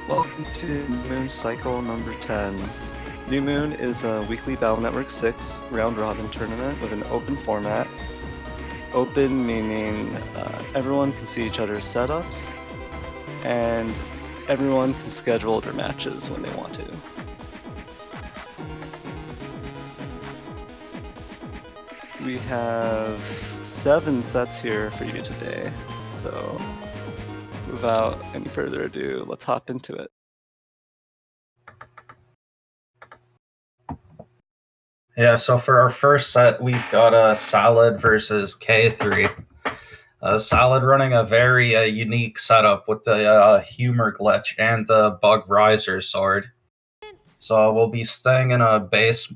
Welcome to New Moon Cycle number 10. New Moon is a weekly Battle Network 6 round-robin tournament with an open format. Open meaning everyone can see each other's setups, and everyone can schedule their matches when they want to. We have 7 sets here for you today, so without any further ado, let's hop into it. Yeah, so for our first set, we've got Salad versus KayThree. Salad running a very unique setup with the Humor Glitch and the Bug Riser sword. So we'll be staying in a base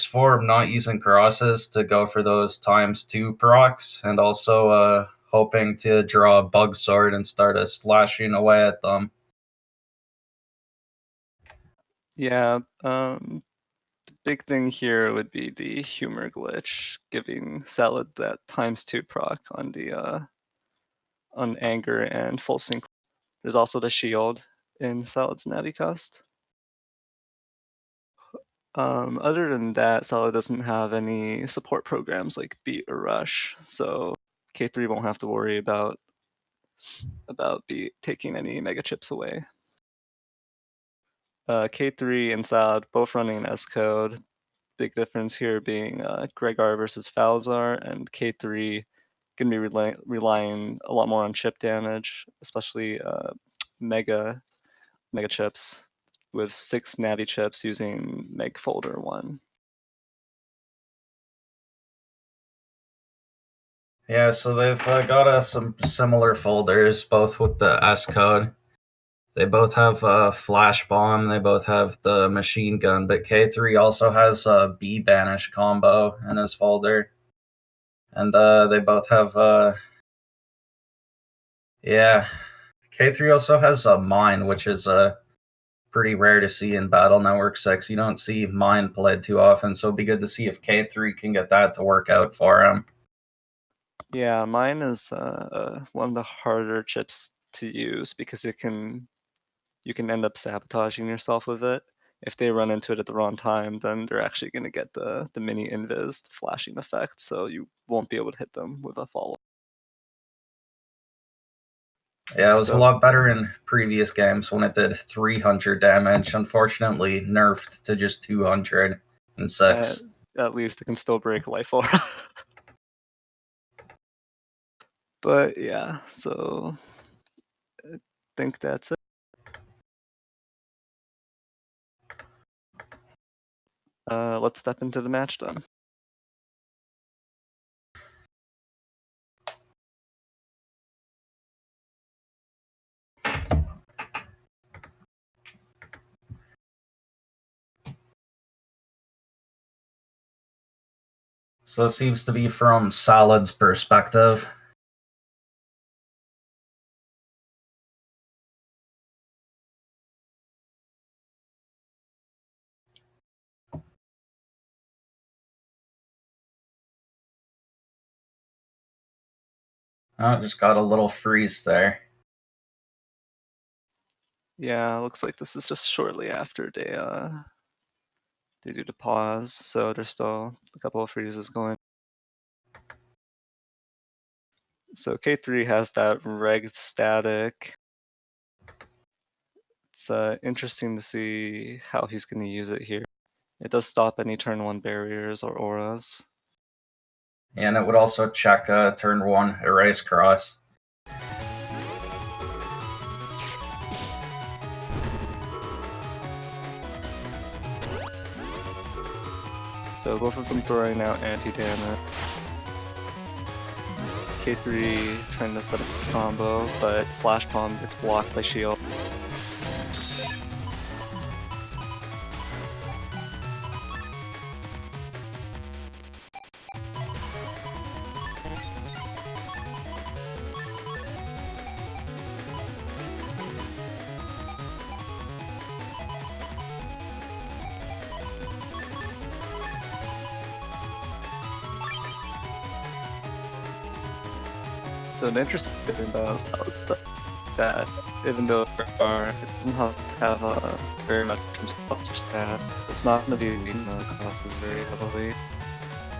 form, not using crosses to go for those ×2 procs, and also hoping to draw a Bug Sword and start slashing away at them. Yeah, the big thing here would be the Humor Glitch, giving Salad that ×2 proc on the on Anger and Full Sync. There's also the Shield in Salad's Natty Cost. Other than that, Salad doesn't have any support programs like Beat or Rush, so KayThree won't have to worry about Beat taking any mega chips away. KayThree and Salad both running an S code. Big difference here being Gregar versus Falzar, and KayThree can be relying a lot more on chip damage, especially mega chips, with 6 natty chips using Meg Folder 1. Yeah, so they've got some similar folders, both with the S code. They both have Flash Bomb, they both have the Machine Gun, but KayThree also has a B Banish combo in his folder. And they both have, yeah. KayThree also has a Mine, which is pretty rare to see in Battle Network 6. You don't see Mine played too often, so it'd be good to see if KayThree can get that to work out for him. Yeah, Mine is one of the harder chips to use because you can end up sabotaging yourself with it. If they run into it at the wrong time, then they're actually going to get the mini invis flashing effect, so you won't be able to hit them with a follow. Yeah, it was a lot better in previous games when it did 300 damage. Unfortunately, nerfed to just 206. At least it can still break life aura. But yeah, so I think that's it. Let's step into the match then. So it seems to be from Salad's perspective. Oh, just got a little freeze there. Yeah, looks like this is just shortly after they do the pause, so there's still a couple of freezes going. So KayThree has that reg static. It's interesting to see how he's going to use it here. It does stop any turn 1 barriers or auras. And it would also check turn 1 Erase Cross. So both of them throwing out anti-damage. KayThree trying to set up this combo, but Flash Bomb gets blocked by Shield. So an interesting thing about Salad stuff that even though it doesn't have very much in terms of cluster stats, it's not going to be leading the classes very heavily.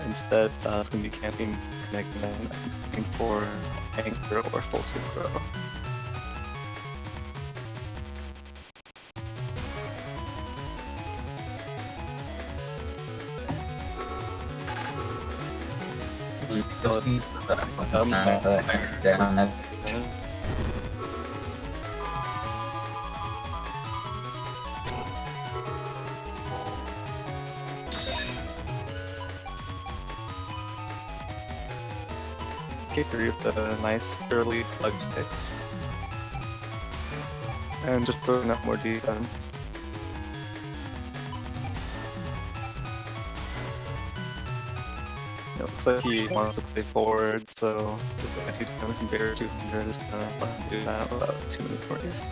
Instead, it's going to be camping, connecting, and looking for anchor or full synchro. Just needs down. KayThree with a nice early plug fix. And just throwing up more defense. It looks like he wants to play forward, so if you can bear 200, is gonna let him do that without too many parties.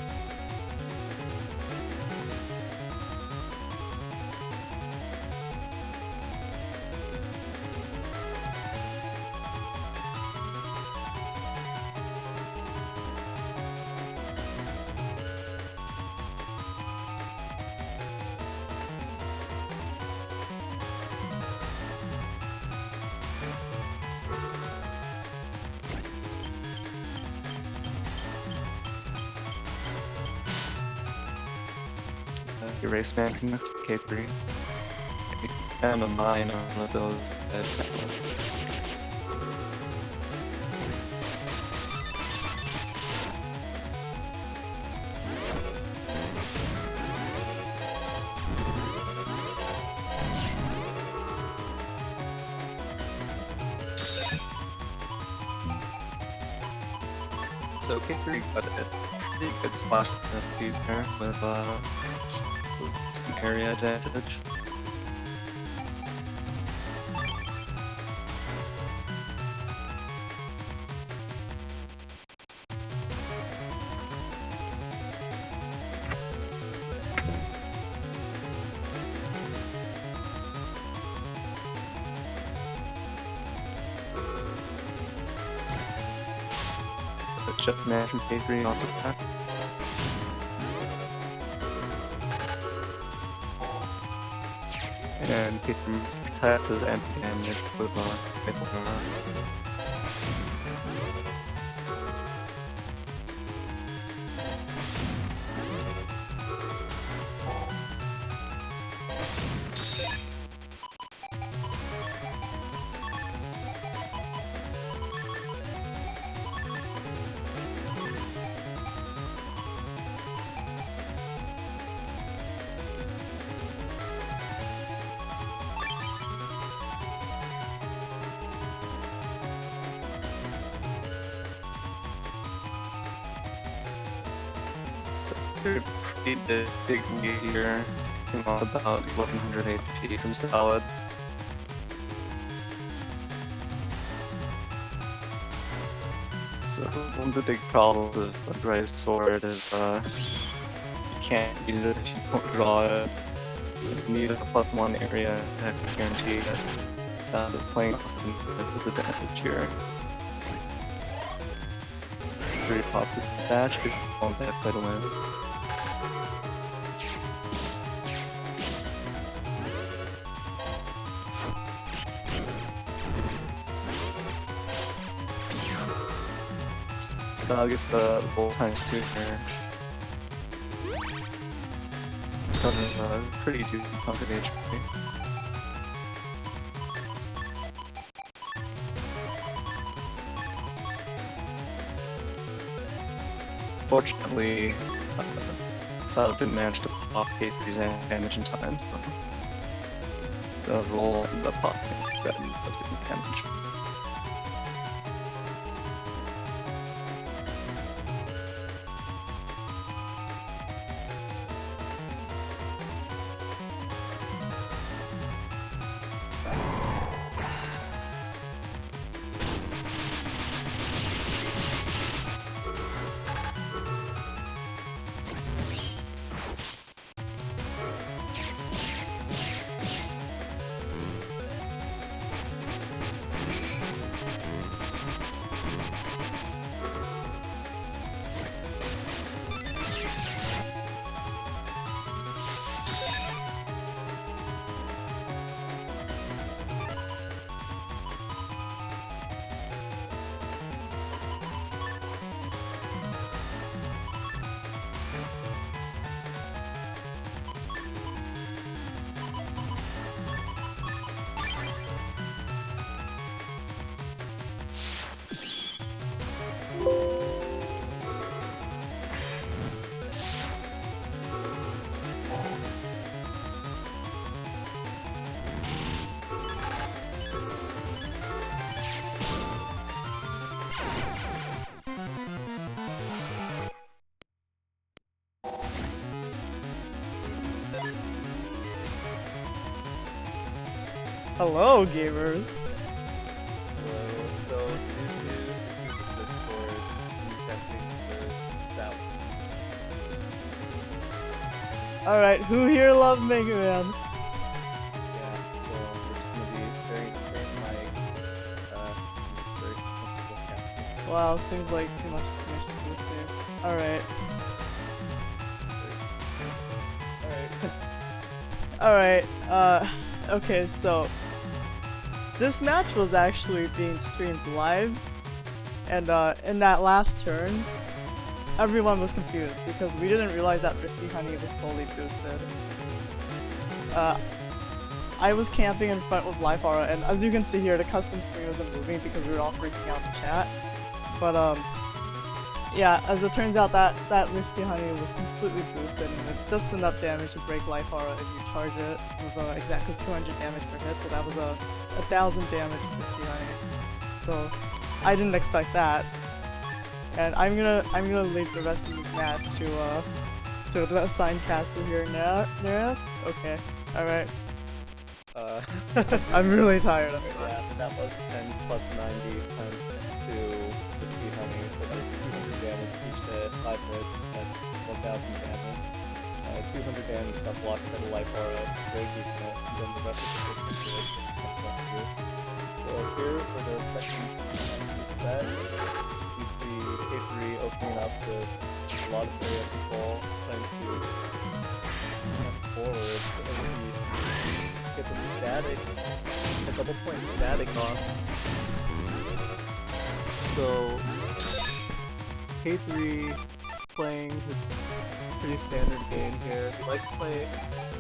Erase man connects with KayThree. And a mine on one of those dead panels. So KayThree got a pretty good slash speed there with some area advantage. The chip man from KayThree also back. And KayThree protects his anti-damage with Maple Armor. Pretty big lead here, taking on about 1100 HP from Salad. So one of the big problems with a Prix sword is you can't use it if you don't draw it. You need a +1 area to guarantee that Salad is playing off his advantage here. After he pops his dash, it's one that play to win. So I guess the bolt times 2 here. Covers a pretty decent chunk of HP. Fortunately, Salad didn't manage to pop KayThree's damage in time, so the roll and the pop got these different damage. Hello, gamers. So due to the Discord, I'm testing the South. Alright, who here loves Mega Man? Yeah, so we're just gonna be very like very comfortable casting. Wow, seems like too much information for this game. Alright. Alright. Alright, okay, so this match was actually being streamed live, and in that last turn, everyone was confused because we didn't realize that Risky Honey was fully boosted. I was camping in front with Life Aura, and as you can see here, the custom screen wasn't moving because we were all freaking out in chat. But yeah, as it turns out, that Risky Honey was completely boosted, and it's just enough damage to break Life Aura if you charge it with exactly 200 damage per hit. So that was 1,000 damage to Risky Honey. So I didn't expect that. And I'm gonna leave the rest of this match to the assigned caster here, Neryth. Okay, all right. I'm really tired. I'm sorry. Yeah, that was 10 plus 90 times 2 Risky Honey, so that was 200 damage each hit, 5 hits, that's 1,000 damage. 200 damage got blocked by the Life Aura, very decent, and then the rest of the distance comes up through. So here for the second set, you see KayThree opening up with a lot of area control, trying to move forward, and he get the static, a double point static off. So KayThree playing his pretty standard game here. He likes to play.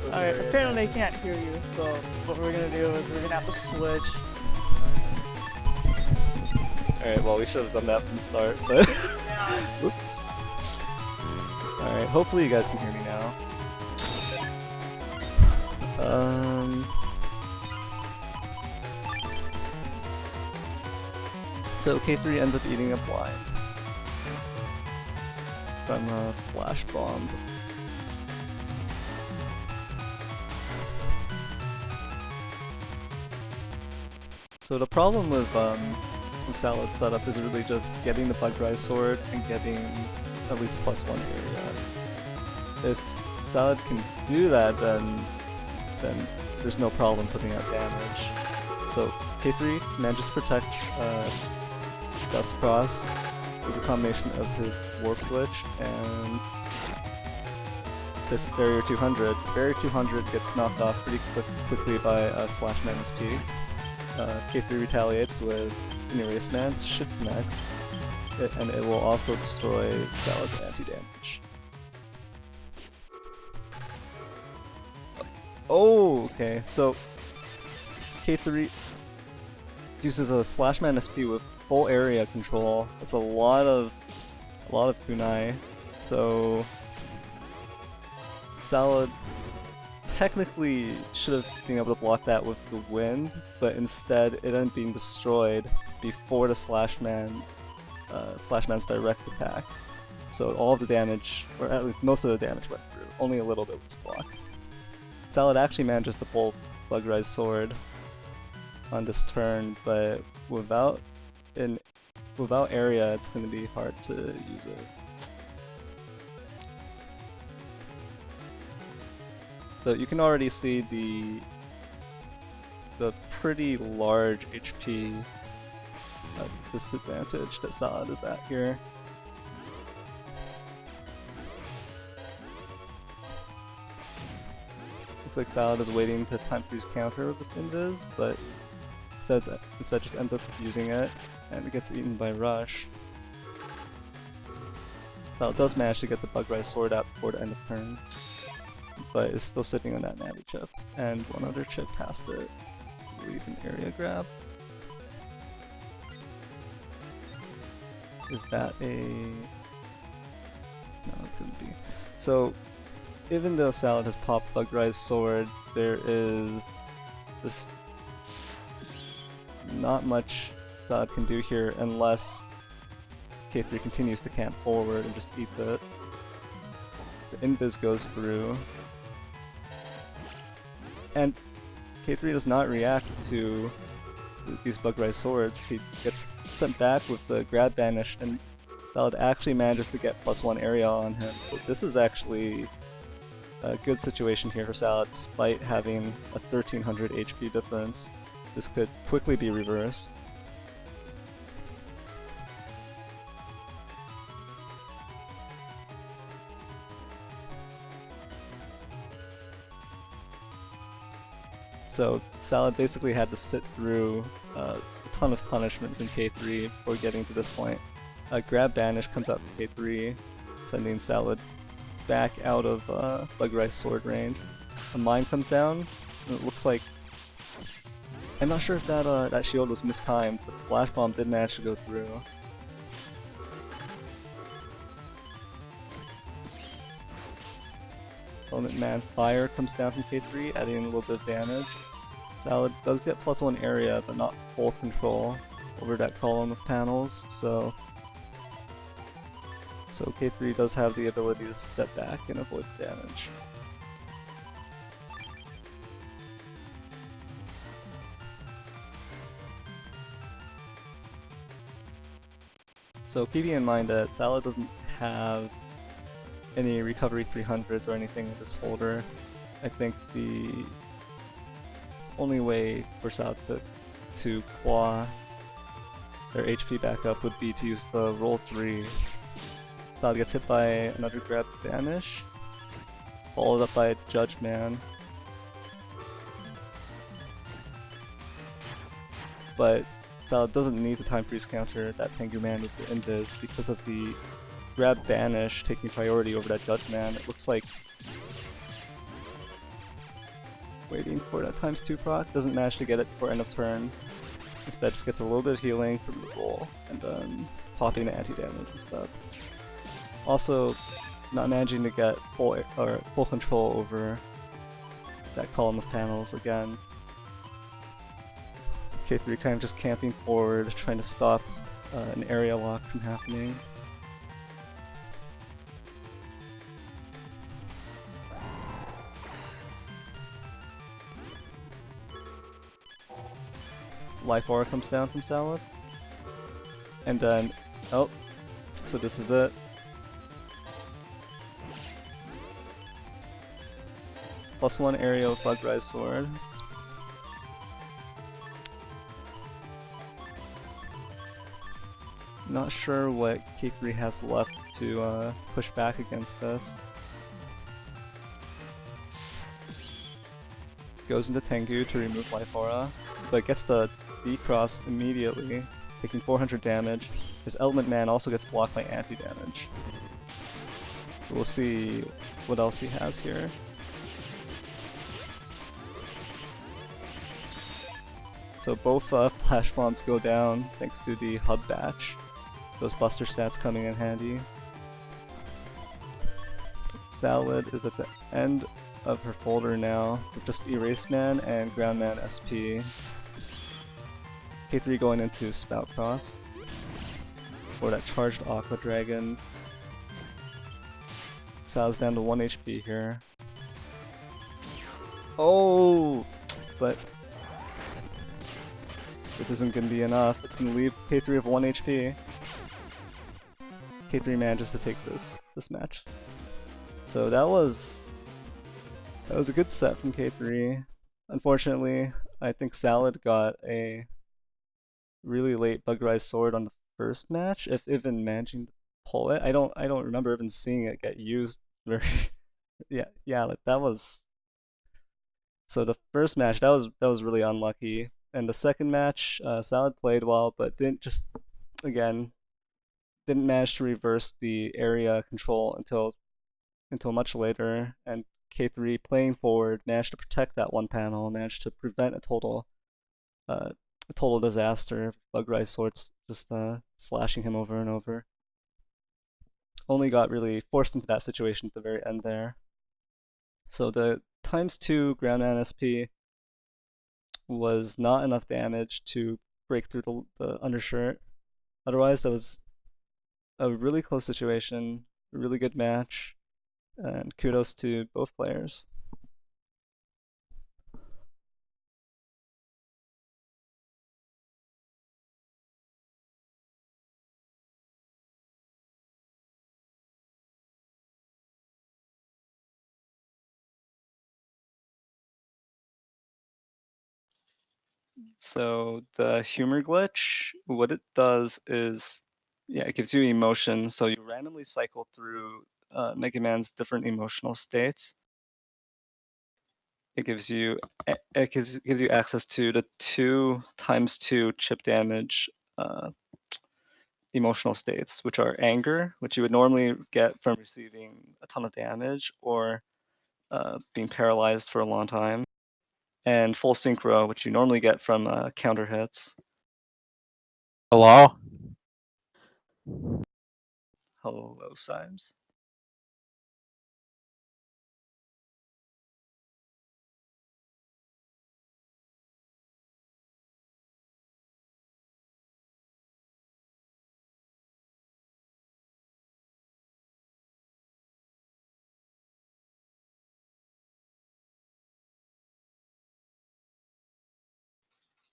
Alright, apparently they can't hear you, so what we're gonna do is we're gonna have to switch. Alright, well we should have done that from the start, but oops. Alright, hopefully you guys can hear me now. So KayThree ends up eating a blind from a flash bomb. So the problem with Salad setup is really just getting the Bug Rise Sword and getting at least +1 area. If Salad can do that, then there's no problem putting out damage. So KayThree manages to protect Dust Cross with a combination of his Warp Glitch and this Barrier 200. Barrier 200 gets knocked off pretty quickly by Slash Man's P. KayThree retaliates with Neryth Man's should connect, and it will also destroy Salad's anti-damage. Oh, okay, so KayThree uses a Slash Man SP with full area control. That's a lot of kunai. So Salad technically should have been able to block that with the wind, but instead it ended up being destroyed before the Slash Man's direct attack. So all of the damage, or at least most of the damage went through. Only a little bit was blocked. Salad actually manages to pull Bug Rise Sword on this turn, but without area, it's going to be hard to use it. So you can already see the pretty large HP disadvantage that Salad is at here. Looks like Salad is waiting to time freeze counter with this Invis, but instead just ends up using it, and it gets eaten by Rush. Salad does manage to get the Bug Rise Sword out before the end of turn, but is still sitting on that Natty chip, and one other chip past it. I believe an area grab. Is that a... No, it couldn't be. So, even though Salad has popped Bug Rise Sword, there is this not much Salad can do here unless KayThree continues to camp forward and just eats it. The Invis goes through. And KayThree does not react to these Bug Rise swords. He gets sent back with the grab banish, and Salad actually manages to get +1 area on him. So this is actually a good situation here for Salad, despite having a 1300 HP difference. This could quickly be reversed. So Salad basically had to sit through a ton of punishment from KayThree before getting to this point. A grab banish comes out from KayThree, sending Salad back out of Bug Rise sword range. A mine comes down, and it looks like... I'm not sure if that shield was mistimed, but the flash bomb did manage to go through. Element Man Fire comes down from KayThree, adding a little bit of damage. Salad does get +1 area, but not full control over that column of panels, so KayThree does have the ability to step back and avoid damage. So keeping in mind that Salad doesn't have any recovery 300s or anything in this folder, I think the only way for Salad to claw their HP back up would be to use the roll 3. Salad gets hit by another grab banish, followed up by Judge Man. But Salad doesn't need the time freeze counter that Tengu Man with the invis because of the grab banish taking priority over that Judge Man. It looks like waiting for that ×2 proc, doesn't manage to get it before end of turn. Instead just gets a little bit of healing from the roll and then popping the anti-damage instead. Also not managing to get full control over that column of panels again. KayThree kind of just camping forward, trying to stop an area lock from happening. Life Aura comes down from Salad. And then, oh, so this is it. +1 area with Bug Rise Sword. Not sure what KayThree has left to push back against this. Goes into Tengu to remove Life Aura, but gets the B-Cross immediately, taking 400 damage. His Element Man also gets blocked by anti-damage. We'll see what else he has here. So both flash bombs go down thanks to the hub batch. Those buster stats coming in handy. Salad is at the end of her folder now with just Erase Man and Ground Man SP. KayThree going into Spout Cross for that charged Aqua Dragon. Salad's down to 1 HP here. Oh, but this isn't going to be enough. It's going to leave KayThree with 1 HP. KayThree manages to take this match. So that was a good set from KayThree. Unfortunately, I think Salad got a really late Bug Rise Sword on the first match, if even managing to pull it. I don't remember even seeing it get used very yeah, like that was... So the first match, that was really unlucky. And the second match, Salad played well, but didn't manage to reverse the area control until much later, and KayThree playing forward managed to protect that one panel, managed to prevent a total disaster. Bug Rise Swords just slashing him over and over. Only got really forced into that situation at the very end there. So the ×2 Ground Man SP was not enough damage to break through the undershirt. Otherwise, that was a really close situation, a really good match, and kudos to both players. So the humor glitch, what it does is, yeah, it gives you emotion. So you randomly cycle through Mega Man's different emotional states. It gives you gives you access to the 2 × 2 chip damage emotional states, which are anger, which you would normally get from receiving a ton of damage or being paralyzed for a long time, and full synchro, which you normally get from counter hits. Hello? Hello, Symes.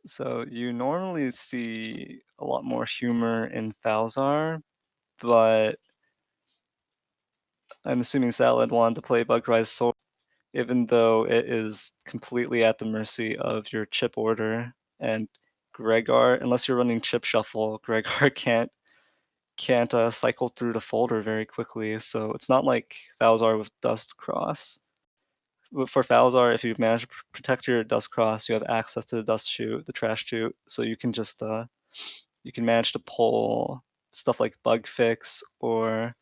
So you normally see a lot more humor in Falzar, but I'm assuming Salad wanted to play Bugrise Sword, even though it is completely at the mercy of your chip order. And Gregar, unless you're running chip shuffle, Gregar can't cycle through the folder very quickly. So it's not like Falzar with Dust Cross. For Falzar, if you manage to protect your Dust Cross, you have access to the Dust Chute, the Trash Chute, so you can just you can manage to pull stuff like Bug Fix or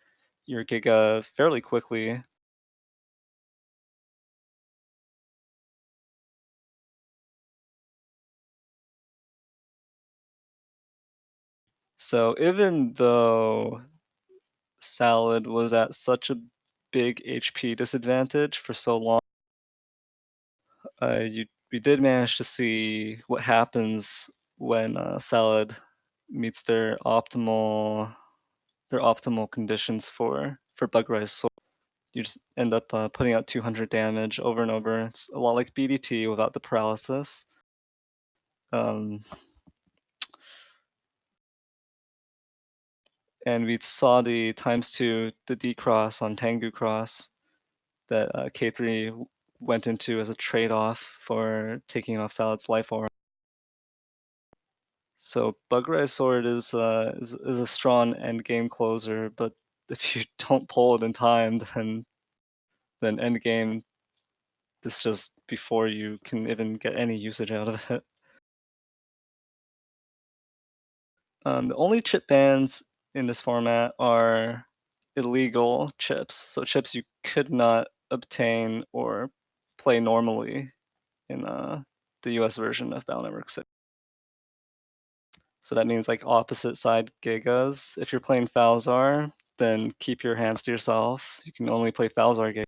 your Giga fairly quickly. So even though Salad was at such a big HP disadvantage for so long, we did manage to see what happens when Salad meets their optimal conditions for Bugrise Sword. You just end up putting out 200 damage over and over. It's a lot like BDT without the paralysis. And we saw the ×2, the D cross on Tengu Cross that KayThree went into as a trade-off for taking off Salad's life aura. So Bugrise Sword is a strong end game closer, but if you don't pull it in time, then end game, this just before you can even get any usage out of it. The only chip bans in this format are illegal chips, so chips you could not obtain or play normally in the US version of Battle Network 6. So that means like opposite side Gigas. If you're playing Falzar, then keep your hands to yourself. You can only play Falzar Giga.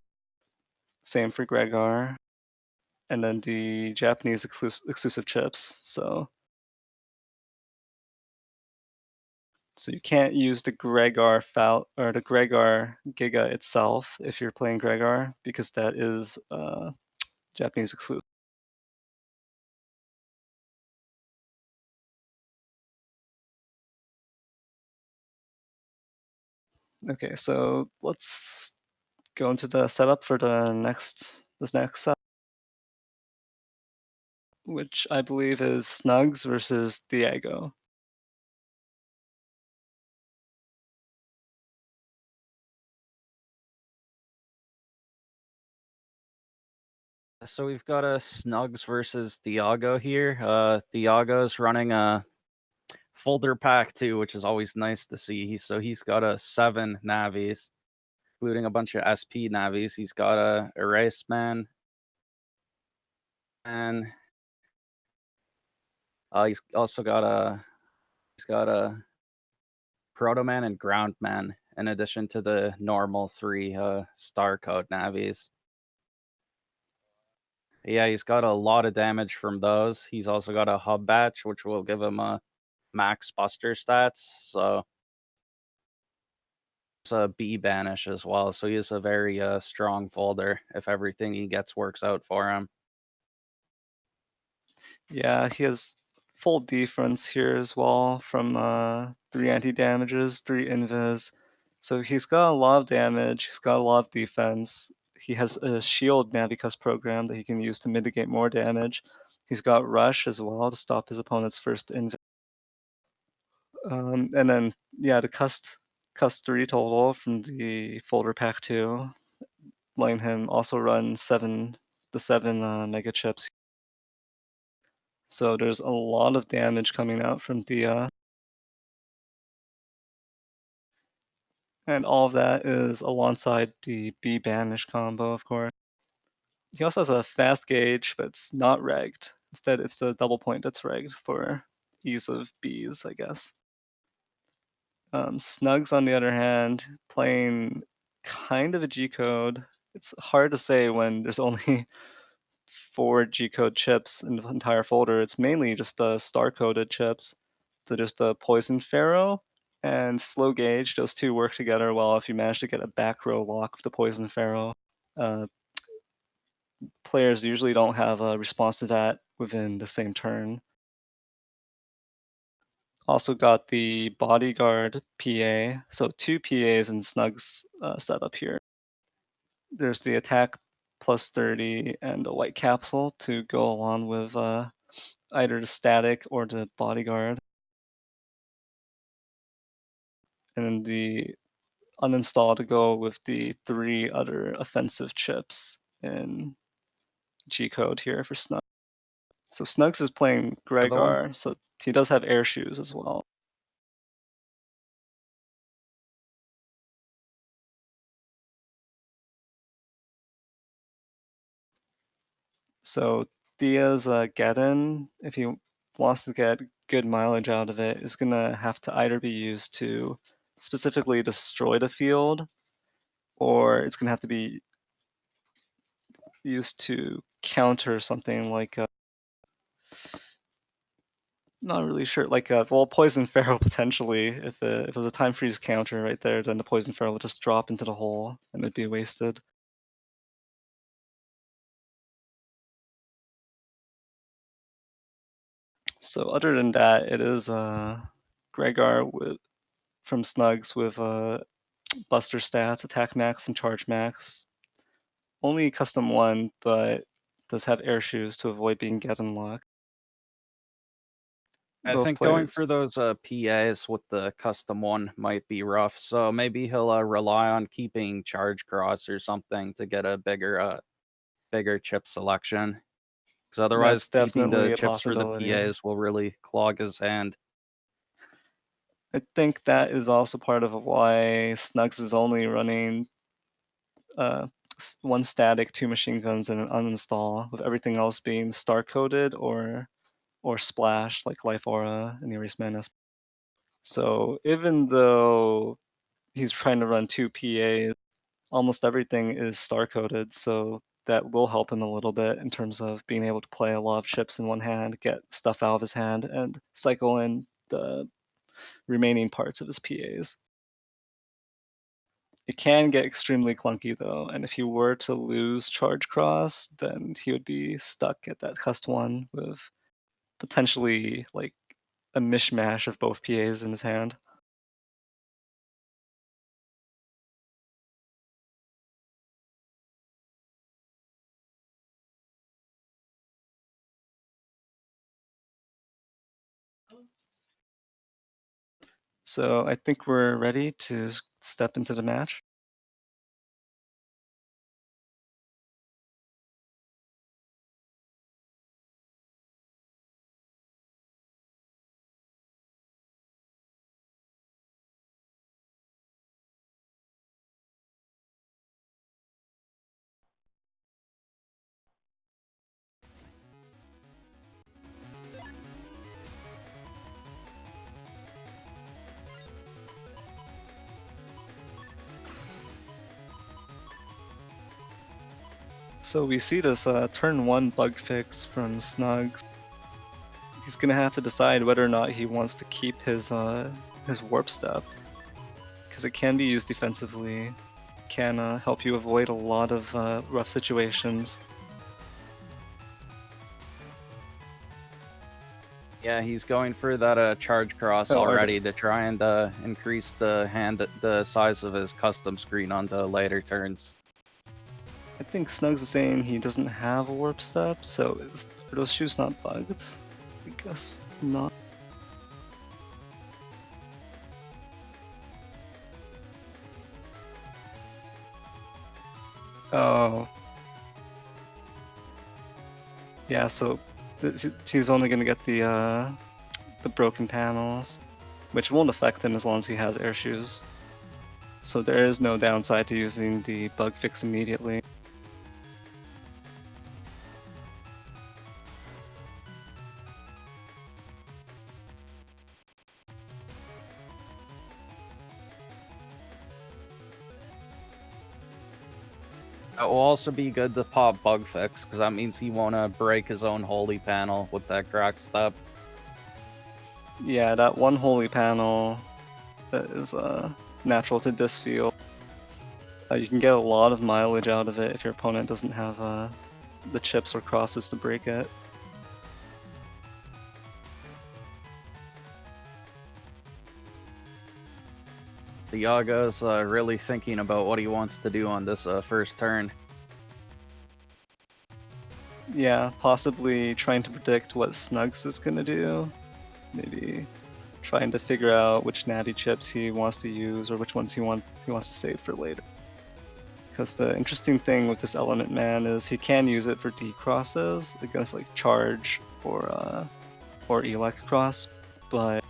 Same for Gregar. And then the Japanese exclusive chips. So you can't use the Gregar or the Gregar Giga itself if you're playing Gregar, because that is Japanese exclusive. Okay, so let's go into the setup for this next set, which I believe is Snugs versus Thiago. So we've got a Snugs versus Thiago here. Thiago's running a folder pack too, which is always nice to see. So he's got a 7 navies, including a bunch of SP navies. He's got a Erase Man, and he's also got a Proto Man and Ground Man, in addition to the normal 3 star code navies. Yeah, he's got a lot of damage from those. He's also got a Hub Batch, which will give him a max Buster stats. So it's a B banish as well. So he is a very strong folder if everything he gets works out for him. Yeah, he has full defense here as well from 3 anti-damages, 3 invis. So he's got a lot of damage, he's got a lot of defense. He has a shield Navicus program that he can use to mitigate more damage. He's got Rush as well to stop his opponent's first inv. And then, yeah, to cust 3 total from the folder pack 2, letting him also run the 7 mega chips. So there's a lot of damage coming out from Thea. And all of that is alongside the B banish combo, of course. He also has a fast gauge, but it's not regged. Instead, it's the double point that's regged for ease of Bs, I guess. Snugs, on the other hand, playing kind of a G-code. It's hard to say when there's only 4 G-code chips in the entire folder. It's mainly just the star-coded chips. So there's the Poison Pharaoh and Slow Gauge. Those two work together well if you manage to get a back row lock of the Poison Pharaoh. Players usually don't have a response to that within the same turn. Also got the Bodyguard PA, so 2 PAs in Snugs setup here. There's the attack plus 30 and the white capsule to go along with either the static or the Bodyguard. And then the uninstall to go with the 3 other offensive chips in G-code here for Snugs. So Snugs is playing Gregar, so he does have air shoes as well. So Thea's Geddon, if he wants to get good mileage out of it, is gonna have to either be used to specifically destroy the field, or it's gonna have to be used to counter something like not really sure, like well, Poison Pharaoh potentially. If it was a time freeze counter right there, then the Poison Pharaoh would just drop into the hole and it'd be wasted. So other than that, it is Gregar from Snugs with Buster stats, attack max and charge max. Only custom 1, but does have air shoes to avoid being get unlocked. I think going for those PAs with the custom 1 might be rough, so maybe he'll rely on keeping charge cross or something to get a bigger chip selection. Because otherwise, keeping the chips for the PAs will really clog his hand. I think that is also part of why Snugs is only running 1 static, 2 machine guns, and an uninstall, with everything else being star coded or splashed like Life Aura and Erase Menace. So even though he's trying to run 2 PAs, almost everything is star coded, so that will help him a little bit in terms of being able to play a lot of chips in one hand, get stuff out of his hand, and cycle in the remaining parts of his PAs. It can get extremely clunky though, and if he were to lose Charge Cross, then he would be stuck at that cust 1 with potentially like a mishmash of both PAs in his hand. So I think we're ready to step into the match. So we see this turn 1 bug fix from Snugs. He's gonna have to decide whether or not he wants to keep his warp step, because it can be used defensively, can help you avoid a lot of rough situations. Yeah, he's going for that charge cross already to try and increase the size of his custom screen onto later turns. I think Snugs is saying he doesn't have a warp step, so are those shoes not bugged? I guess not. Oh. Yeah, so he's only gonna get the broken panels, which won't affect him as long as he has air shoes. So there is no downside to using the bug fix immediately. It will also be good to pop bug fix, because that means he won't break his own holy panel with that crack step. Yeah, that one holy panel that is natural to this field. You can get a lot of mileage out of it if your opponent doesn't have the chips or crosses to break it. Thiago's really thinking about what he wants to do on this first turn. Yeah, possibly trying to predict what Snugs is gonna do. Maybe trying to figure out which natty chips he wants to use or which ones he wants to save for later. Because the interesting thing with this Element Man is he can use it for D crosses against like Charge or Elec cross, but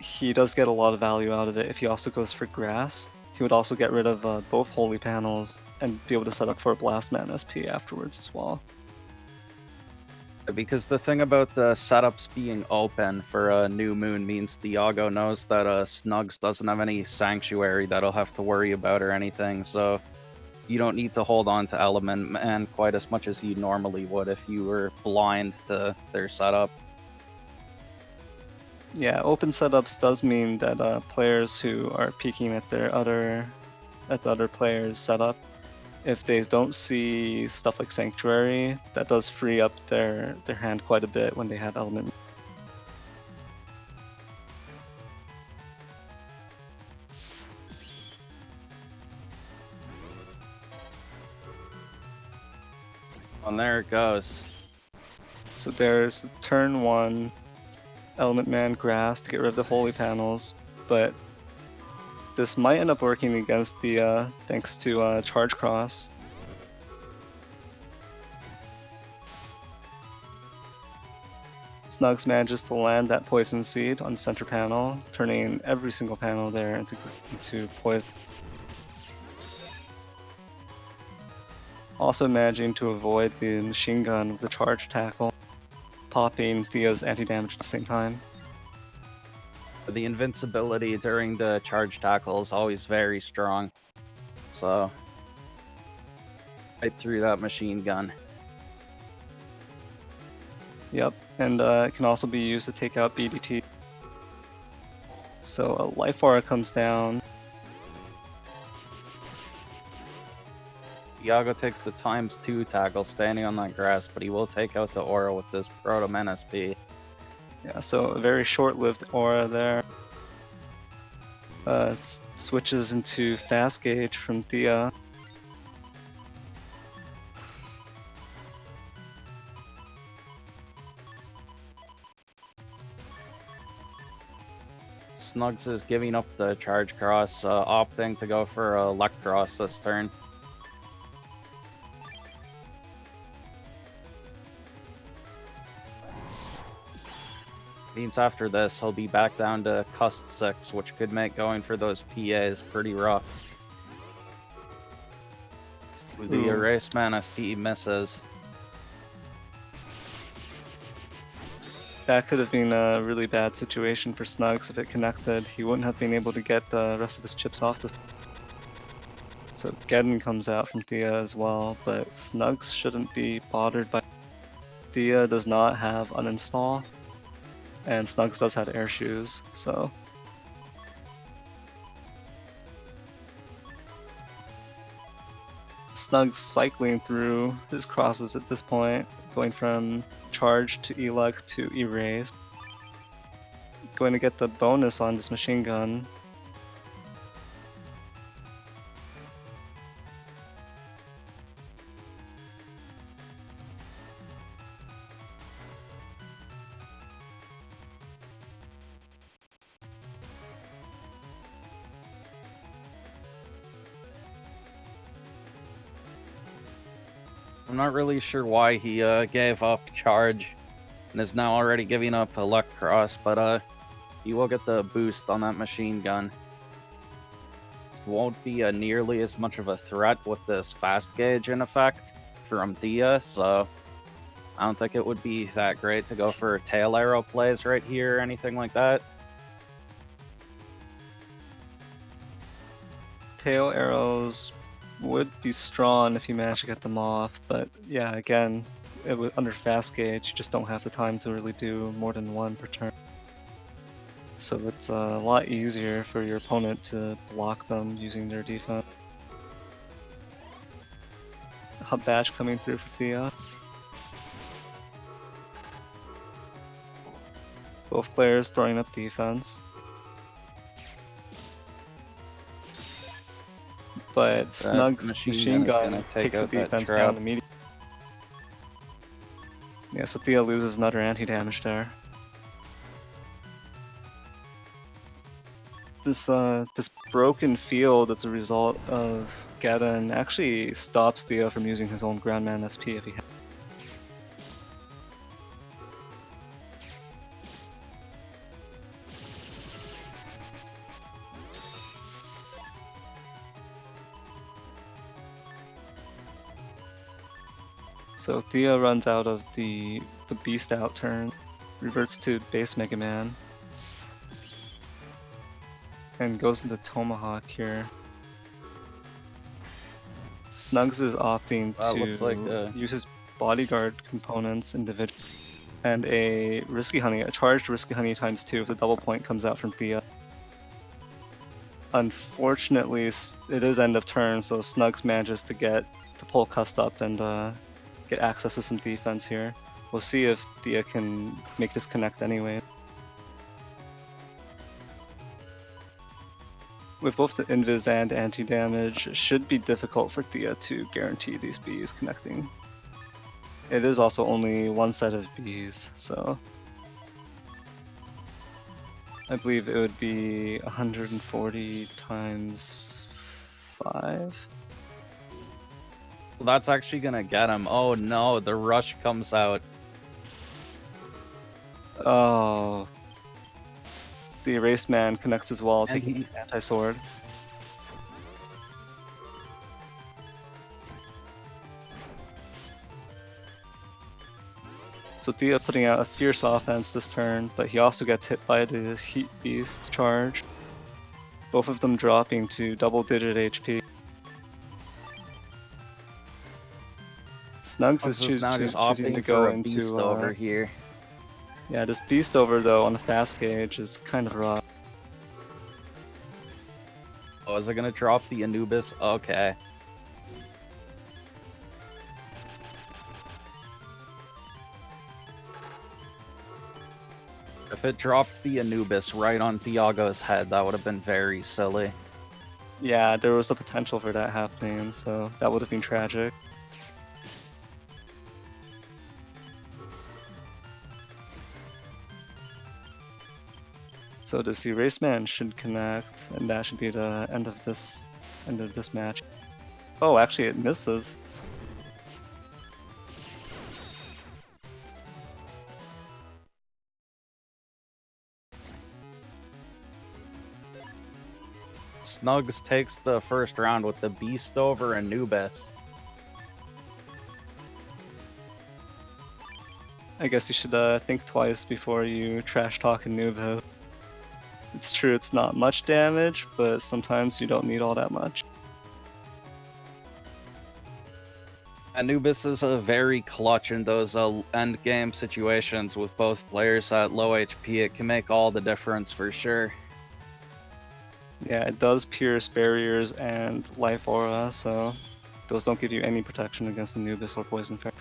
he does get a lot of value out of it if he also goes for Grass. He would also get rid of both Holy Panels and be able to set up for a Blast Man SP afterwards as well. Because the thing about the setups being open for a New Moon means Thiago knows that Snugs doesn't have any Sanctuary that he'll have to worry about or anything, so you don't need to hold on to Element Man quite as much as you normally would if you were blind to their setup. Yeah, open setups does mean that players who are peeking at the other player's setup, if they don't see stuff like Sanctuary, that does free up their hand quite a bit when they have Element. And there it goes. So there's turn 1, Element Man Grass to get rid of the Holy Panels, but this might end up working against the thanks to Charge Cross. Snugs manages to land that Poison Seed on the center panel, turning every single panel there into poison. Also managing to avoid the machine gun with the charge tackle, popping Thea's anti-damage at the same time. The invincibility during the charge tackle is always very strong, so right through that machine gun. Yep, and it can also be used to take out BDT. So a Life Aura comes down. Thiago takes the ×2 tackle standing on that grass, but he will take out the aura with this Proto SP. Yeah, so a very short-lived aura there. It switches into Fast Gauge from Thea. Snugs is giving up the charge cross, opting to go for a luck cross this turn. Means after this, he'll be back down to Cust 6, which could make going for those PAs pretty rough. The Erase Man SP misses. That could have been a really bad situation for Snugs if it connected. He wouldn't have been able to get the rest of his chips off this. So Geddon comes out from Thea as well, but Snugs shouldn't be bothered by. Thea does not have uninstall, and Snugs does have air shoes, so. Snugs cycling through his crosses at this point, going from Charge to Elec to Erase. Going to get the bonus on this machine gun. I'm not really sure why he gave up charge and is now already giving up Electros, but he will get the boost on that machine gun. It won't be nearly as much of a threat with this fast gauge in effect from Thea, so I don't think it would be that great to go for tail arrow plays right here or anything like that. Tail arrows would be strong if you manage to get them off, but yeah, again, under fast gauge, you just don't have the time to really do more than one per turn. So it's a lot easier for your opponent to block them using their defense. Hub bash coming through for Thea. Both players throwing up defense. But Snugs machine gun takes the defense down immediately. Yeah, so Thea loses another anti-damage there. This broken field as a result of Gaddon actually stops Thea from using his own Groundman SP if he has. So Thea runs out of the Beast Out turn, reverts to base Mega Man, and goes into Tomahawk here. Snugs is opting to use his bodyguard components individually, and a Risky Honey, a charged Risky Honey times 2 if the double point comes out from Thea. Unfortunately, it is end of turn, so Snugs manages to pull Cust up and get access to some defense here. We'll see if Thea can make this connect anyway. With both the invis and anti-damage, it should be difficult for Thea to guarantee these bees connecting. It is also only one set of bees, so I believe it would be 140 times 5. Well, that's actually gonna get him. Oh no, the rush comes out. Oh. The Erased Man connects as well, taking anti-sword. So Thea putting out a fierce offense this turn, but he also gets hit by the Heat Beast charge. Both of them dropping to double-digit HP. Snugs is choosing to go into over here. Yeah, this Beast over though on the fast gauge is kind of rough. Oh, is it gonna drop the Anubis? Okay. If it dropped the Anubis right on Thiago's head, that would have been very silly. Yeah, there was the potential for that happening, so that would have been tragic. So this Erase Man should connect, and that should be the end of this match. Oh, actually it misses. Snugs takes the first round with the Beast over Anubis. I guess you should think twice before you trash talk Anubis. It's true, it's not much damage, but sometimes you don't need all that much. Anubis is very clutch in those end game situations with both players at low HP. It can make all the difference for sure. Yeah, it does pierce barriers and life aura, so those don't give you any protection against Anubis or Poison Fairy.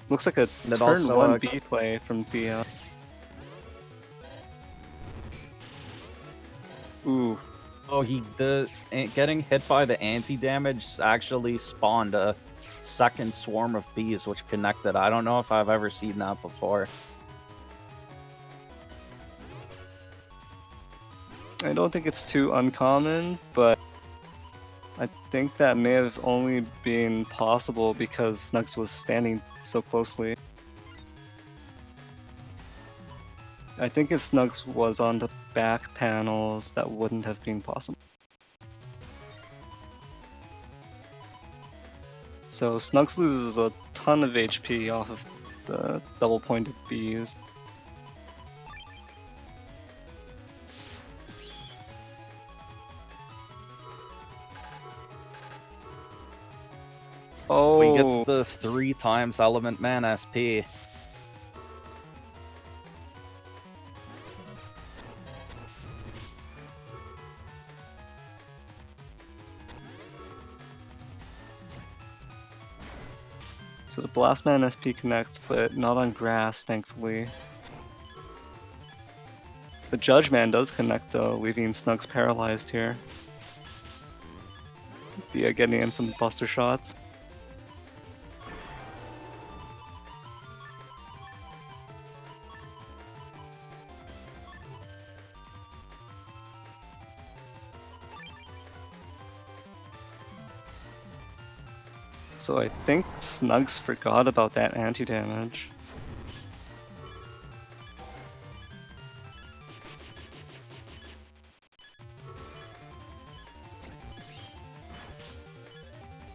Looks like a turn 1 B play from Thea. Ooh. Oh, getting hit by the anti-damage actually spawned a second swarm of bees which connected. I don't know if I've ever seen that before. I don't think it's too uncommon, but I think that may have only been possible because Snugs was standing so closely. I think if Snugs was on the back panels, that wouldn't have been possible. So Snugs loses a ton of HP off of the double-pointed bees. Oh, He gets the 3 times Element Man SP. so the Blastman SP connects, but not on grass, thankfully. The Judgeman does connect though, leaving Snugs paralyzed here. Via getting in some buster shots. So I think Snugs forgot about that anti-damage.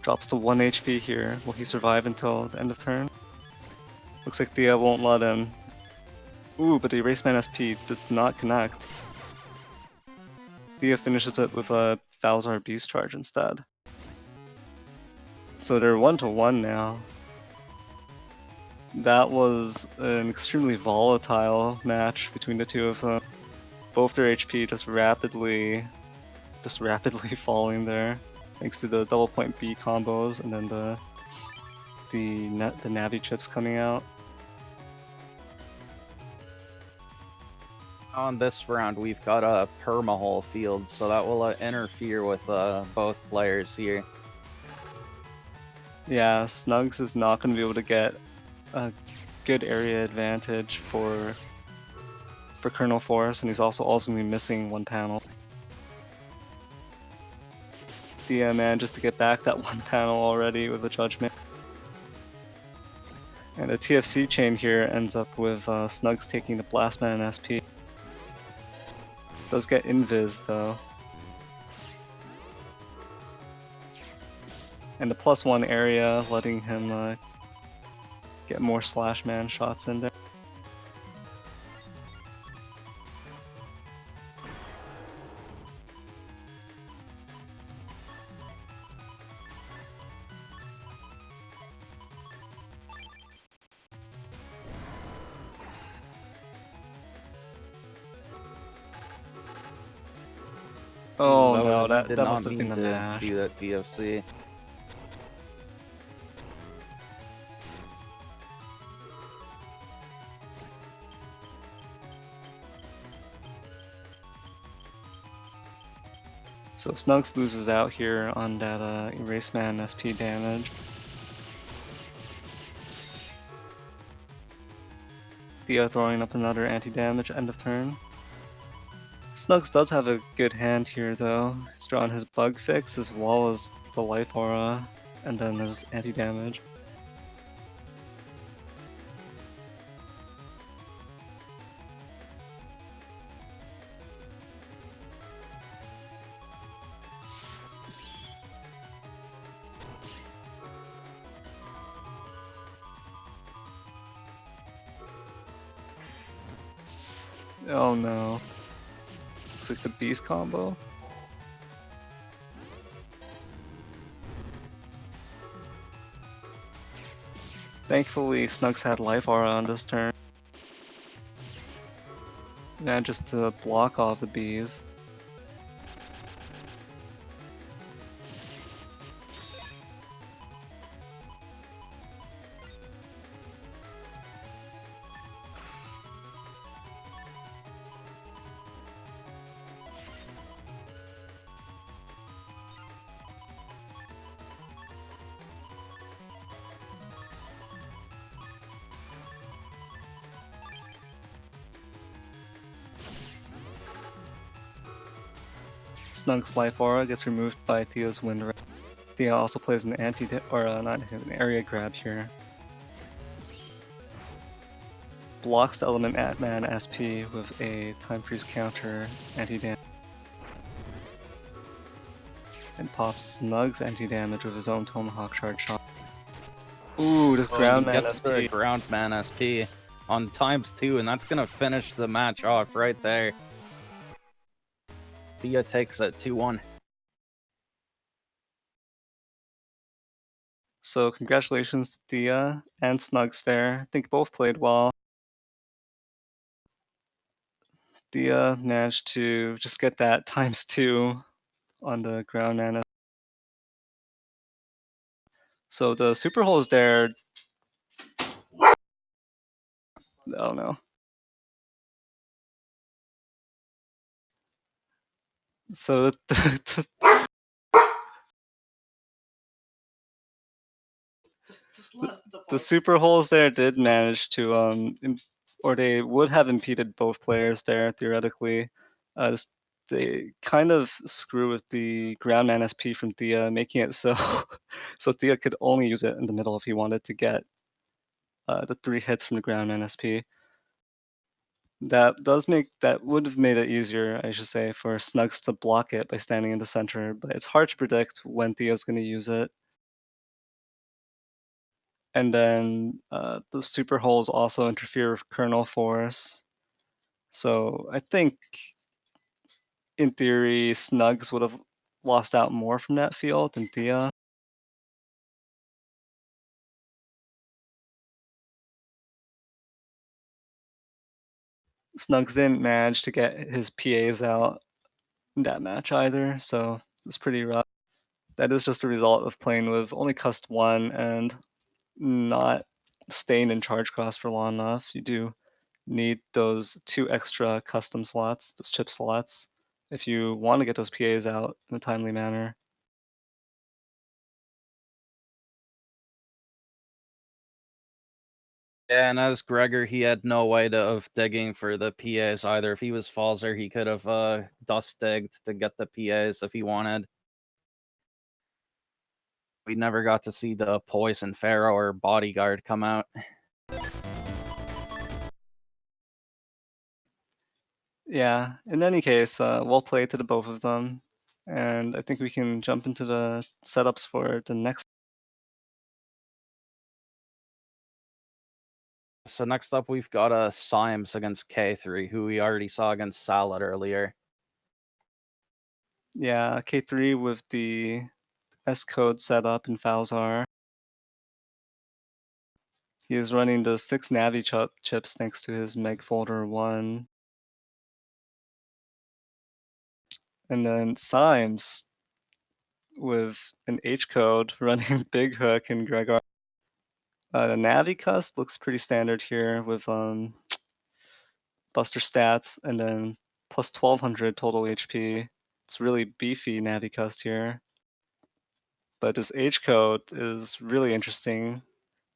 Drops to 1 HP here. Will he survive until the end of turn? Looks like Thea won't let him. Ooh, but the Eraseman SP does not connect. Thea finishes it with a Falzar Beast Charge instead. So they're 1-1 now. That was an extremely volatile match between the two of them. Both their HP just rapidly falling there, thanks to the double point B combos and then the Navi chips coming out. On this round, we've got a permahole field, so that will interfere with both players here. Yeah, Snugs is not going to be able to get a good area advantage for Colonel Force, and he's also going to be missing one panel. Thea manages to get back that one panel already with a Judgment. And the TFC chain here ends up with Snugs taking the Blastman SP. Does get invis though. And the +1 area letting him get more slash man shots in there. Oh no, that did must not have been mean the to mash. do that TFC. So Snugs loses out here on that Eraseman SP damage. Thea throwing up another anti-damage end of turn. Snugs does have a good hand here though. He's drawn his bug fix as well as the life aura and then his anti-damage. Oh no. Looks like the beast combo. Thankfully, Snugs had life aura on this turn. Yeah, just to block off the bees. Snugs life aura gets removed by Thea's wind. Thea also plays an not an area grab here. Blocks the element at man SP with a time freeze counter anti-damage. And pops Snugs anti-damage with his own Tomahawk charge shot. Ooh, this ground he man gets SP. the ground man SP on ×2, and that's gonna finish the match off right there. Thea takes it 2-1. So congratulations to Thea and Snugs there. I think both played well. Thea managed to just get that ×2 on the ground man. So the super holes there. Oh no. So the super holes there did manage to or they would have impeded both players there theoretically. They kind of screw with the ground man SP from Thea, making it so so Thea could only use it in the middle if he wanted to get the 3 hits from the ground man SP. That would have made it easier, I should say, for Snugs to block it by standing in the center, but it's hard to predict when Thea's going to use it. And then the super holes also interfere with kernel force. So I think, in theory, Snugs would have lost out more from that field than Thea. Snugs didn't manage to get his PAs out in that match either, so it's pretty rough. That is just a result of playing with only cust 1 and not staying in charge cross for long enough. You do need those 2 extra custom slots, those chip slots, if you want to get those PAs out in a timely manner. Yeah, and as Gregor, he had no way of digging for the PAs either. If he was Falzer, he could have dust digged to get the PAs if he wanted. We never got to see the Poison Pharaoh or Bodyguard come out. Yeah, in any case, well played to the both of them. And I think we can jump into the setups for the next. So next up, we've got Symes against KayThree, who we already saw against Salad earlier. Yeah, KayThree with the S code setup in Falzar. He is running the 6 Navi chips thanks to his Meg Folder 1. And then Symes with an H code running Big Hook and Gregor. The Navi cust looks pretty standard here with Buster stats and then plus 1200 total HP. It's really beefy Navi cust here. But this H code is really interesting.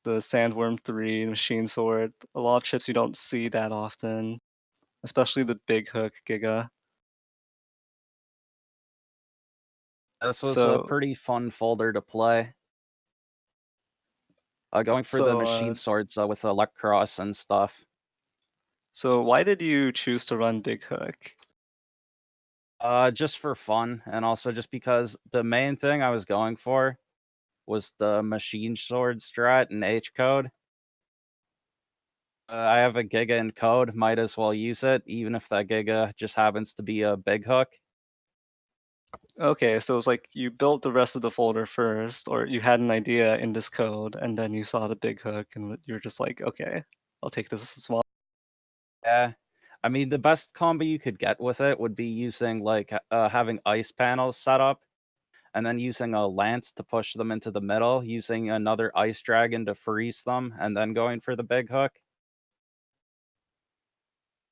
The Sandworm 3 Machine Sword. A lot of chips you don't see that often, especially the Big Hook Giga. This was a So, pretty fun folder to play. Going for the machine swords with Electros and stuff. So why did you choose to run Big Hook? Just for fun, and also just because the main thing I was going for was the machine sword strat and H code. I have a Giga in code, might as well use it, even if that Giga just happens to be a Big Hook. Okay, so it's like you built the rest of the folder first, or you had an idea in this code, and then you saw the Big Hook, and you're just like, okay, I'll take this as well. Yeah. I mean, the best combo you could get with it would be using, like, having ice panels set up, and then using a lance to push them into the middle, using another ice dragon to freeze them, and then going for the Big Hook.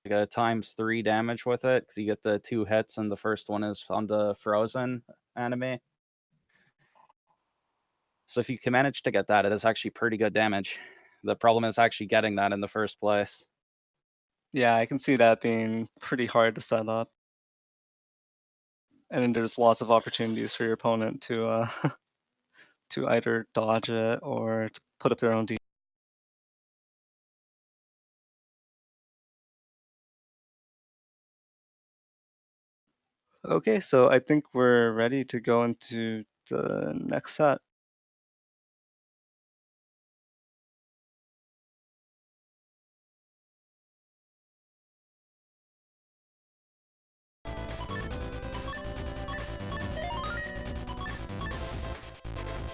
Like a ×3 damage with it, because you get the 2 hits, and the first one is on the Frozen enemy. So if you can manage to get that, it is actually pretty good damage. The problem is actually getting that in the first place. Yeah, I can see that being pretty hard to set up. And then there's lots of opportunities for your opponent to to either dodge it or to put up their own D. Okay, so I think we're ready to go into the next set.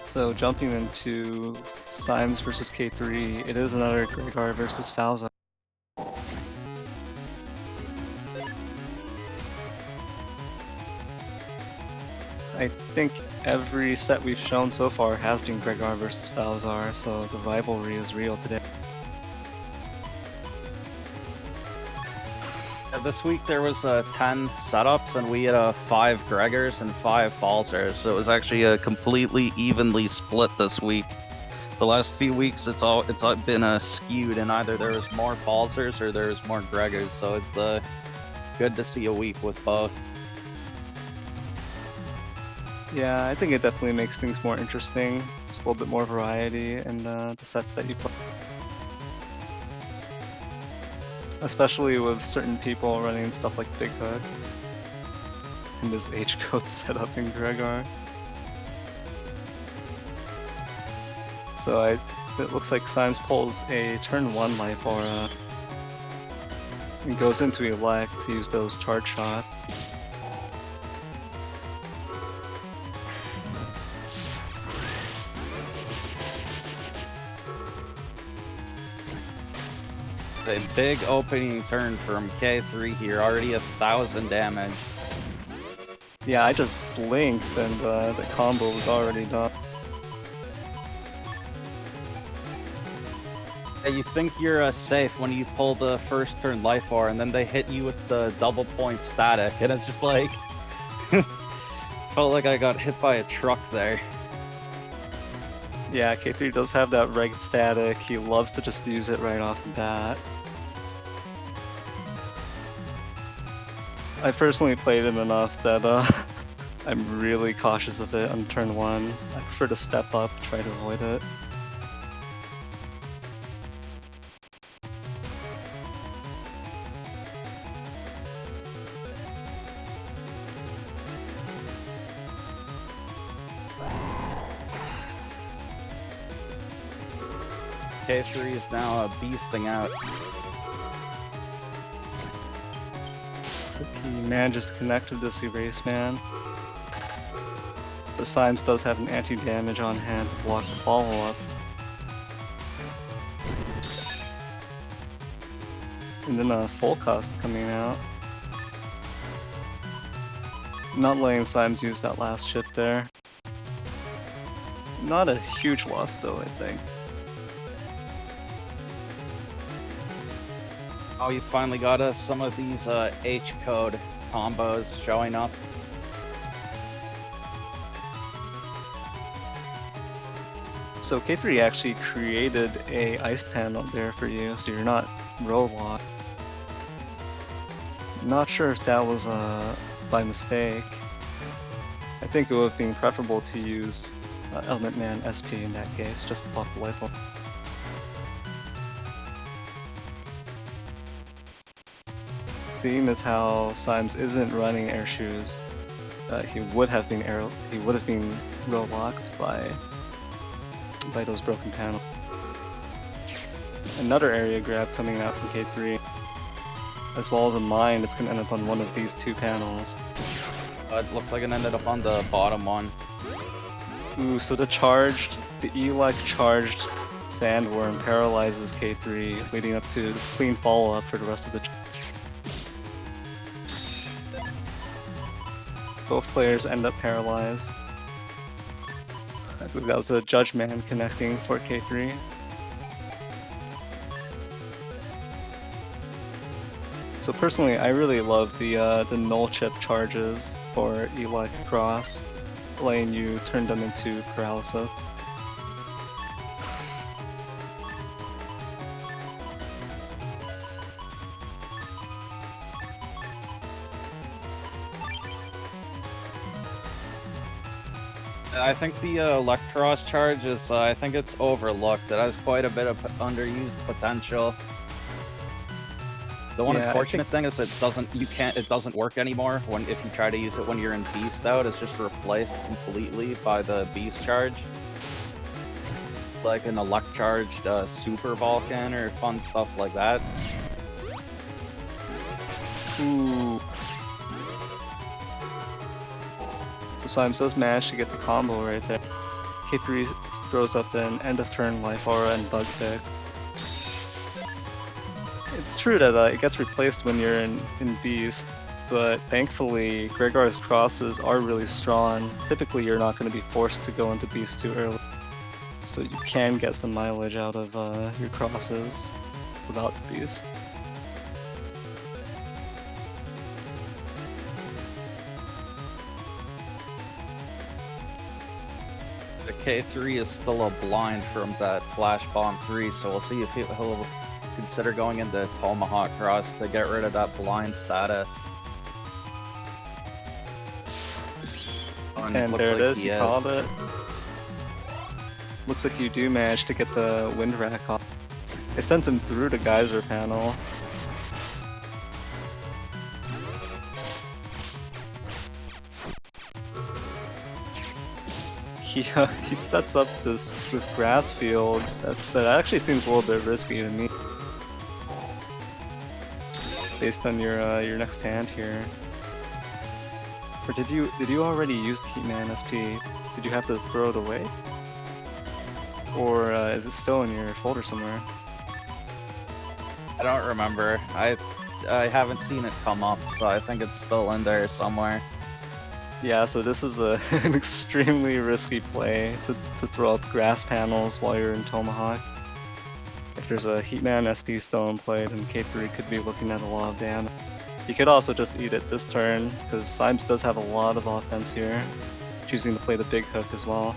So jumping into Symes versus KayThree, it is another Gregar versus Falza. I think every set we've shown so far has been Gregar versus Falzar, so the rivalry is real today. This week there was 10 setups, and we had 5 Gregors and 5 Falzars, so it was actually a completely evenly split this week. The last few weeks it's been skewed, and either there was more Falzars or there was more Gregors, so it's good to see a week with both. Yeah, I think it definitely makes things more interesting. Just a little bit more variety in the sets that you play. Especially with certain people running stuff like Big Hook and this H code setup in Gregar. So it looks like Symes pulls a turn 1 life aura and goes into Elect to use those charge shots. A big opening turn from KayThree here, already 1,000 damage. Yeah, I just blinked and the combo was already done. Yeah, you think you're safe when you pull the first turn life aura, and then they hit you with the double point static, and it's just like felt like I got hit by a truck there. Yeah, KayThree does have that reg static. He loves to just use it right off the bat. I personally played him enough that I'm really cautious of it on turn 1. I prefer to step up, try to avoid it. KayThree is now beasting out. Looks like he manages to connect with this Erase Man. But Symes does have an anti-damage on hand to block the follow-up. And then a full cost coming out. Not letting Symes use that last chip there. Not a huge loss though, I think. Oh, you finally got us some of these H code combos showing up. So KayThree actually created a ice panel there for you, so you're not row locked. Not sure if that was by mistake. I think it would have been preferable to use Element Man SP in that case, just to pop the life up. Seeing as how Symes isn't running air shoes, he would have been row locked by those broken panels. Another area grab coming out from KayThree, as well as a mine. It's going to end up on one of these 2 panels. It looks like it ended up on the bottom one. Ooh, so the Elec charged Sandworm paralyzes KayThree, leading up to this clean follow-up for the rest of the. Both players end up paralyzed. I believe that was a Judge Man connecting for KayThree. So personally, I really love the null chip charges for Elec Cross, letting you turn them into paralysis. I think the Electros charge is, I think it's overlooked. It has quite a bit of underused potential. The one unfortunate thing is it doesn't work anymore if you try to use it when you're in Beast out. It's just replaced completely by the Beast charge. Like an Elect charged Super Vulcan or fun stuff like that. Ooh. So Symes does manage to get the combo right there. KayThree throws up an end of turn Life Aura and Bug Fix. It's true that it gets replaced when you're in Beast, but thankfully Gregar's crosses are really strong. Typically you're not going to be forced to go into Beast too early, so you can get some mileage out of your crosses without the Beast. The KayThree is still a blind from that Flash Bomb 3, so we'll see if he'll consider going into Tomahawk Cross to get rid of that blind status. And there it is, you called it. Looks like you do manage to get the Wind Rack off. It sent him through the Geyser panel. He sets up this grass field that actually seems a little bit risky to me, based on your next hand here. Or did you already use the Heatman SP? Did you have to throw it away, or is it still in your folder somewhere? I don't remember. I haven't seen it come up, so I think it's still in there somewhere. Yeah, so this is an extremely risky play to throw up grass panels while you're in Tomahawk. If there's a Heatman SP still in play, then KayThree could be looking at a lot of damage. He could also just eat it this turn, because Symes does have a lot of offense here, choosing to play the big hook as well.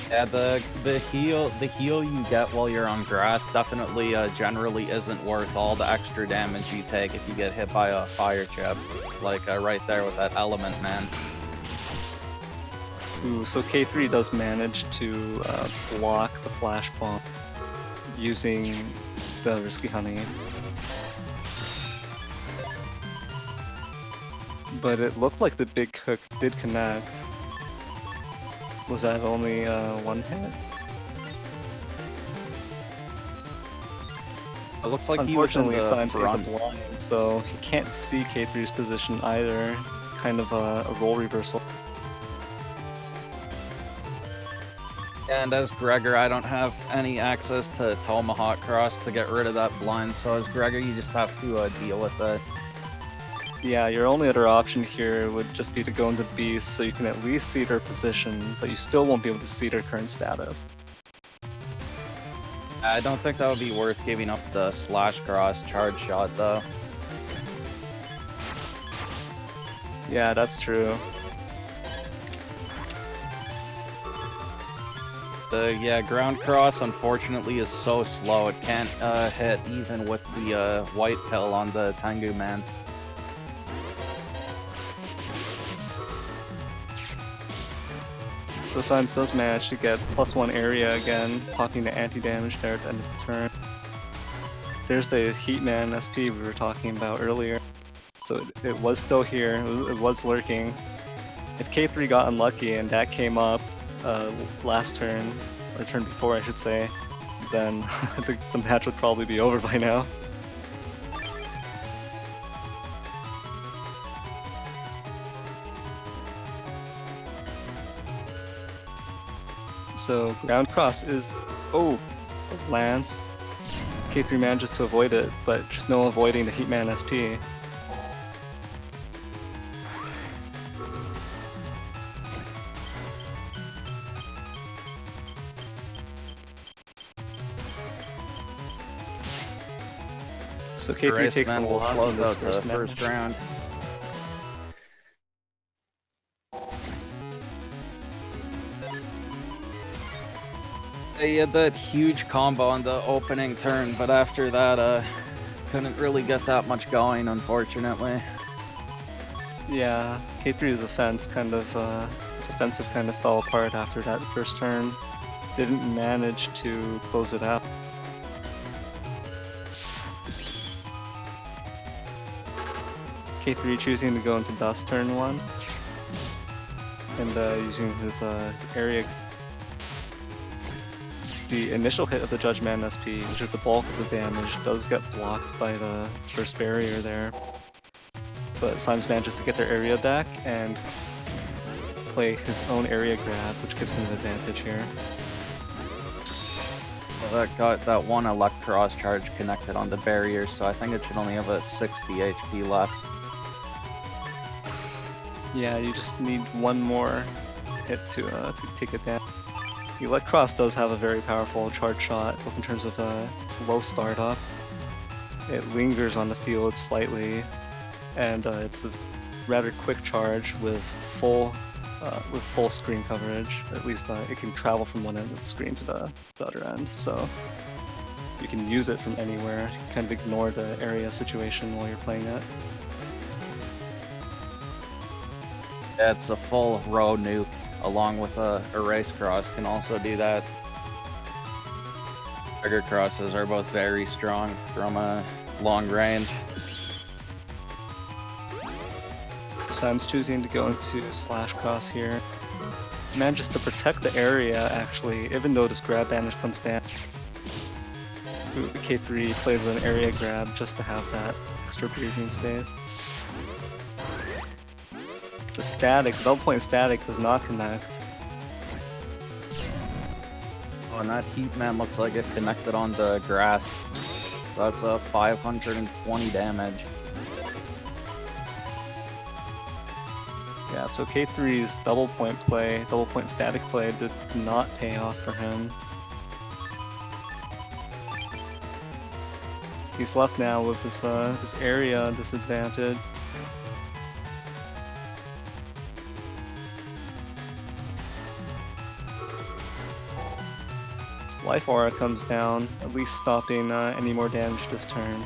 Yeah, the heal you get while you're on grass definitely generally isn't worth all the extra damage you take if you get hit by a fire chip, like right there with that Element Man. Ooh, so KayThree does manage to block the Flash Bomb using the Risky Honey. But it looked like the big hook did connect. Was that only one hit? It looks like unfortunately he was in the Symes ate front. the blind, so he can't see KayThree's position either. Kind of a role reversal. And as Gregor, I don't have any access to Tomahawk Cross to get rid of that blind, so as Gregor, you just have to deal with it. Yeah, your only other option here would just be to go into Beast, so you can at least see their position, but you still won't be able to see their current status. I don't think that would be worth giving up the Slash Cross charge shot, though. Yeah, that's true. The Ground Cross, unfortunately, is so slow, it can't hit even with the White Pill on the Tengu Man. So Symes does manage to get +1 area again, popping the anti-damage there at the end of the turn. There's the Heatman SP we were talking about earlier. So it was still here, it was lurking. If KayThree got unlucky and that came up last turn, or turn before I should say, then the match would probably be over by now. So Ground Cross is, oh, Lance. KayThree manages to avoid it, but just no avoiding the Heatman SP. So KayThree takes a will loss close in this out the first match. round. He had that huge combo on the opening turn, but after that, couldn't really get that much going, unfortunately. Yeah, KayThree's offense kind of, his offensive kind of fell apart after that first turn. Didn't manage to close it out. KayThree choosing to go into Dust turn 1. And using his area. The initial hit of the Judgment SP, which is the bulk of the damage, does get blocked by the first barrier there. But Symes manages to get their area back and play his own area grab, which gives him an advantage here. Well, that got that one Electros charge connected on the barrier, so I think it should only have a 60 HP left. Yeah, you just need one more hit to take it down. The Electros does have a very powerful charge shot, both in terms of its low startup. It lingers on the field slightly, and it's a rather quick charge with full screen coverage. At least it can travel from one end of the screen to the other end, so you can use it from anywhere. You kind of ignore the area situation while you're playing it. Yeah, it's a full row nuke, along with a erase cross can also do that. Trigger crosses are both very strong from a long range. Symes choosing to go into slash cross here. Manages to protect the area actually, even though this grab damage comes down. Ooh, KayThree plays an area grab just to have that extra breathing space. The static, double point static does not connect. Oh, and that Heat Man looks like it connected on the grass. So that's a 520 damage. Yeah, so KayThree's double point static play did not pay off for him. He's left now with this area disadvantage. Life Aura comes down, at least stopping any more damage this turn.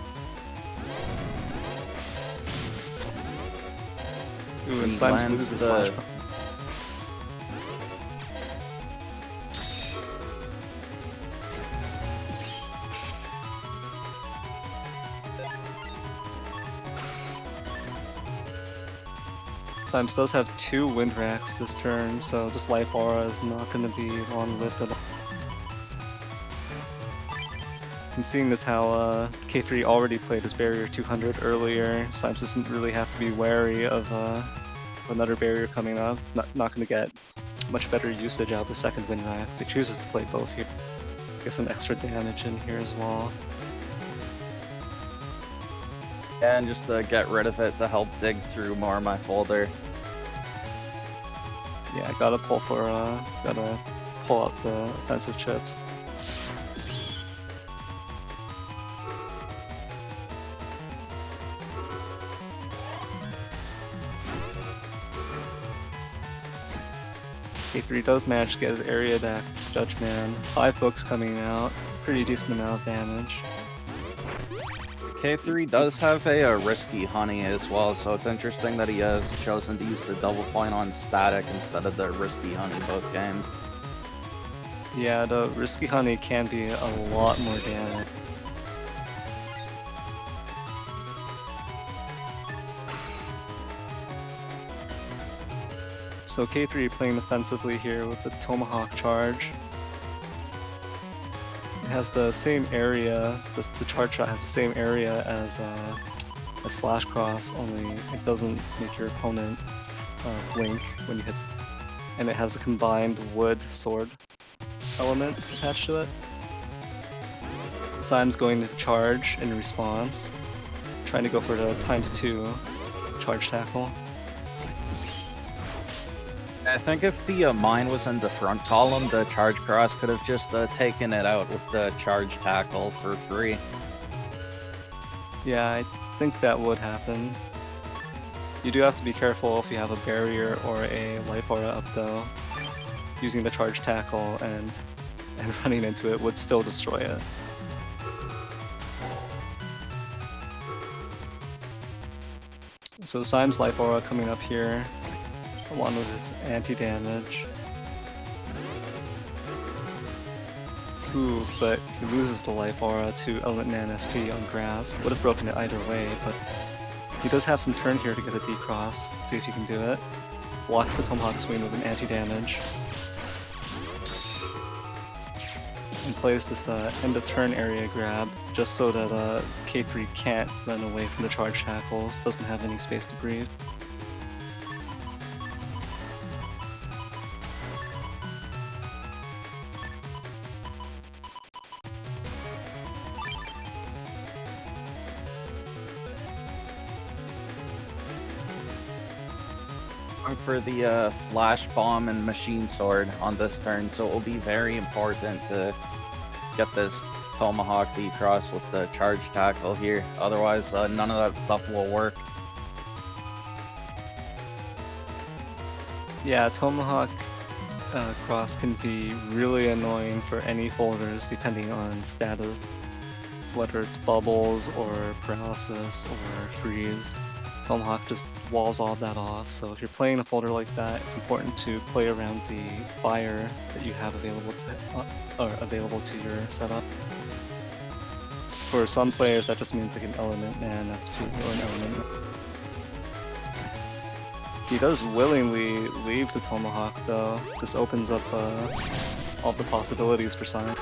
Ooh, and Symes loses slash. Symes does have 2 wind racks this turn, so this Life Aura is not going to be long-lived at all. And seeing as how KayThree already played his barrier 200 earlier, Symes doesn't really have to be wary of another barrier coming up. Not going to get much better usage out of the second wind rack, so he chooses to play both here. Get some extra damage in here as well. And just to get rid of it to help dig through more of my folder. Yeah, gotta pull out the offensive chips. KayThree does manage to get his area back, Judgman. 5 books coming out, pretty decent amount of damage. KayThree does have a risky honey as well, so it's interesting that he has chosen to use the double point on static instead of the risky honey both games. Yeah, the risky honey can be a lot more damage. So KayThree playing offensively here with the Tomahawk charge. It has the same area, the charge shot has the same area as a slash cross, only it doesn't make your opponent blink when you hit. And it has a combined wood sword element attached to it. Symes going to charge in response, trying to go for the ×2 charge tackle. I think if the mine was in the front column, the charge cross could have just taken it out with the charge tackle for free. Yeah, I think that would happen. You do have to be careful if you have a barrier or a life aura up though. Using the charge tackle and running into it would still destroy it. So Symes Life Aura coming up here, along with his anti-damage. Ooh, but he loses the Life Aura to Element Man SP on grass. Would have broken it either way, but he does have some turn here to get a D-Cross. See if he can do it. Blocks the Tomahawk Swing with an anti-damage. And plays this end of turn area grab, just so that KayThree can't run away from the charge tackles, doesn't have any space to breathe. For the flash bomb and machine sword on this turn, so it will be very important to get this Tomahawk D-Cross with the charge tackle here. Otherwise, none of that stuff will work. Yeah, Tomahawk cross can be really annoying for any folders depending on status, whether it's bubbles or paralysis or freeze. Tomahawk just walls all that off, so if you're playing a folder like that, it's important to play around the fire that you have available to your setup. For some players, that just means like an Element Man SP or an Element. He does willingly leave the Tomahawk though. This opens up all the possibilities for Symes.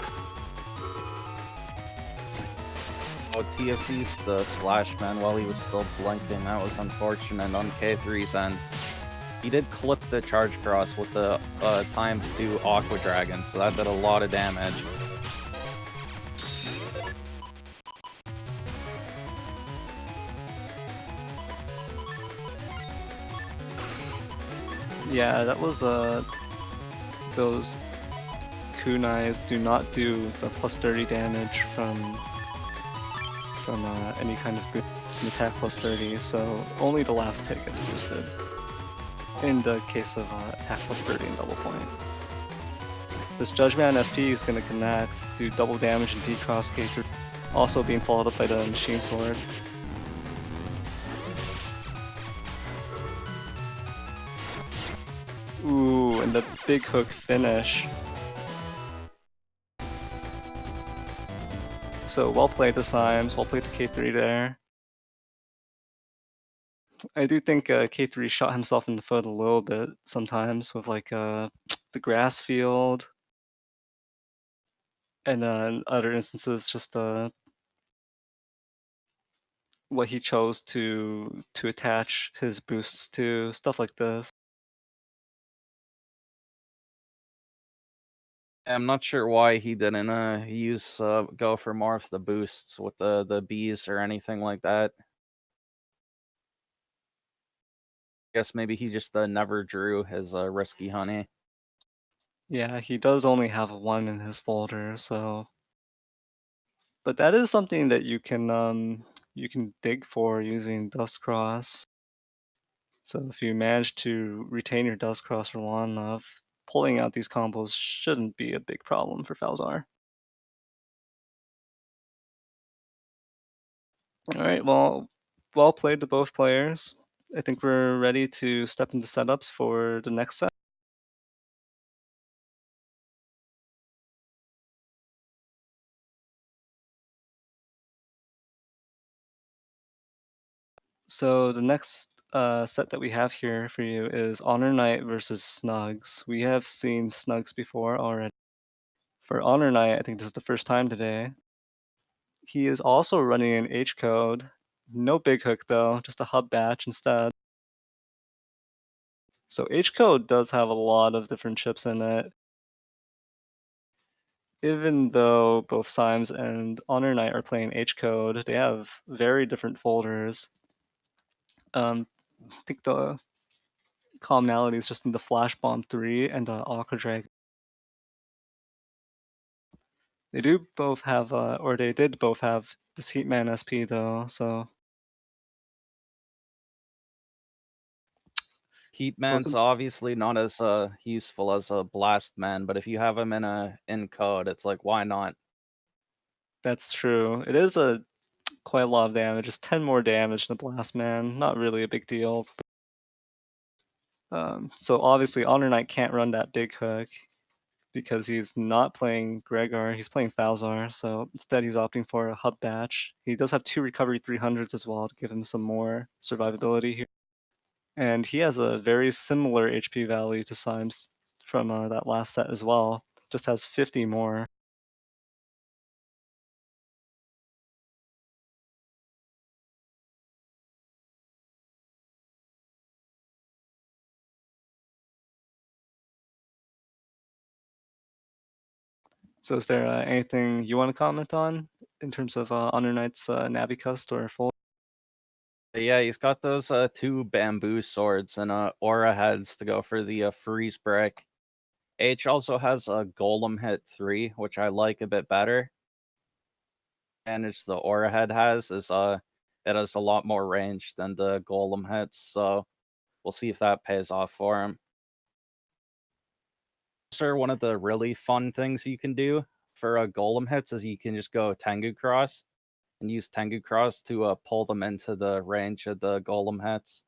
Oh, TFC's the slash man while he was still blinking. That was unfortunate on KayThree's end. He did clip the charge cross with the ×2 Aqua Dragon, so that did a lot of damage. Yeah, that was those kunais do not do the plus 30 damage from any kind of boost from attack plus 30, so only the last hit gets boosted. In the case of attack plus 30 and double point. This Judgment SP is going to connect, do double damage and D-Cross KayThree, also being followed up by the Machine Sword. Ooh, and the big hook finish. So well played to Symes, well played to KayThree there. I do think KayThree shot himself in the foot a little bit sometimes with like the grass field, and then other instances just what he chose to attach his boosts to, stuff like this. I'm not sure why he didn't go for more of the boosts with the bees or anything like that. Guess maybe he just never drew his risky honey. Yeah, he does only have one in his folder, so. But that is something that you can dig for using Dustcross. So if you manage to retain your Dustcross for long enough, pulling out these combos shouldn't be a big problem for Falzar. Alright, well played to both players. I think we're ready to step into setups for the next set. So the next set that we have here for you is Honornite versus Snugs. We have seen Snugs before already. For Honornite, I think this is the first time today. He is also running an H code. No big hook though, just a hub batch instead. So H code does have a lot of different chips in it. Even though both Symes and Honornite are playing H code, they have very different folders. I think the commonality is just in the Flash Bomb 3 and the Aqua Dragon. They do both have, or they did both have this Heatman SP though, so. Heatman's obviously not as useful as a Blast Man, but if you have him in code, it's like, why not? That's true. It is a quite a lot of damage. Just 10 more damage than the Blast Man. Not really a big deal. So obviously Honornite can't run that big hook because he's not playing Gregar, he's playing Falzar, so instead he's opting for a Hub Batch. He does have 2 Recovery 300s as well to give him some more survivability here. And he has a very similar HP value to Symes from that last set as well, just has 50 more. So is there anything you want to comment on in terms of Honornite's Navicust or full? Yeah, he's got those 2 bamboo swords and aura heads to go for the freeze break. H also has a golem hit 3, which I like a bit better. Advantage the aura head has is it has a lot more range than the golem hits, so we'll see if that pays off for him. Sure, one of the really fun things you can do for golem hits is you can just go Tengu Cross and use Tengu Cross to pull them into the range of the golem hits.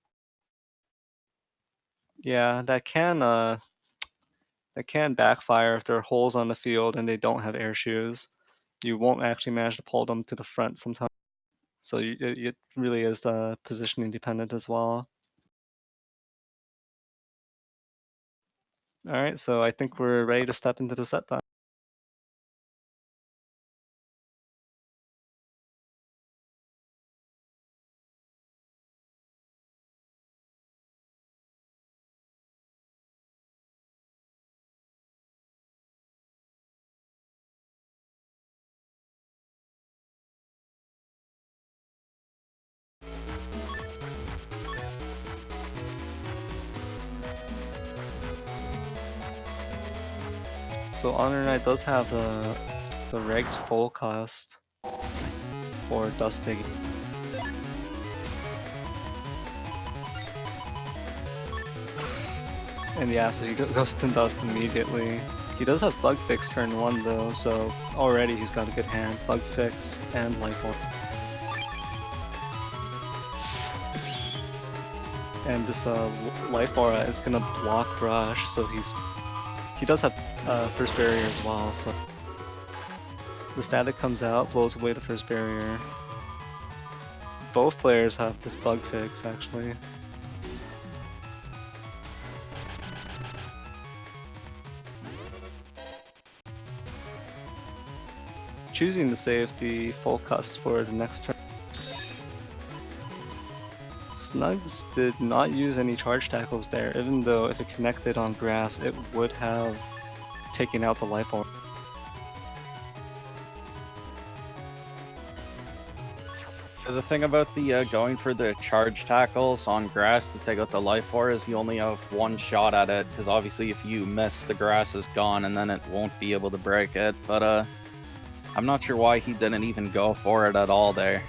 Yeah, that can backfire if there are holes on the field and they don't have air shoes. You won't actually manage to pull them to the front sometimes. So it really is positioning dependent as well. All right, so I think we're ready to step into the set time. So Honornite does have the regged full cost for Dust Digging. And yeah, so he goes to Dust immediately. He does have Bug Fix turn 1 though, so already he's got a good hand. Bug Fix and Life Orb. And this Life Aura is gonna block Rush, so he does have first barrier as well, so the static comes out, blows away the first barrier. Both players have this Bug Fix actually. Choosing to save the full cust for the next turn. Snugs did not use any charge tackles there, even though if it connected on grass, it would have taken out the Life Orb. The thing about the going for the charge tackles on grass to take out the life orb is you only have 1 shot at it, because obviously if you miss, the grass is gone and then it won't be able to break it, but I'm not sure why he didn't even go for it at all there.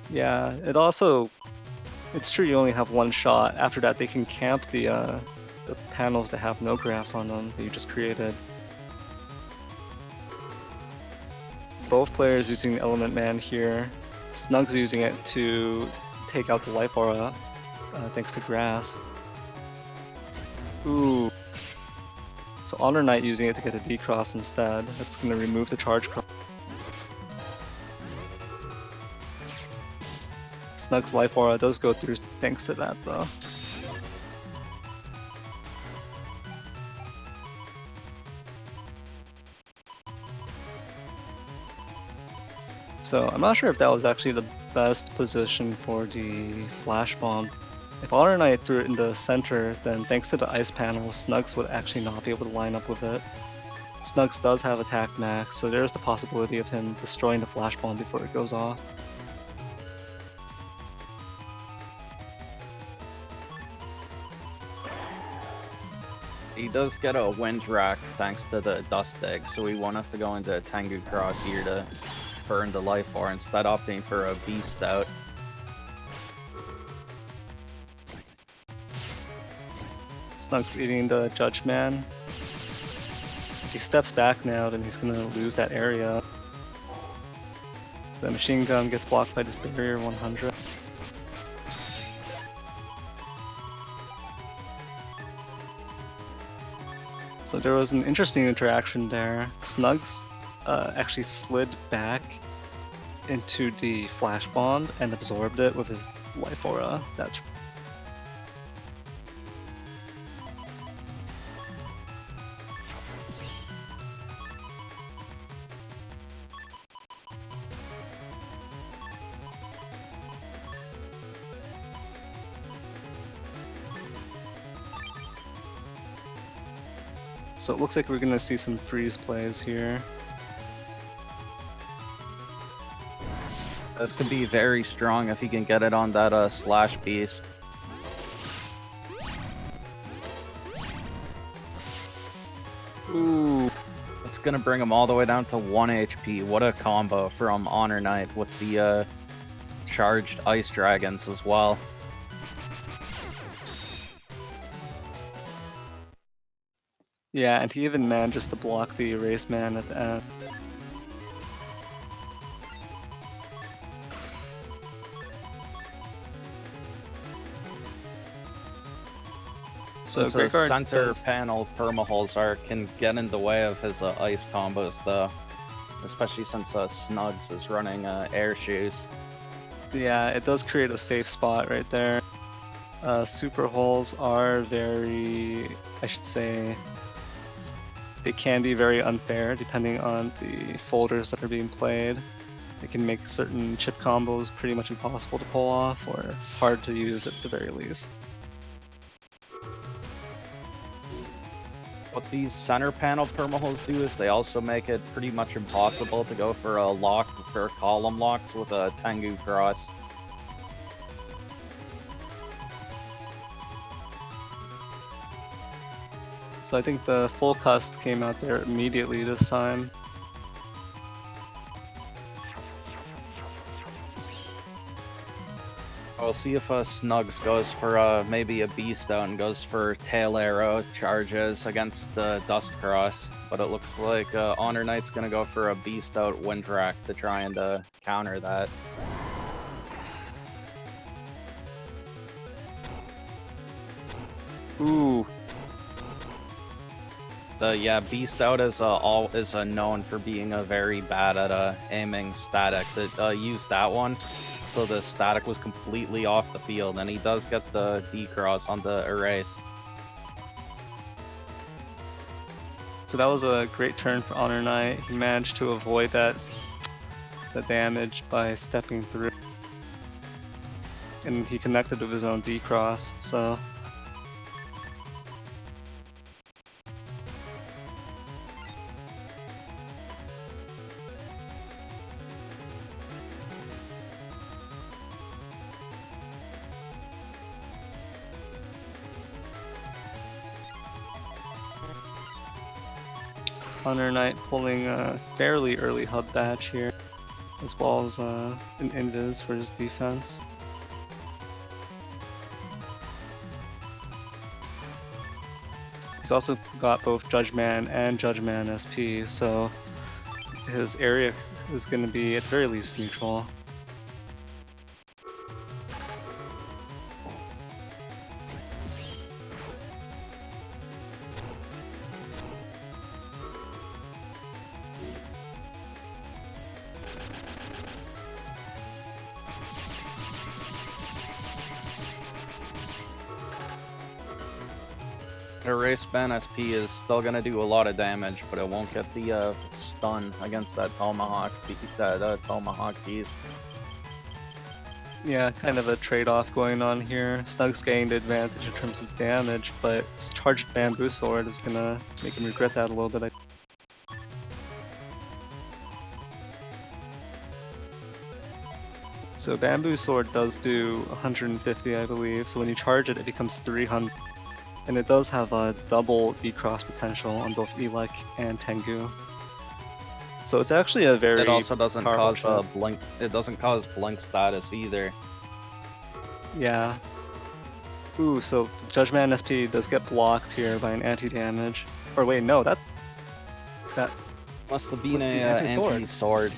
Yeah, it's true you only have 1 shot. After that they can camp the panels that have no grass on them that you just created. Both players using the Element Man here. Snugs using it to take out the Life Aura thanks to grass. Ooh. So Honornite using it to get a D-Cross instead. That's going to remove the charge cross. Snugs Life Aura does go through thanks to that though. So I'm not sure if that was actually the best position for the Flash Bomb. If Honornite threw it in the center, then thanks to the ice panel, Snugs would actually not be able to line up with it. Snugs does have attack max, so there's the possibility of him destroying the Flash Bomb before it goes off. He does get a wind rack thanks to the dust egg, so we won't have to go into Tengu Cross here to burn the life orb, instead opting for a beast out. Snugs eating the Judge Man. If he steps back now, then he's gonna lose that area. The machine gun gets blocked by this barrier 100. So there was an interesting interaction there. Snugs actually slid back into the flash bond and absorbed it with his life aura. That's so it looks like we're gonna see some freeze plays here. This could be very strong if he can get it on that slash beast. Ooh. It's gonna bring him all the way down to 1 HP. What a combo from Honornite with the charged ice dragons as well. Yeah, and he even manages to block the erase man at the end. So This Great center panel permahull can get in the way of his ice combos though. Especially since Snugs is running air shoes. Yeah, it does create a safe spot right there. Super holes are very, I should say, they can be very unfair depending on the folders that are being played. It can make certain chip combos pretty much impossible to pull off or hard to use at the very least. What these center panel permahulls do is they also make it pretty much impossible to go for a lock for column locks with a Tengu cross. So I think the full cust came out there immediately this time. We'll see if Snugs goes for maybe a beast out and goes for tail arrow charges against the dust cross. But it looks like Honornite's gonna go for a beast out wind rack to try and counter that. Ooh. Yeah, beast out is known for being very bad at aiming statics. It used that one, so the static was completely off the field, and he does get the D-cross on the erase. So that was a great turn for Honornite. He managed to avoid the damage by stepping through. And he connected with his own D-cross, so... Honornite pulling a fairly early hub badge here, as well as an invis for his defense. He's also got both Judgeman and Judgeman SP, so his area is going to be at the very least neutral. Erase ban SP is still gonna do a lot of damage, but it won't get the stun against that Tomahawk beast. Yeah, kind of a trade-off going on here. Snugs gained advantage in terms of damage, but his charged bamboo sword is gonna make him regret that a little bit. So bamboo sword does do 150, I believe, so when you charge it, it becomes 300. And it does have a double D-cross potential on both Elec and Tengu. So it's actually a very It also doesn't cause shot. blink. It doesn't cause blink status either. Yeah. Ooh, so Judgeman SP does get blocked here by an anti-damage. Or wait, no, that Must have been What's the a anti-sword? anti-sword.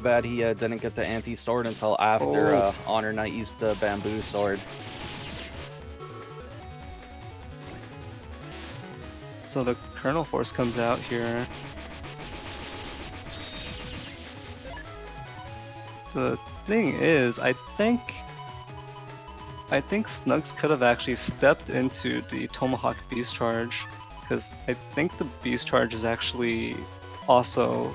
bad he didn't get the anti-sword until after Oh. Honornite used the bamboo sword. So the Kernel Force comes out here. The thing is, I think Snugs could have actually stepped into the Tomahawk Beast Charge, because I think the Beast Charge is actually also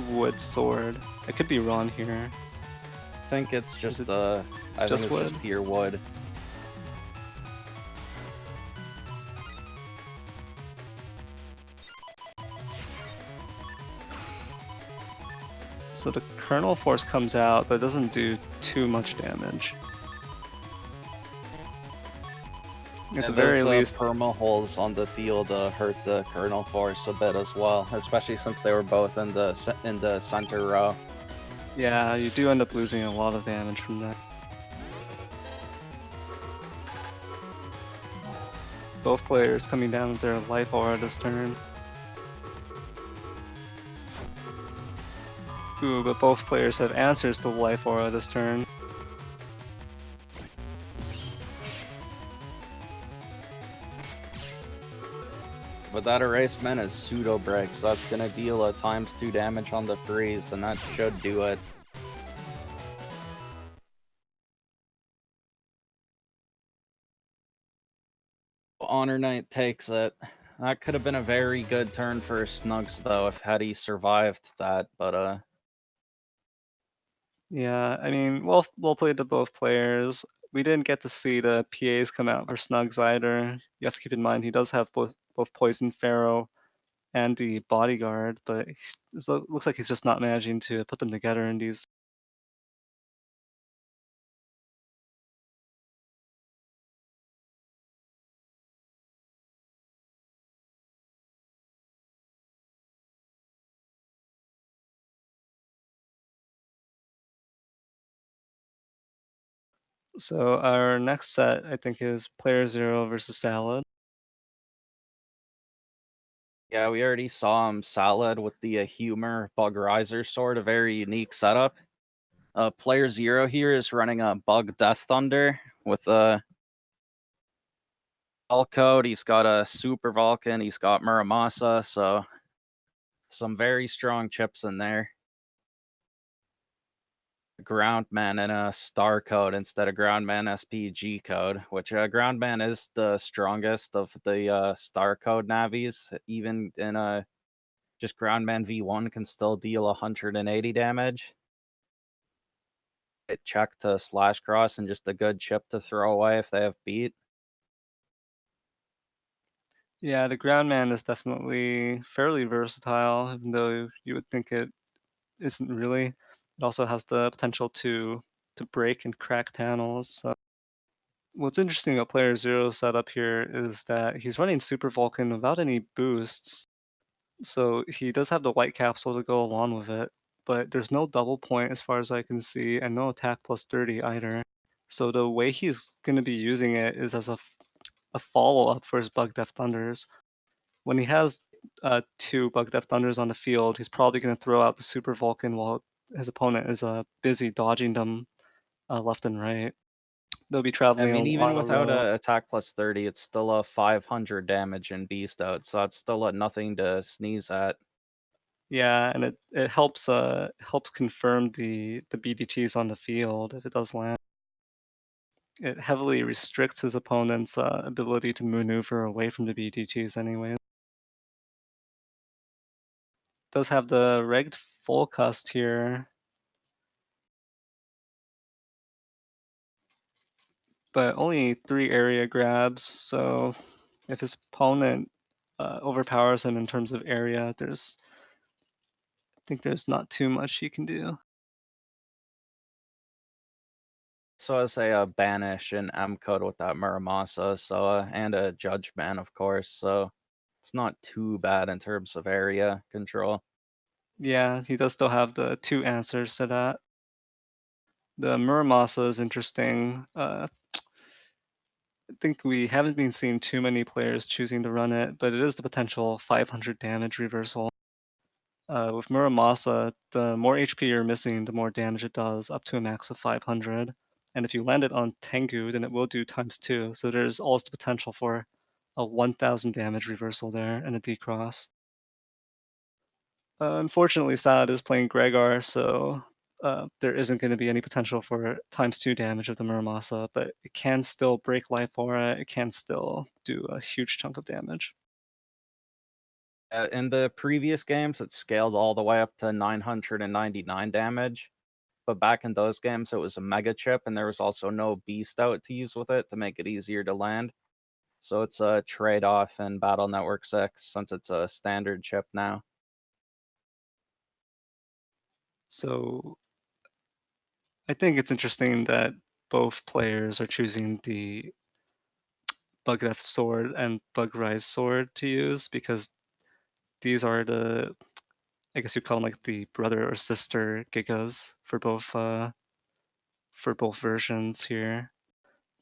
Wood Sword. I could be wrong here. I think it's just It's I just think it's wood? just pure wood. So the Kernel Force comes out, but it doesn't do too much damage. At the And very those least, perma holes on the field hurt the Kernel Force a bit as well, especially since they were both in the center row. yeah, you do end up losing a lot of damage from that. Both players coming down with their life aura this turn. Ooh, but both players have answers to life aura this turn. But that erasement is pseudo break, so that's gonna deal a ×2 damage on the freeze, and that should do it. Honornite takes it. That could have been a very good turn for Snugs though, if had he survived that, but Yeah, I mean, well played to both players. We didn't get to see the PAs come out for Snugs either. You have to keep in mind he does have both Poison Pharaoh and the Bodyguard, but it looks like he's just not managing to put them together in these. So our next set, I think, is Player Zero versus Salad. yeah, we already saw him Salad with the Humor Bug Riser sword, a very unique setup. Player Zero here is running a Bug Death Thunder with a Code. He's got a Super Vulcan, he's got Muramasa, so some very strong chips in there. Groundman and a Star Code instead of Groundman SPG Code, which Groundman is the strongest of the Star Code navies. Even in a just Groundman V1 can still deal 180 damage. It check to slash cross and just a good chip to throw away if they have beat. Yeah, the Groundman is definitely fairly versatile, even though you would think it isn't really. It also has the potential to break and crack panels. So what's interesting about Player Zero's setup here is that he's running Super Vulcan without any boosts. So he does have the white capsule to go along with it, but there's no double point as far as I can see, and no attack plus 30 either. So the way he's going to be using it is as a follow-up for his Bug Death Thunders. When he has 2 Bug Death Thunders on the field, he's probably going to throw out the Super Vulcan while his opponent is busy dodging them left and right. They'll be I traveling mean, even along a without row. a attack plus 30, it's still a 500 damage in Beast Out, so that's still nothing to sneeze at. Yeah, and it helps confirm the BDTs on the field if it does land. It heavily restricts his opponent's ability to maneuver away from the BDTs anyway. Does have the regged full cust here, but only 3 area grabs, so if his opponent overpowers him in terms of area, I think there's not too much he can do. So I say Banish and M code with that Muramasa, so and a Judge Man, of course. So it's not too bad in terms of area control. Yeah, he does still have the 2 answers to that. The Muramasa is interesting. I think we haven't been seeing too many players choosing to run it, but it is the potential 500 damage reversal. With Muramasa, the more HP you're missing, the more damage it does, up to a max of 500. And if you land it on Tengu, then it will do ×2. So there's always the potential for a 1000 damage reversal there and a decross. Unfortunately, Sad is playing Gregar, so there isn't going to be any potential for ×2 damage of the Muramasa, but it can still break Life Aura, it can still do a huge chunk of damage. In the previous games, it scaled all the way up to 999 damage. But back in those games, it was a mega chip, and there was also no beast out to use with it to make it easier to land. So it's a trade-off in Battle Network 6 since it's a standard chip now. So I think it's interesting that both players are choosing the Bugdeath Sword and Bugrise Sword to use because these are the, I guess you call them like the brother or sister Gigas for both versions here.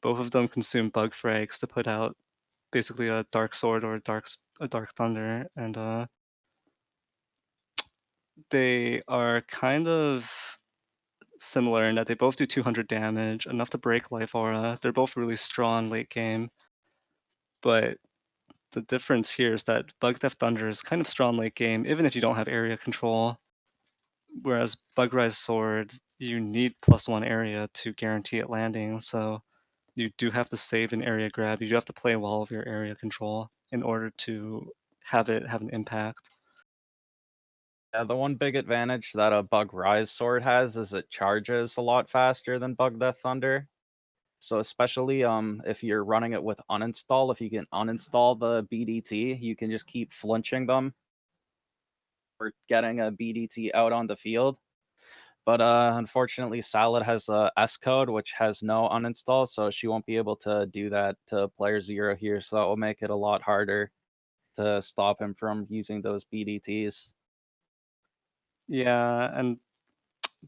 Both of them consume bug frags to put out basically a dark sword or a dark thunder, and they are kind of similar in that they both do 200 damage, enough to break Life Aura. They're both really strong late game, but the difference here is that Bug Theft Thunder is kind of strong late game, even if you don't have area control. Whereas Bugrise Sword, you need +1 area to guarantee it landing, so you do have to save an area grab. You do have to play well with your area control in order to have it have an impact. Yeah, the one big advantage that a Bug Rise sword has is it charges a lot faster than Bug Death Thunder. So especially if you're running it with uninstall, if you can uninstall the BDT, you can just keep flinching them or getting a BDT out on the field. But unfortunately, Salad has a S code which has no uninstall, so she won't be able to do that to player 0 here. So that will make it a lot harder to stop him from using those BDTs. Yeah, and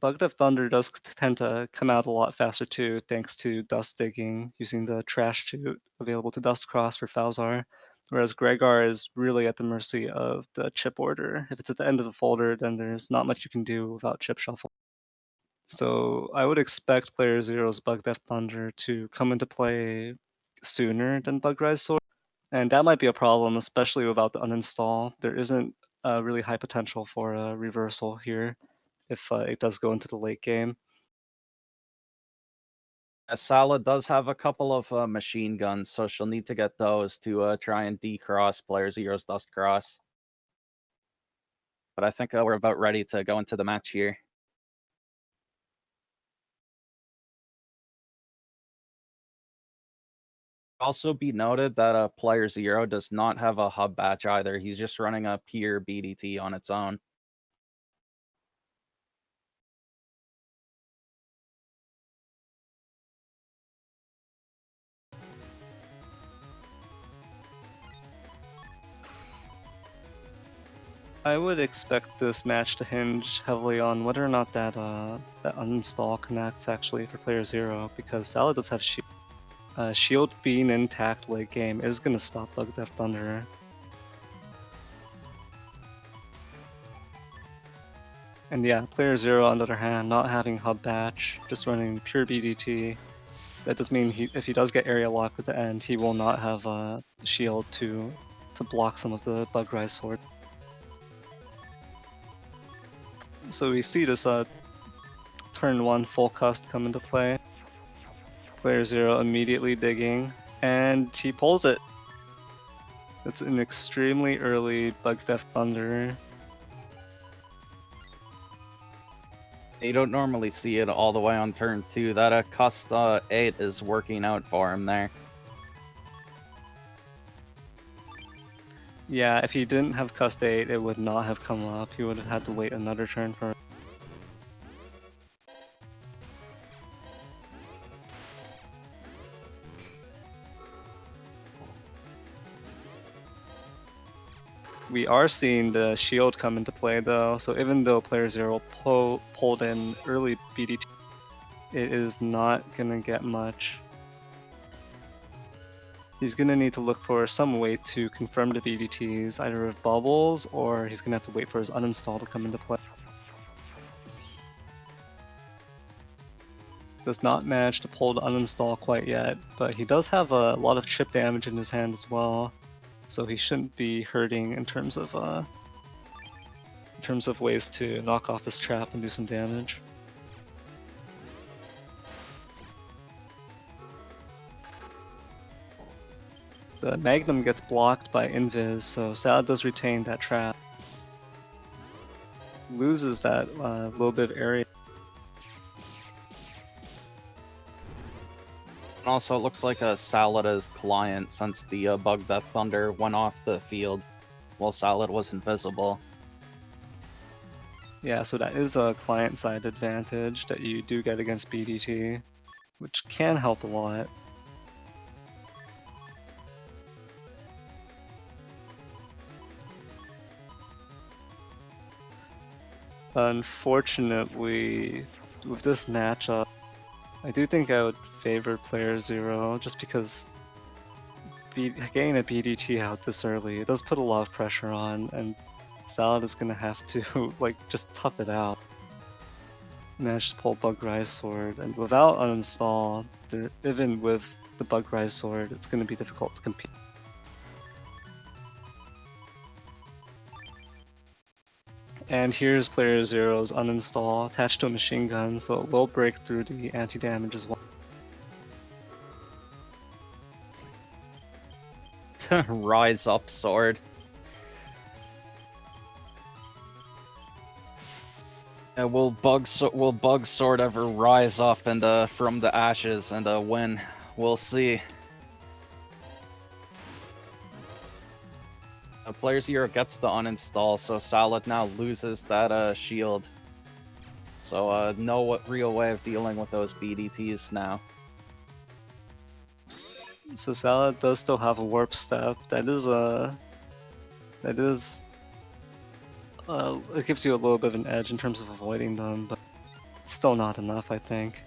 Bug of Thunder does tend to come out a lot faster too, thanks to dust digging using the trash chute available to Dust Cross for Falzar. Whereas Gregar is really at the mercy of the chip order. If it's at the end of the folder, then there's not much you can do without chip shuffle. So I would expect player 0's Bug Death Thunder to come into play sooner than Bug Rise Sword. And that might be a problem, especially without the uninstall. There isn't a really high potential for a reversal here if it does go into the late game. Salad does have a couple of machine guns, so she'll need to get those to try and decross player 0's Dust Cross. But I think we're about ready to go into the match here. Also be noted that player 0 does not have a hub batch either. He's just running a pure BDT on its own. I would expect this match to hinge heavily on whether or not that uninstall connects actually for player 0, because Salad does have shield. Shield being intact late game is going to stop Bug Death Thunder. And yeah, player 0 on the other hand, not having hub batch, just running pure BDT. That does mean if he does get area locked at the end, he will not have a shield to block some of the Bug Rise Sword. So we see this turn 1 full cust come into play. Player 0 immediately digging, and he pulls it. It's an extremely early Bug Death Thunder. You don't normally see it all the way on turn 2. That cust 8 is working out for him there. Yeah, if he didn't have cust 8, it would not have come up. He would have had to wait another turn for it. We are seeing the shield come into play though, so even though player 0 pulled in early BDT, it is not gonna get much. He's going to need to look for some way to confirm the BDTs, either with bubbles, or he's going to have to wait for his uninstall to come into play. Does not manage to pull the uninstall quite yet, but he does have a lot of chip damage in his hand as well, so he shouldn't be hurting in terms of ways to knock off this trap and do some damage. The Magnum gets blocked by Invis, so Salad does retain that trap. Loses that little bit of area. And also, it looks like a Salad is client since the Bug Death Thunder went off the field while Salad was invisible. Yeah, so that is a client-side advantage that you do get against BDT, which can help a lot. Unfortunately, with this matchup, I do think I would favor playerzero just because getting a BDT out this early, it does put a lot of pressure on, and Salad is gonna have to like just tough it out. Manage to pull Bug Rise Sword, and without uninstall, even with the Bug Rise Sword, it's gonna be difficult to compete. And here's playerzero's uninstall attached to a machine gun, so it will break through the anti-damage as well. Rise up sword. Will Bug Sword ever rise up and from the ashes and win? We'll see. playerzero gets the uninstall, so Salad now loses that shield. So no real way of dealing with those BDTs now. So Salad does still have a warp step. It gives you a little bit of an edge in terms of avoiding them, but still not enough, I think.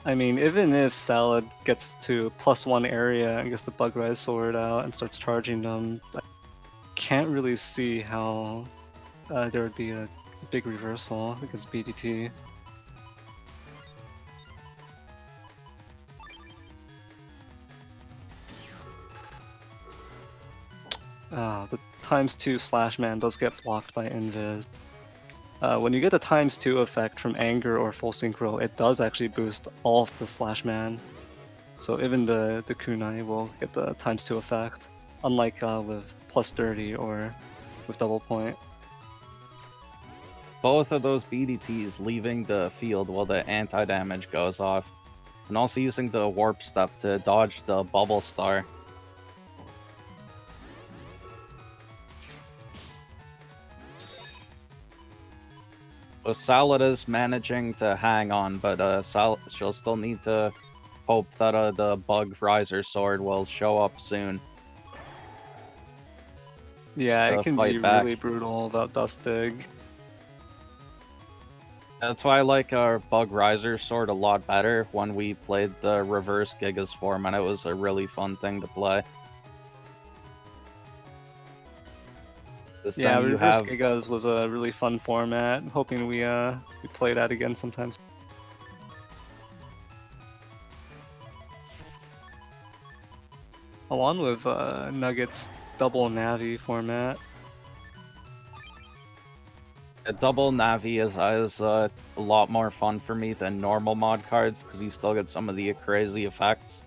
I mean, even if Salad gets to +1 area and gets the Bug Rise Sword out and starts charging them, I can't really see how there would be a big reversal against BDT. The ×2 Slash Man does get blocked by Invis. When you get the ×2 effect from Anger or Full Synchro, it does actually boost all of the Slash Man. So even the Kunai will get the ×2 effect, unlike with +30 or with Double Point. Both of those BDTs leaving the field while the anti-damage goes off, and also using the Warp Step to dodge the Bubble Star. So Salad is managing to hang on, but she'll still need to hope that the Bug Riser Sword will show up soon. Yeah, it can be back. really brutal without Dustig. That's why I like our Bug Riser Sword a lot better when we played the reverse Gigas form, and it was a really fun thing to play. Yeah, Reverse Gigas was a really fun format. I'm hoping we play that again sometimes. Along with Nugget's double Navi format. A double Navi is a lot more fun for me than normal mod cards, because you still get some of the crazy effects,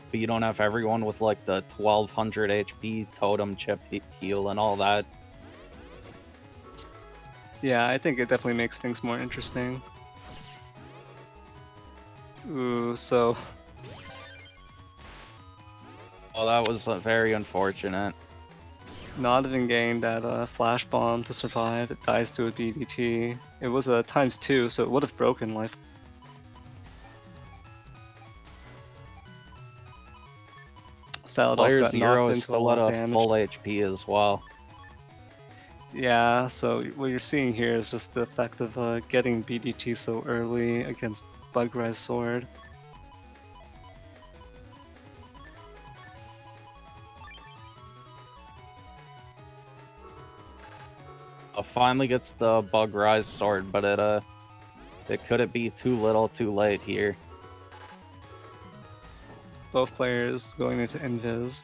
but you don't have everyone with like the 1200 HP totem chip heal and all that. Yeah, I think it definitely makes things more interesting. Ooh, so... Oh, that was very unfortunate. Not even getting that Flash Bomb to survive, it dies to a BDT. It was a ×2, so it would have broken life. Salad also got playerzero knocked is into a still lot at of a damage. full HP as well. Yeah, so what you're seeing here is just the effect of getting BDT so early against Bug Rise Sword. finally gets the Bug Rise sword, but it couldn't be too little too late here. Both players going into invis.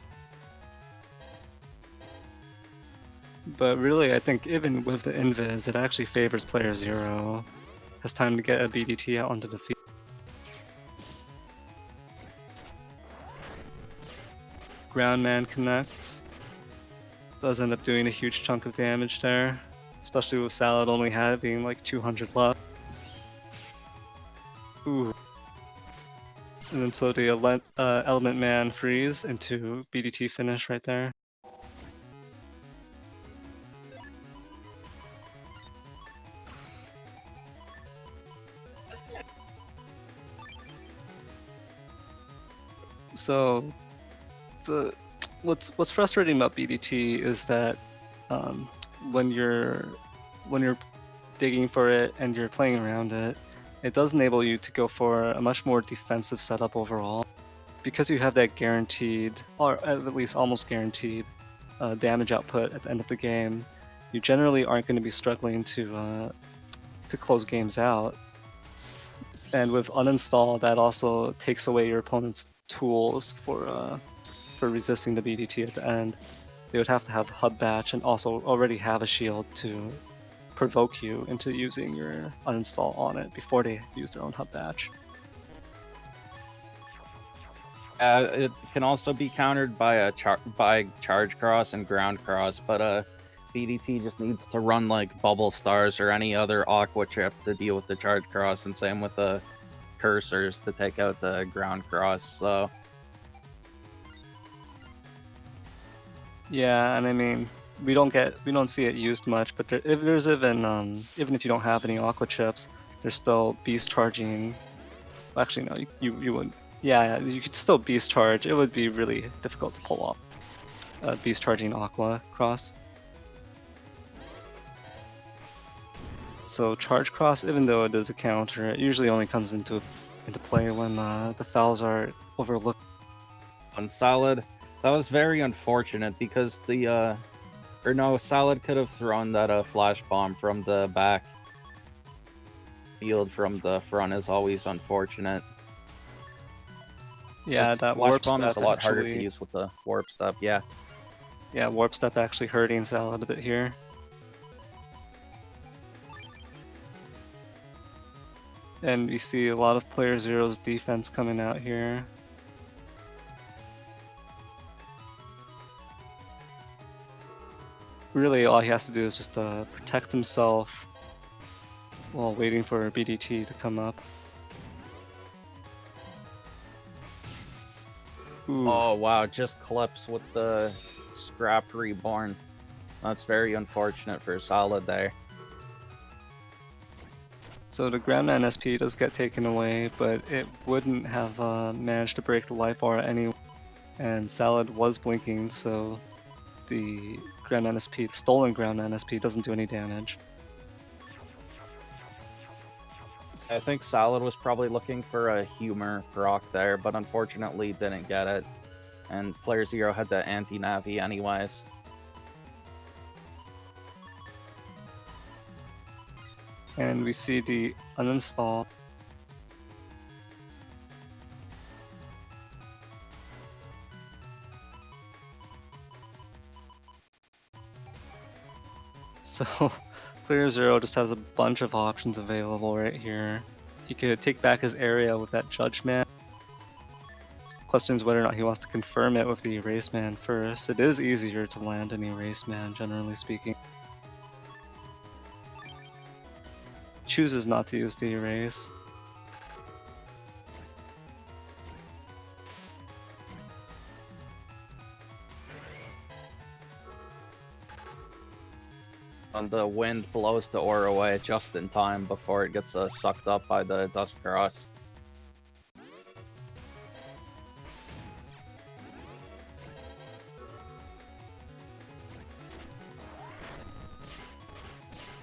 But really, I think even with the invis, it actually favors player 0. Has time to get a BDT out onto the field. Groundman connects. Does end up doing a huge chunk of damage there, especially with Salad only having like 200 left. Ooh. And then so the Element Man freeze into BDT finish right there. So what's frustrating about BDT is that when you're digging for it and you're playing around it, it does enable you to go for a much more defensive setup overall, because you have that guaranteed, or at least almost guaranteed, damage output at the end of the game. You generally aren't going to be struggling to close games out. And with uninstall, that also takes away your opponent's tools for resisting the BDT at the end. They would have to have hub batch and also already have a shield to provoke you into using your uninstall on it before they use their own hub batch. It can also be countered by charge cross and ground cross, but BDT just needs to run like bubble stars or any other aqua chip to deal with the charge cross, and same with the cursors to take out the ground cross. So yeah, and I mean, we don't see it used much, but if there's even if you don't have any aqua chips, there's still beast charging. Well, actually, no, you wouldn't. Yeah, you could still beast charge. It would be really difficult to pull off beast charging aqua cross. So charge cross, even though it is a counter, it usually only comes into play when the fouls are overlooked. on Salad, that was very unfortunate because the Salad could have thrown that flash bomb from the back. Field from the front is always unfortunate. Yeah, that flash warp bomb is a step lot harder actually, to use with the warp step. Yeah. Yeah, warp step actually hurting Salad a bit here. And we see a lot of player zero's defense coming out here. Really, all he has to do is just protect himself while waiting for BDT to come up. Ooh. Oh wow, just clips with the scrapped reborn. That's very unfortunate for Salad there. So the Groundman SP does get taken away, but it wouldn't have managed to break the life aura anyway. And Salad was blinking, so the Groundman SP, stolen Groundman SP, doesn't do any damage. I think Salad was probably looking for a humor proc there, but unfortunately didn't get it. And player 0 had the anti-Navi anyways. And we see the uninstall. So player 0 just has a bunch of options available right here. He could take back his area with that Judge Man. Question is whether or not he wants to confirm it with the Erase Man first. It is easier to land an Erase Man, generally speaking. Chooses not to use the Erase. And the wind blows the ore away just in time before it gets sucked up by the Dust Cross.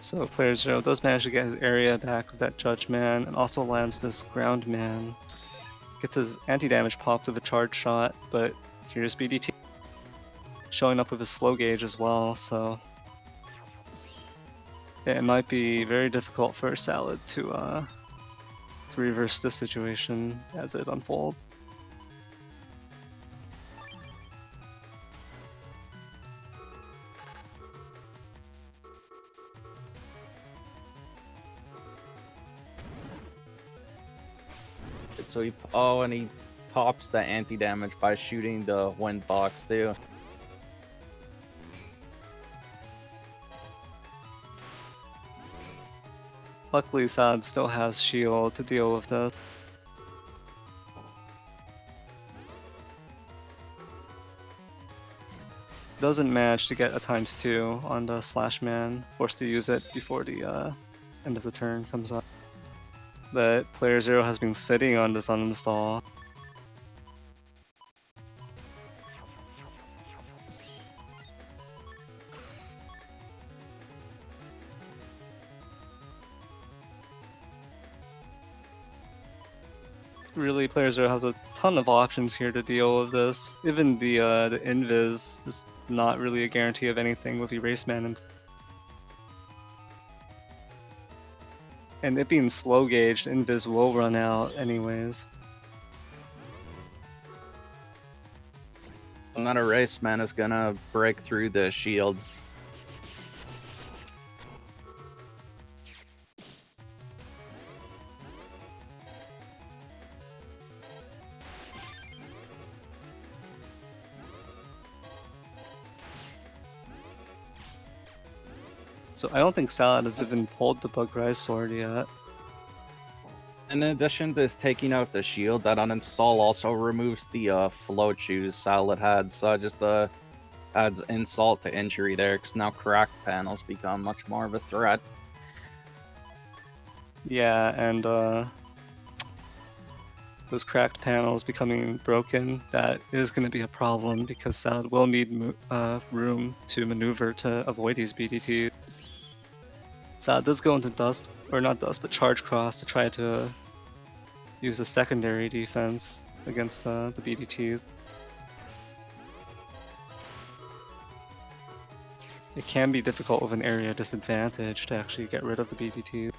So player 0 does manage to get his area back with that Judge Man, and also lands this Ground Man. Gets his anti-damage popped with a charge shot, but here's BDT. Showing up with his slow gauge as well, so... It might be very difficult for Salad to reverse this situation as it unfolds. So and he pops the anti-damage by shooting the wind box too. Luckily, Salad still has shield to deal with this. Doesn't manage to get a ×2 on the slash man, forced to use it before the end of the turn comes up. But playerzero has been sitting on this uninstall. Really, playerzero has a ton of options here to deal with this. Even the invis is not really a guarantee of anything with Erase Man and it being slow gauged, invis will run out anyways. And that Erase Man is gonna break through the shield. So I don't think Salad has even pulled the Bug Rise Sword yet. In addition to taking out the shield, that uninstall also removes the float shoes Salad had, so it just adds insult to injury there, because now cracked panels become much more of a threat. Yeah, and those cracked panels becoming broken, that is going to be a problem because Salad will need room to maneuver to avoid these BDTs. Salad does go into Dust, or not Dust, but Charge Cross to try to use a secondary defense against the BDTs. It can be difficult with an area disadvantage to actually get rid of the BDTs.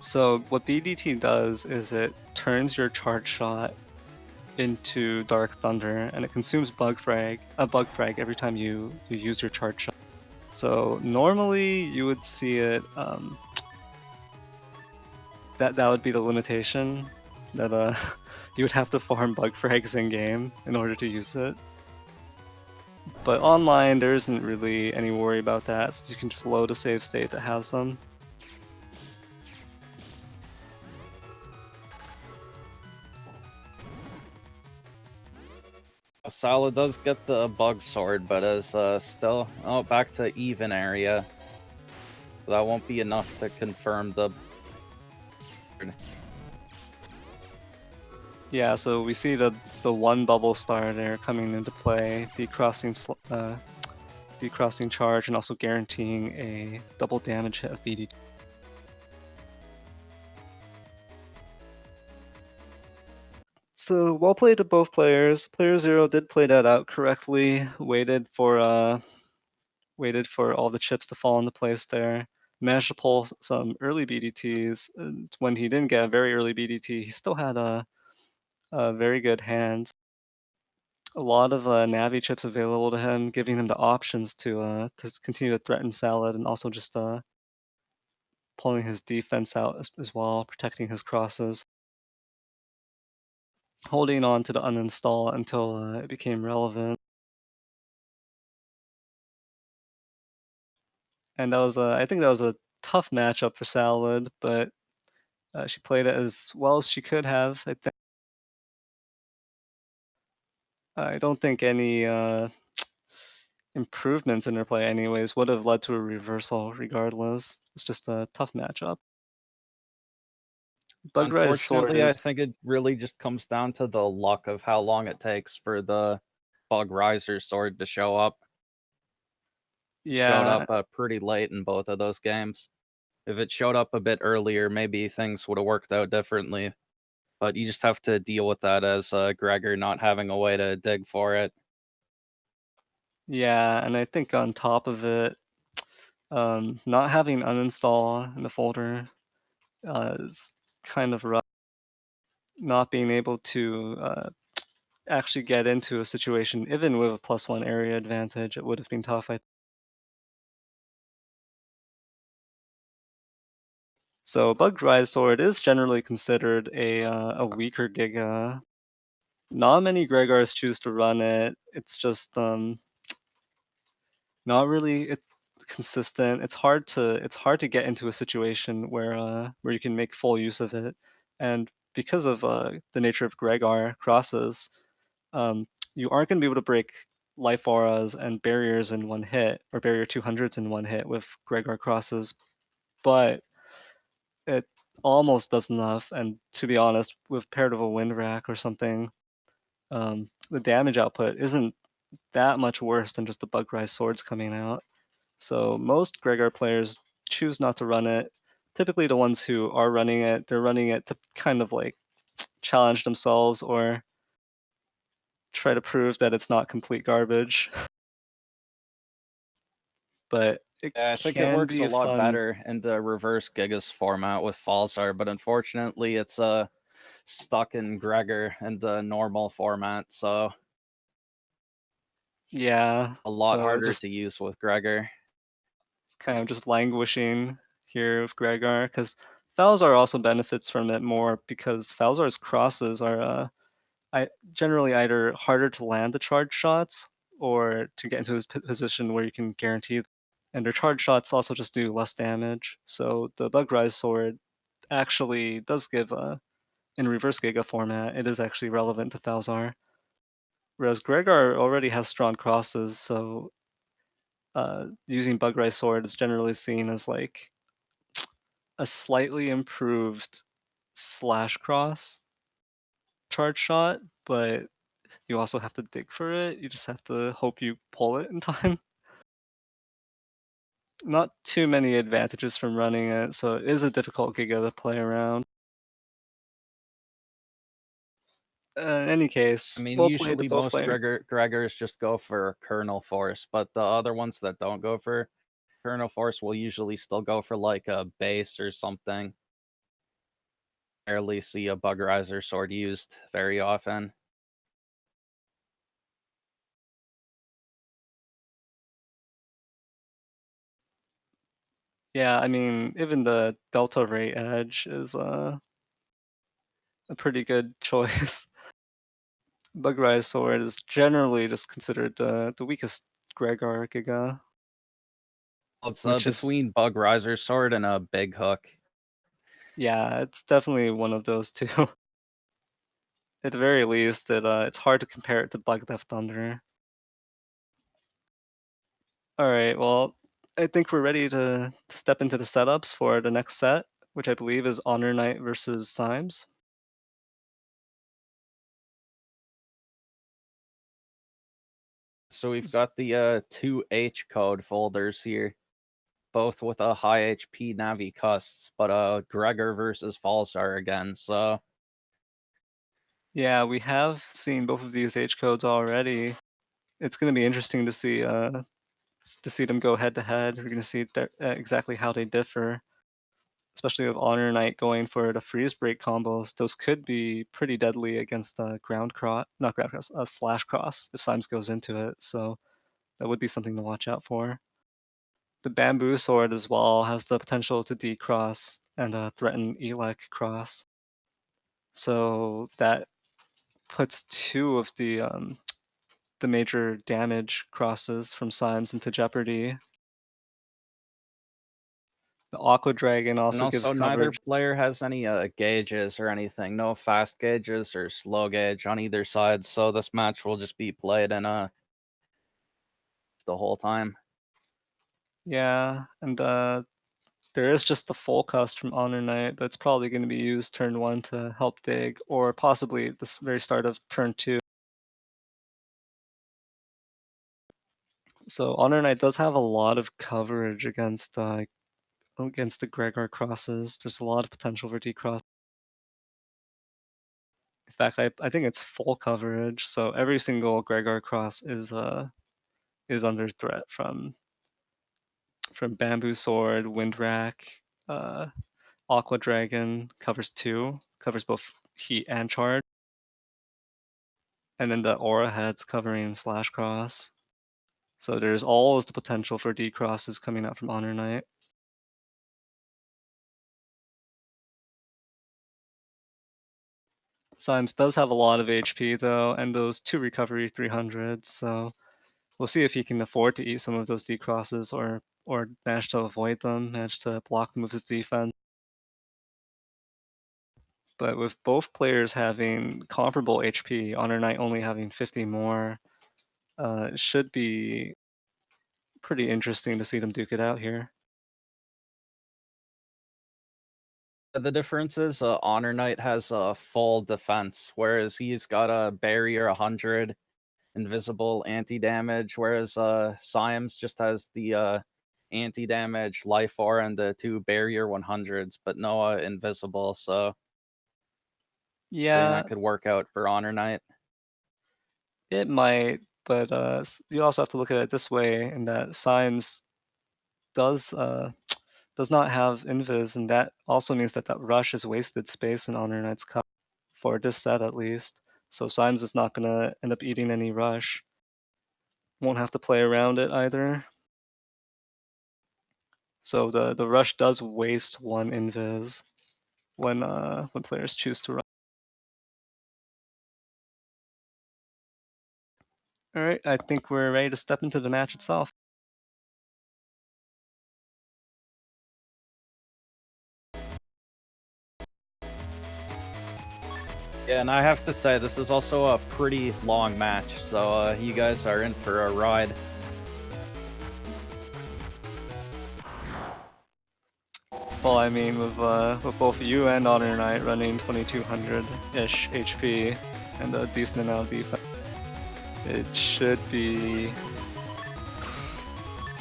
So what BDT does is it turns your charge shot into Dark Thunder, and it consumes bug frag every time you use your charge shot. So normally you would see it. That would be the limitation. That you would have to farm bug frags in game in order to use it. But online there isn't really any worry about that, since you can just load a save state that has them. Salad does get the bug sword, but is still back to even area. That won't be enough to confirm the. Yeah, so we see the one bubble star there coming into play, decrossing charge, and also guaranteeing a double damage hit of BDT. So well played to both players. playerzero did play that out correctly. Waited for all the chips to fall into place there. Managed to pull some early BDTs. And when he didn't get a very early BDT, he still had a very good hand. A lot of Navi chips available to him, giving him the options to continue to threaten Salad, and also just pulling his defense out as well, protecting his crosses. Holding on to the uninstall until it became relevant. And that was I think that was a tough matchup for Salad, but she played it as well as she could have. I don't think any improvements in her play anyways would have led to a reversal regardless. It's just a tough matchup. Bug Rise Sword Unfortunately, I is think it really just comes down to the luck of how long it takes for the Bug Riser sword to show up. showed Yeah, up pretty late in both of those games. If it showed up a bit earlier, maybe things would have worked out differently. But you just have to deal with that as Gregor not having a way to dig for it. yeah, and I think on top of it, not having uninstall in the folder is kind of rough. Not being able to actually get into a situation, even with a +1 area advantage, it would have been tough. So Bug Rise Sword is generally considered a weaker Giga. Not many Gregars choose to run it. It's just not really consistent. It's hard to get into a situation where you can make full use of it. And because of the nature of Gregar crosses, you aren't going to be able to break life auras and barriers in one hit, or barrier 200s in one hit with Gregar crosses, but it almost does enough. And to be honest, with paired with a wind rack or something, the damage output isn't that much worse than just the Bug Rise swords coming out. So most Gregar players choose not to run it. Typically, the ones who are running it, they're running it to kind of like challenge themselves or try to prove that it's not complete garbage. But it Yeah, I think it can works be a a lot fun. better in the reverse Gigas format with Falzar, but unfortunately it's stuck in Gregor in the normal format, so Yeah, a lot so harder just to use with Gregor. kind of just languishing here with Gregar, because Falzar also benefits from it more because Falzar's crosses are generally either harder to land the charge shots or to get into a position where you can guarantee. And their charge shots also just do less damage. So the Bug Rise sword actually does give in reverse Giga format, it is actually relevant to Falzar. Whereas Gregar already has strong crosses, so using Bug Rise sword is generally seen as like a slightly improved slash cross charge shot, but you also have to dig for it. You just have to hope you pull it in time. Not too many advantages from running it, so it is a difficult Giga to play around. In any case, I mean, well played to usually both most players. Gregors just go for Kernel Force, but the other ones that don't go for Kernel Force will usually still go for like a base or something. Rarely see a Bug Riser sword used very often. Yeah, I mean, even the Delta Ray Edge is a pretty good choice. Bug Rise Sword is generally just considered the weakest Gregar Giga, It's which is, between Bug Riser sword and a Big Hook. yeah, it's definitely one of those two. At the very least, it's hard to compare it to Bug Death Thunder. All right, well, I think we're ready to step into the setups for the next set, which I believe is Honornite versus Symes. So we've got the 2 H code folders here, both with a high HP Navi custs, but Gregor versus Falzar again, so Yeah, we have seen both of these H codes already. It's going to be interesting to see them go head to head. We're going to see exactly how they differ, especially with Honornite going for the freeze break combos. Those could be pretty deadly against ground cross, not ground cross, slash cross if Symes goes into it. So that would be something to watch out for. The bamboo sword as well has the potential to decross and threaten Elec cross. So that puts two of the major damage crosses from Symes into jeopardy. The Aqua Dragon and also gives also neither coverage. player has any gauges or anything, no fast gauges or slow gauge on either side, so this match will just be played in the whole time. Yeah, and there is just the full cast from Honor Knight that's probably going to be used turn 1 to help dig, or possibly this very start of turn 2. So Honornite does have a lot of coverage against the Gregor crosses. There's a lot of potential for decross. In fact, I think it's full coverage. So every single Gregor cross is under threat from Bamboo Sword, Windwrack, Aqua Dragon covers 2, covers both heat and charge. And then the Aura Head's covering Slash Cross. So there's always the potential for decrosses coming out from Honornite. Symes does have a lot of HP though, and those 2 recovery 300s, so we'll see if he can afford to eat some of those decrosses or manage to avoid them, manage to block them with his defense. But with both players having comparable HP, Honornite only having 50 more, it should be pretty interesting to see them duke it out here. The difference is Honornite has a full defense, whereas he's got a barrier 100, invisible, anti-damage, whereas Symes just has the anti-damage, life aura, and the 2 barrier 100s, but no invisible, so I think Yeah, that could work out for Honornite. it might, but you also have to look at it this way, in that Symes does not have invis, and that also means that rush is wasted space in Honornite's cup, for this set at least. So Symes is not gonna end up eating any rush. Won't have to play around it either. So the rush does waste 1 invis when players choose to rush. Alright, I think we're ready to step into the match itself. Yeah, and I have to say, this is also a pretty long match, so you guys are in for a ride. Well, I mean, with both you and Honornite running 2200-ish HP and a decent amount of defense, it should be...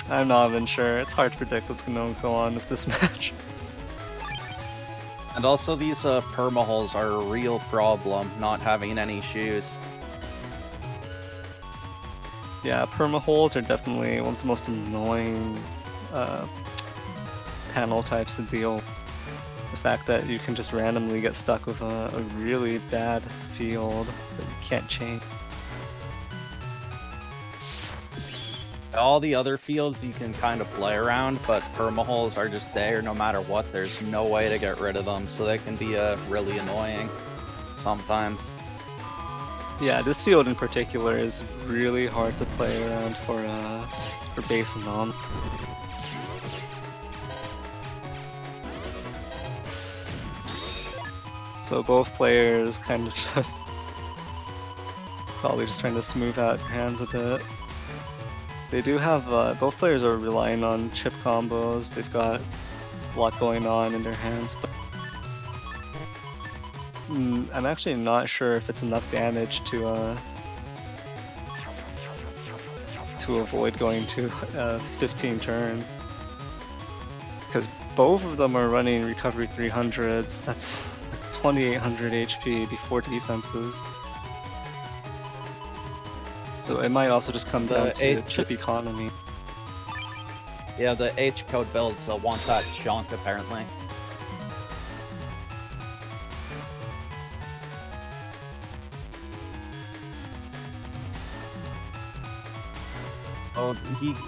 I'm not even sure. It's hard to predict what's gonna go on with this match. And also, these permaholes are a real problem, not having any shoes. Yeah, permaholes are definitely one of the most annoying panel types to deal with. The fact that you can just randomly get stuck with a really bad field that you can't change. All the other fields you can kind of play around, but permaholes are just there no matter what. There's no way to get rid of them, so they can be really annoying sometimes. Yeah, this field in particular is really hard to play around for base and non. So both players kind of just probably just trying to smooth out your hands a bit. They do have, both players are relying on chip combos. They've got a lot going on in their hands, but I'm actually not sure if it's enough damage to avoid going to 15 turns. Because both of them are running recovery 300s. That's 2800 HP before defenses. So it might also just come down to chip economy. Yeah, the H code builds want that chunk apparently.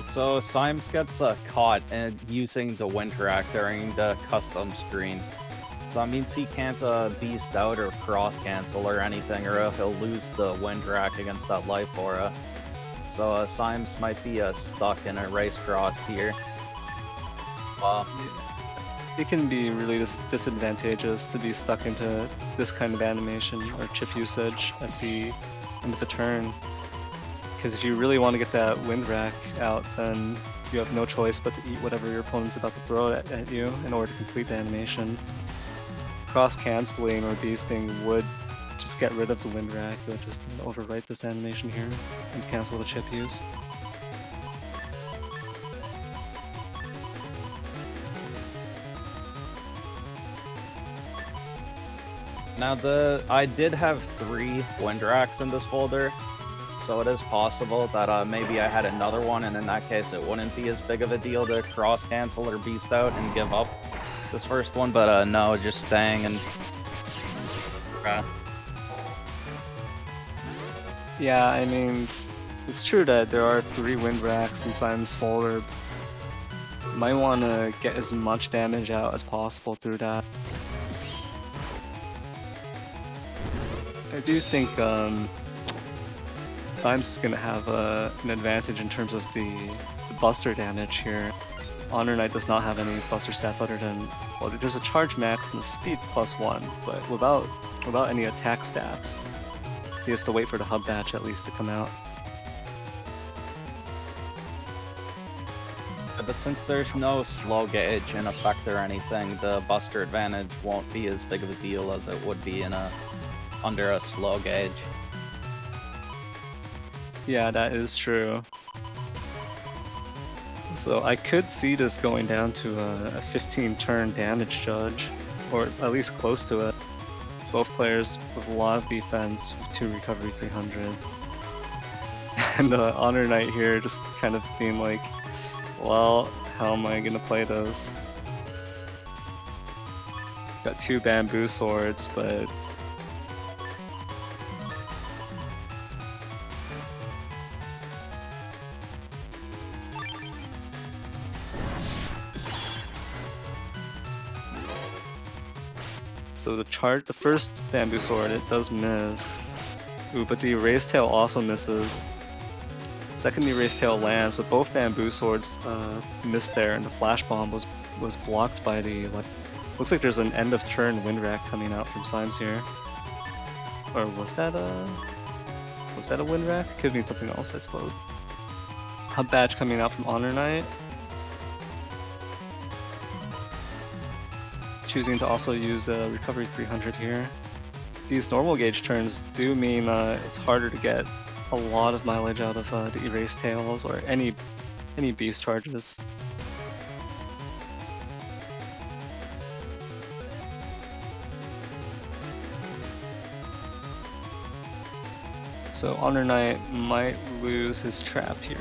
So Symes gets caught using the Windwrack during the custom screen. So that means he can't beast out or cross cancel or anything, or he'll lose the Windwrack against that life aura. So Symes might be stuck in a race cross here. It can be really disadvantageous to be stuck into this kind of animation or chip usage at the end of the turn. Because if you really want to get that Windwrack out, then you have no choice but to eat whatever your opponent's about to throw at you in order to complete the animation. Cross-canceling or beasting would just get rid of the Windwrack. It would just overwrite this animation here and cancel the chip use. Now I did have 3 wind racks in this folder, so it is possible that maybe I had another one, and in that case it wouldn't be as big of a deal to cross cancel or beast out and give up this first one, but no, just staying and Yeah, I mean, it's true that there are 3 wind racks in Symes' folder. Might want to get as much damage out as possible through that. I do think Symes is going to have an advantage in terms of the buster damage here. Honornite does not have any buster stats other than, well, there's a charge max and a speed +1, but without any attack stats. He has to wait for the hub batch at least to come out. But since there's no slow gauge in effect or anything, the buster advantage won't be as big of a deal as it would be in under a slow gauge. Yeah, that is true. So I could see this going down to a 15-turn damage judge, or at least close to it. Both players with a lot of defense, 2 recovery 300. And Honornite here just kind of being like, well, how am I gonna play this? Got 2 bamboo swords, but so the first bamboo sword, it does miss. Ooh, but the erased tail also misses. Second erased tail lands, but both bamboo swords missed there, and the flash bomb was blocked by the, like, looks like there's an end of turn wind rack coming out from Symes here. Or was that a wind rack? Could mean something else, I suppose. Hub badge coming out from Honornite. Choosing to also use recovery 300 here. These normal gauge turns do mean it's harder to get a lot of mileage out of the erased tails or any beast charges. So Honornite might lose his trap here.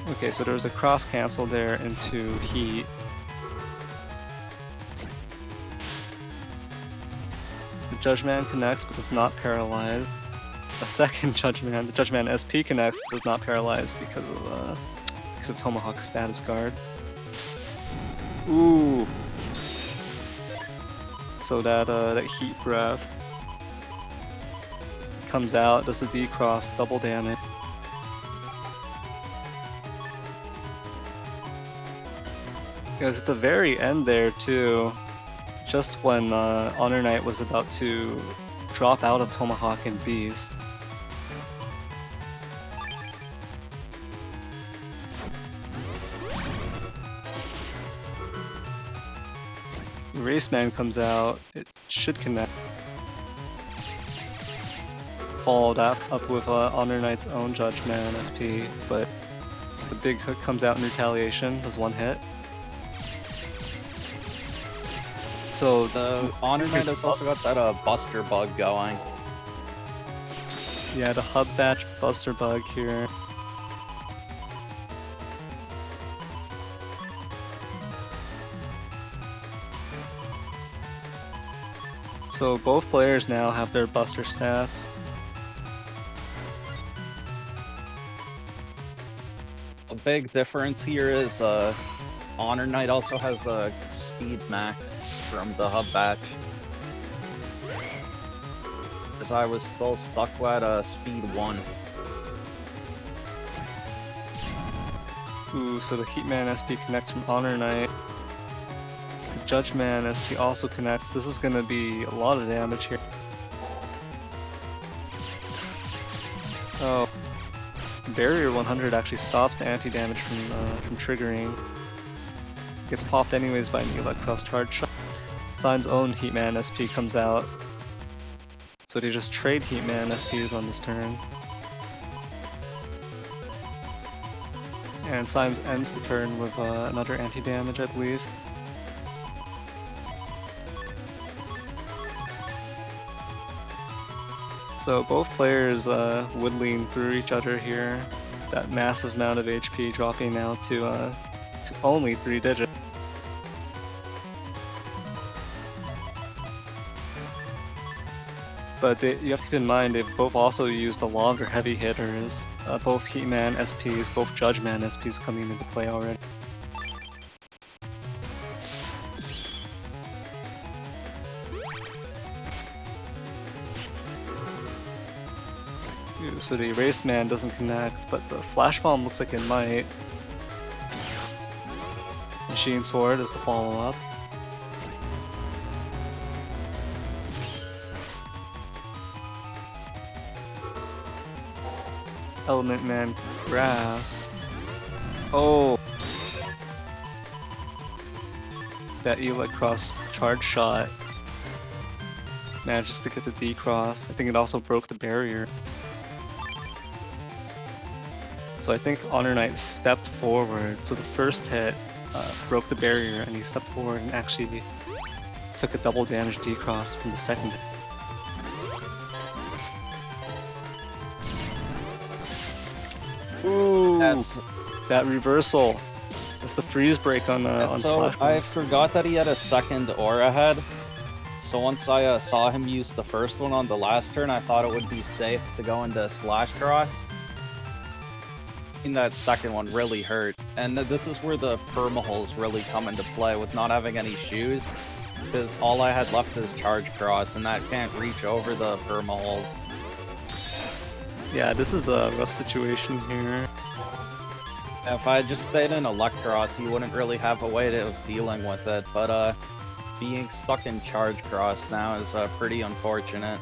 Okay, so there was a cross cancel there into heat. The Judgeman connects but is not paralyzed. A second Judgeman, the Judgeman SP connects but is not paralyzed because of Tomahawk's status guard. Ooh. So that heat breath comes out, does the D-cross, double damage. It was at the very end there too, just when Honornite was about to drop out of Tomahawk and Beast. Raceman comes out, it should connect. Followed up with Honornite's own Judgeman SP, but the big hook comes out in retaliation, does 1 hit. So The Honornite has also got that buster bug going. yeah, the hub batch buster bug here. So both players now have their buster stats. A big difference here is Honornite also has a speed max from the hub batch. Because I was still stuck at speed 1. Ooh, so the Heatman SP connects from Honornite. The Judgeman SP also connects. This is gonna be a lot of damage here. Oh. Barrier 100 actually stops the anti-damage from triggering. Gets popped anyways by an Elect Cross charge shot. Symes' own Heatman SP comes out. So they just trade Heatman SPs on this turn. And Symes ends the turn with another anti-damage, I believe. So both players woodling through each other here. That massive amount of HP dropping now to only 3 digits. But you have to keep in mind they've both also used the longer heavy hitters. Both Heatman SPs, both Judgeman SPs coming into play already. Ooh, so the Erased Man doesn't connect, but the Flash Bomb looks like it might. Machine Sword is the follow-up. Element Man Grass. Oh! That Elec Cross charge shot manages to get the D-Cross. I think it also broke the barrier. So I think Honornite stepped forward. So the first hit broke the barrier and he stepped forward and actually took a double damage D-Cross from the second hit. Ooh, Yes. that reversal. That's the freeze break on So Flash I Blast. forgot that he had a second aura head. So once I saw him use the first one on the last turn, I thought it would be safe to go into Slash Cross. And that second one really hurt. And this is where the permaholes really come into play with not having any shoes. Because all I had left is Charge Cross, and that can't reach over the permaholes. Yeah, this is a rough situation here. If I had just stayed in Electros, he wouldn't really have a way of dealing with it, but being stuck in Charge Cross now is pretty unfortunate.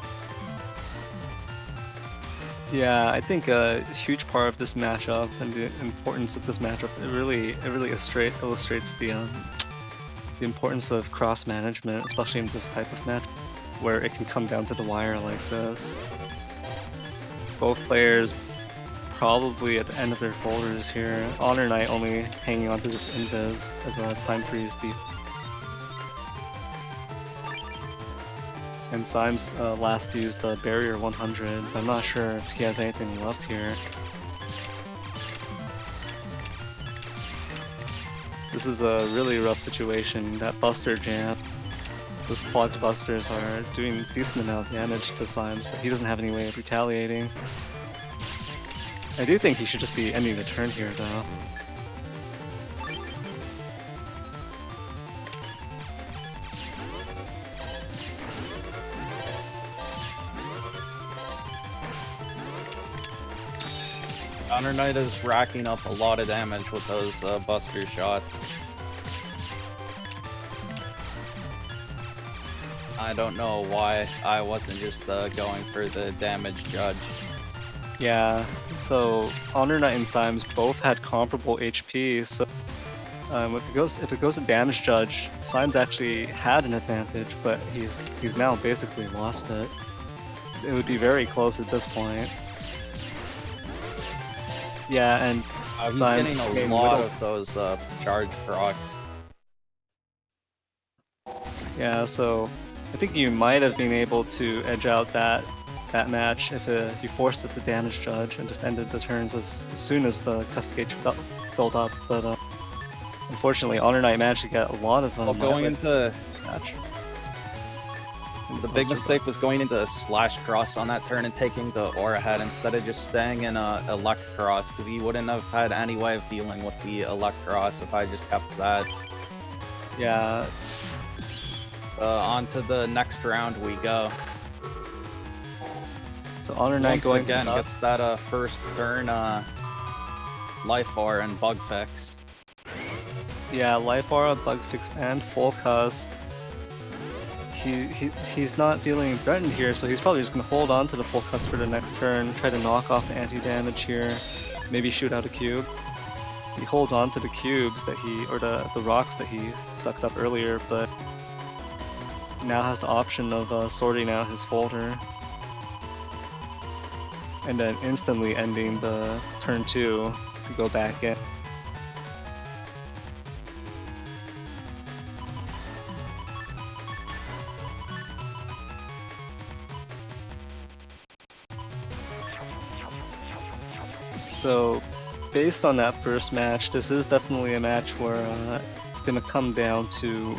Yeah, I think a huge part of this matchup and the importance of this matchup, it really illustrates the importance of cross management, especially in this type of match, where it can come down to the wire like this. Both players probably at the end of their folders here. Honornite only hanging onto this invis as a time freeze deep. And Symes last used barrier 100, but I'm not sure if he has anything left here. This is a really rough situation. That Buster jam, those clogged Busters are doing a decent amount of damage to Symes, but he doesn't have any way of retaliating. I do think he should just be ending the turn here though. Honornite is racking up a lot of damage with those Buster shots. I don't know why I wasn't just going for the damage judge. Yeah, so Honornite and Symes both had comparable HP, so if it goes to damage judge, Symes actually had an advantage, but he's now basically lost it. It would be very close at this point. Yeah, and He's Symes getting a lot of those charge procs. Yeah, so I think you might have been able to edge out that match if you forced it to damage judge and just ended the turns as soon as the Castigate filled up, but unfortunately Honornite managed to get a lot of Going into match. the big mistake was going into Slash Cross on that turn and taking the Aura Head instead of just staying in Elect Cross, because he wouldn't have had any way of dealing with the Elect Cross if I just kept that. Yeah. On to the next round we go. So Honornite Once going again gets that first turn Life Aura and Bug Fix. Yeah, Life Aura, Bug Fix, and Full Cuss. He's not feeling threatened here, so he's probably just going to hold on to the Full Cuss for the next turn, try to knock off the anti-damage here, maybe shoot out a cube. He holds on to the cubes that or the rocks that he sucked up earlier, but now has the option of sorting out his folder. and then instantly ending the turn 2 to go back in. So, based on that first match, this is definitely a match where it's going to come down to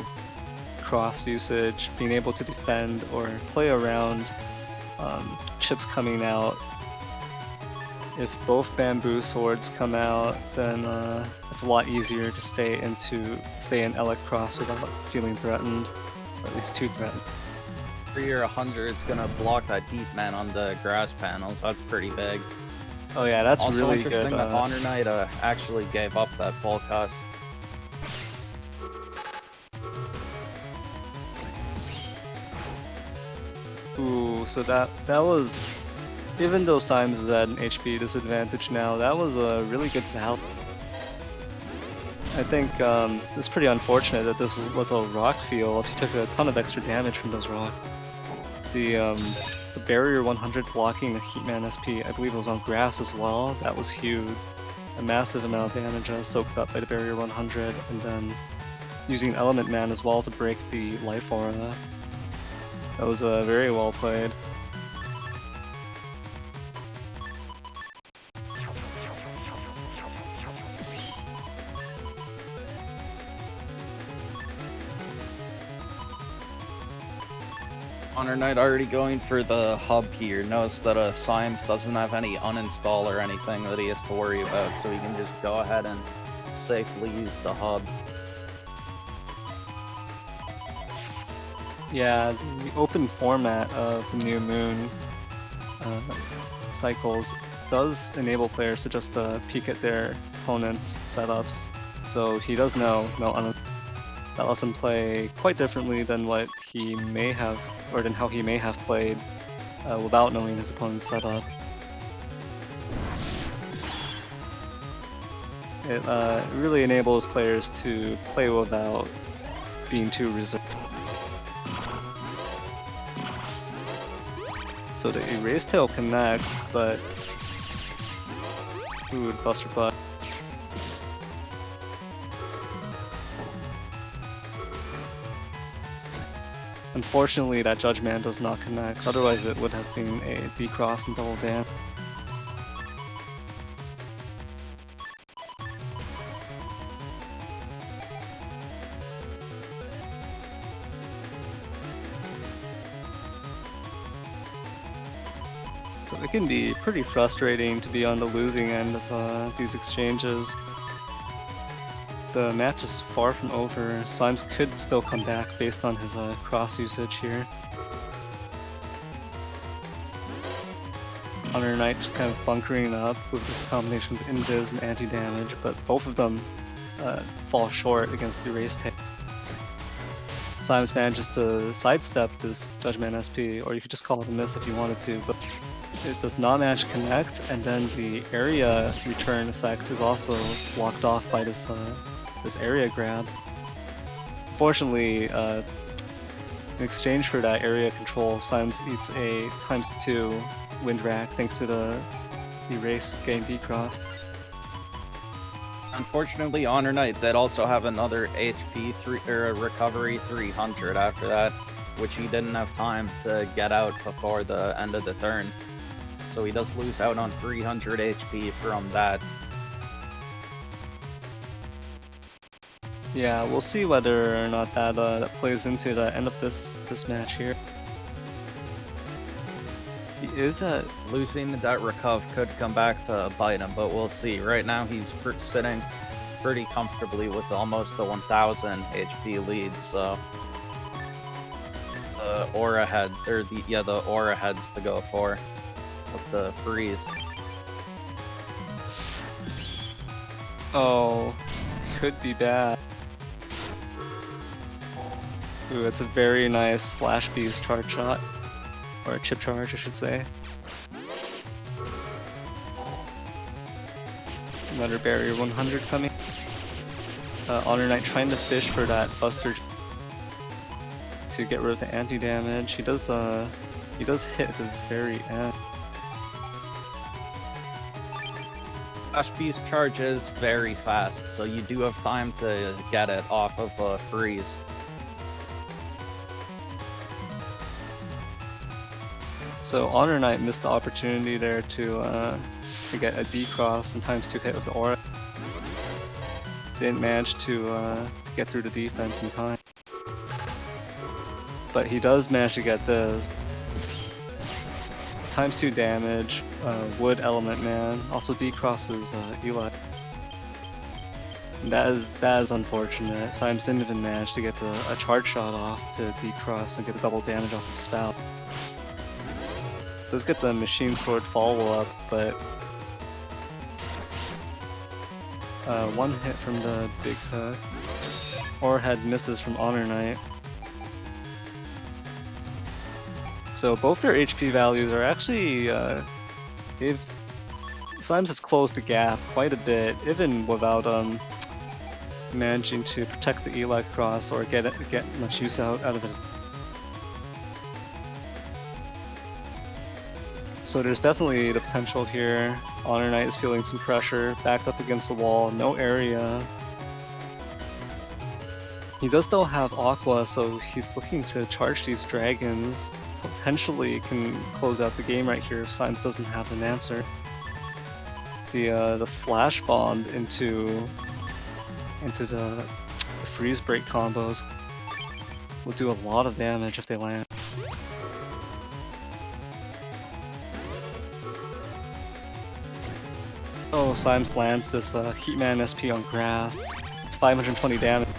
cross usage, being able to defend or play around chips coming out. If both bamboo swords come out, then it's a lot easier to stay in Elec cross without feeling threatened, or at least too threatened. 3 or 100 is gonna block that heat man on the grass panels. That's pretty big. Oh yeah, that's Also really interesting good. that Honornite actually gave up that full cost. Ooh, so that was, even though Symes is at an HP disadvantage now, that was a really good battle. I think it's pretty unfortunate that this was a rock field. He took a ton of extra damage from those rocks. The barrier 100 blocking the Heatman SP, I believe it was on grass as well. That was huge. A massive amount of damage soaked up by the barrier 100, and then using Element Man as well to break the life aura. That was very well played. Honornite already going for the hub here. Notice that Symes doesn't have any uninstall or anything that he has to worry about, so he can just go ahead and safely use the hub. Yeah, the open format of the New Moon cycles does enable players to just peek at their opponent's setups. So he does know that lets him play quite differently than what he may have, or than how he may have played without knowing his opponent's setup. It really enables players to play without being too reserved. So the Erase Tail connects, but ooh, Buster Butt. Unfortunately, that Judge Man does not connect, otherwise it would have been a B-Cross and double ban. So it can be pretty frustrating to be on the losing end of these exchanges. The match is far from over. Symes could still come back based on his cross usage here. Honornite just kind of bunkering up with this combination of invis and anti-damage, but both of them fall short against the Erase Tail. Symes manages to sidestep this Judgment SP, or you could just call it a miss if you wanted to, but it does not manage to connect, and then the area return effect is also blocked off by this area grab. Unfortunately, in exchange for that area control, Symes eats a ×2 wind rack thanks to the erase getting decrossed. Unfortunately, Honornite did also have another HP recovery 300 after that, which he didn't have time to get out before the end of the turn. So he does lose out on 300 HP from that. Yeah, we'll see whether or not that that plays into the end of this match here. He is at Losing that recuv could come back to bite him, but we'll see. Right now he's sitting pretty comfortably with almost a 1000 HP lead, so the aura head, or the aura heads to go for with the freeze. oh, this could be bad. Ooh, it's a very nice slash beast charge shot. Or a chip charge, I should say. Another barrier 100 coming. Honornite trying to fish for that buster to get rid of the anti-damage. He does hit at the very end. Flash Beast charge is very fast, so you do have time to get it off of a freeze. So Honornite missed the opportunity there to get a D-cross and ×2 hit with the aura. Didn't manage to get through the defense in time. But he does manage to get this. ×2 damage, Wood Element Man, also D-crosses Eli. That is unfortunate. Symes didn't even manage to get a charge shot off to D-cross and get the double damage off of Spout. Does get the Machine Sword follow-up, but one hit from the big hook. Or had misses from Honornite. So both their HP values are actually, Symes has closed the gap quite a bit, even without managing to protect the Eli cross or get much use out of it. So there's definitely the potential here. Honornite is feeling some pressure, backed up against the wall, no area. He does still have Aqua, so he's looking to charge these dragons. Potentially can close out the game right here if Symes doesn't have an answer. The flash bomb into the freeze break combos will do a lot of damage if they land. Oh, Symes lands this Heatman SP on grass. It's 520 damage.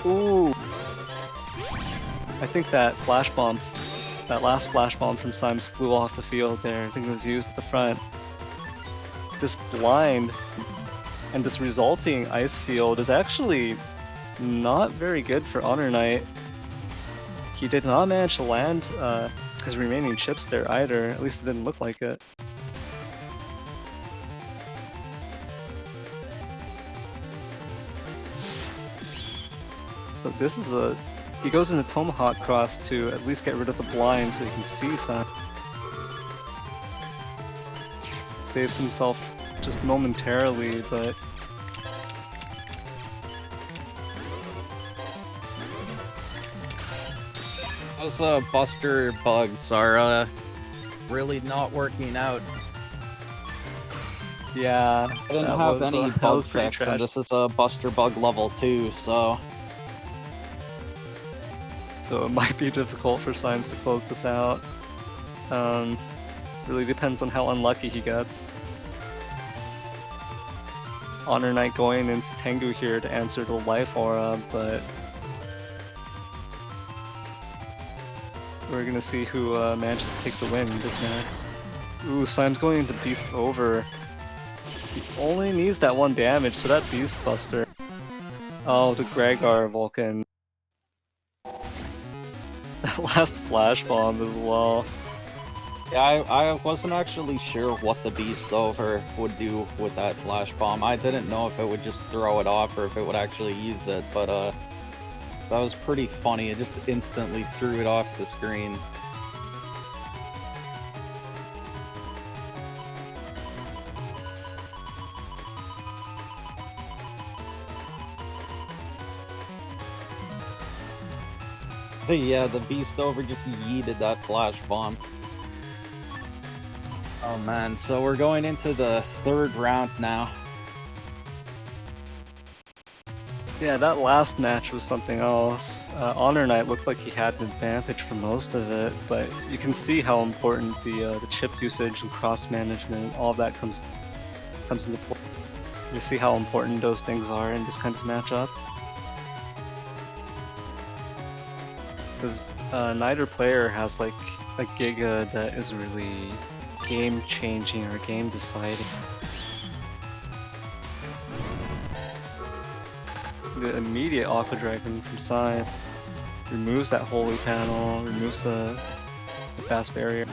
Ooh! I think that flash bomb, that last flash bomb from Symes flew off the field there. I think it was used at the front. This blind and this resulting ice field is actually not very good for Honornite. He did not manage to land his remaining chips there either, at least it didn't look like it. So this is he goes into Tomahawk Cross to at least get rid of the blind so he can see some. Saves himself just momentarily, but Those Buster bugs are really not working out. yeah. I didn't have any bug fix, and this is a Buster bug level 2, so it might be difficult for Symes to close this out. Really depends on how unlucky he gets. Honornite going into Tengu here to answer the life aura, but we're gonna see who manages to take the win this match. Ooh, Symes going into Beast over. He only needs that 1 damage, so that Beast Buster. Oh, the Gregar Vulcan. That last flash bomb as well. yeah, I wasn't actually sure what the Beast Over would do with that flash bomb. I didn't know if it would just throw it off or if it would actually use it, but that was pretty funny. It just instantly threw it off the screen. Yeah, the Beast Over just yeeted that flash bomb. Oh man, so we're going into the 3rd round now. Yeah, that last match was something else. Honornite looked like he had an advantage for most of it, but you can see how important the chip usage and cross management, all of that comes into play. You see how important those things are in this kind of matchup. Because neither player has like a Giga that is really game-changing or game-deciding. The immediate Aqua Dragon from Symes removes that Holy Panel, removes the fast barrier.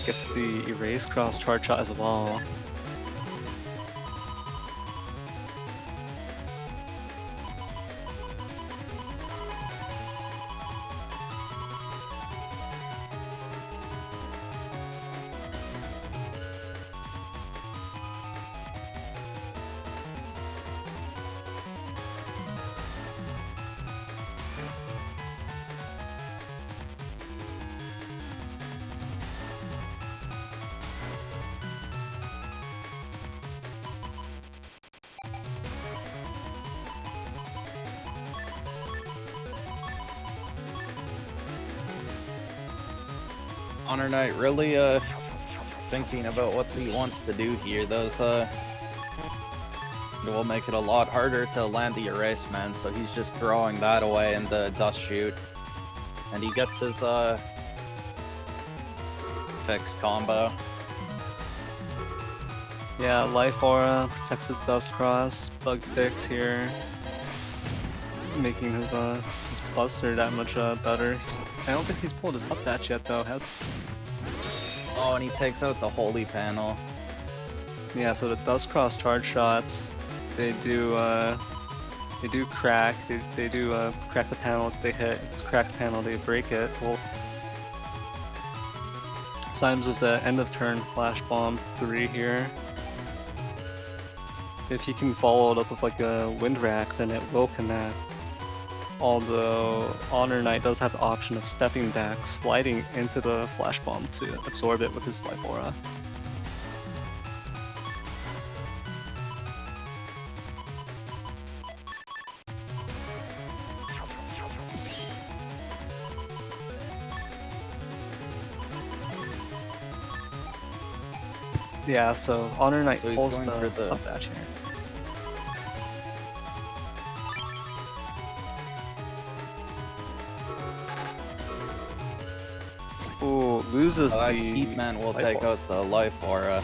Gets the Erase Cross charge shot as well. Honornite really thinking about what he wants to do here. Those will make it a lot harder to land the erase man, so he's just throwing that away in the dust shoot. And he gets his fixed combo. Yeah, Life Aura protects his Dust Cross, Bug Fix here, making his Buster that much better. I don't think he's pulled his up batch yet though, has he? Oh, and he takes out the holy panel. Yeah, so the Dust Cross charge shots, they do crack. They do crack the panel if they hit. If it's cracked panel, they break it. Well, Symes with the end of turn Flash Bomb 3 here. If he can follow it up with like a Wind Rack, then it will connect. Although Honornite does have the option of stepping back, sliding into the Flash Bomb to absorb it with his Life Aura. Yeah, so Honornite So he's pulls going the for the- up batch here. Ooh, loses the Heatman will Life take Aura. out the Life Aura.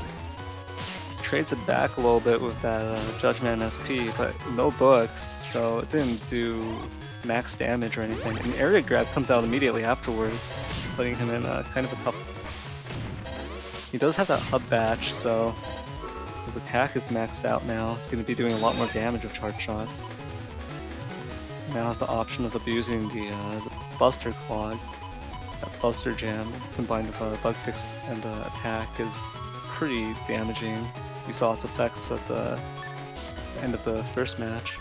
Trades it back a little bit with that Judgment SP, but no books, so it didn't do max damage or anything. And Area Grab comes out immediately afterwards, putting him in kind of a tough. He does have that hub batch, so his attack is maxed out now. He's going to be doing a lot more damage with charge shots. Now has the option of abusing the Buster Clog. That Buster Jam combined with Bug Fix and attack is pretty damaging. We saw its effects at the end of the first match.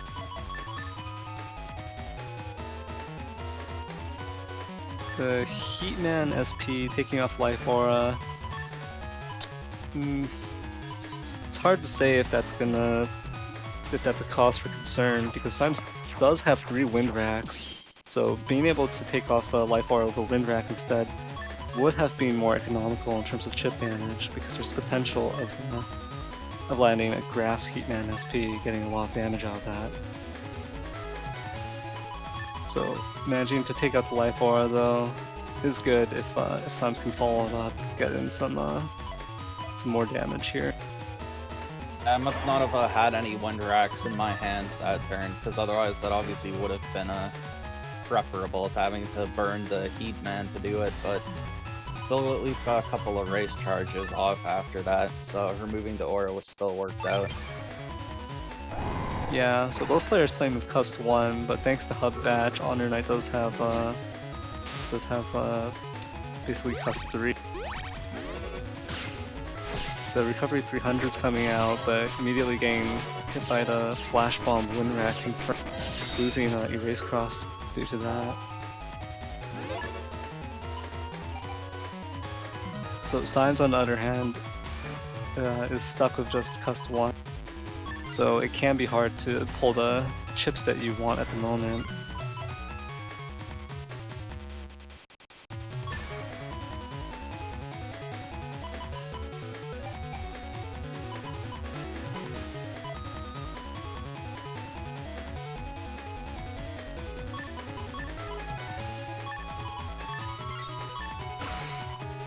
The Heatman SP taking off Life Aura. It's hard to say if that's a cause for concern, because Symes does have 3 Wind Racks, so being able to take off Life Aura with a Wind Rack instead would have been more economical in terms of chip damage, because there's potential of landing a Grass Heatman SP, getting a lot of damage out of that. So managing to take out the Life Aura though is good if Symes can follow it up, get in some more damage here. I must not have had any Wind Racks in my hand that turn, because otherwise that obviously would have been preferable to having to burn the Heatman to do it, but still at least got a couple of race charges off after that, so removing the aura was still worked out. Yeah, so both players playing with Cust 1, but thanks to Hub Batch, Honornite does have basically Cust 3. The Recovery 300's coming out, but immediately getting hit by the Flash Bomb Wind Rack, losing Erase Cross due to that. So Symes, on the other hand, is stuck with just Cust 1. So it can be hard to pull the chips that you want at the moment.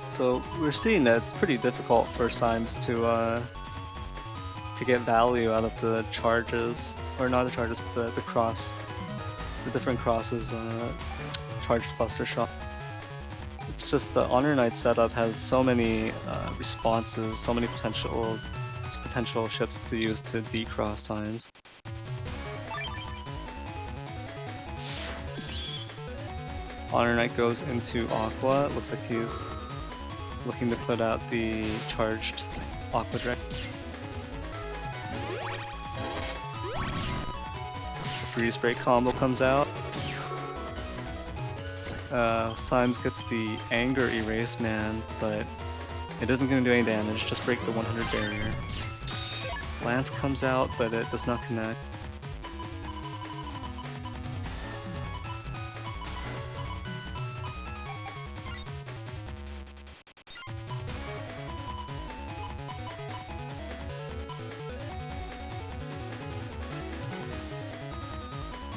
So we're seeing that it's pretty difficult for Symes to get value out of the charges, or not the charges, but the different crosses, charged Buster Shot. It's just the Honornite setup has so many responses, so many potential ships to use to decross Symes. Honornite goes into Aqua. It looks like he's looking to put out the charged Aqua Dragon. Freeze Break combo comes out. Symes gets the Anger Erase Man, but it isn't going to do any damage, just break the 100 barrier. Lance comes out, but it does not connect.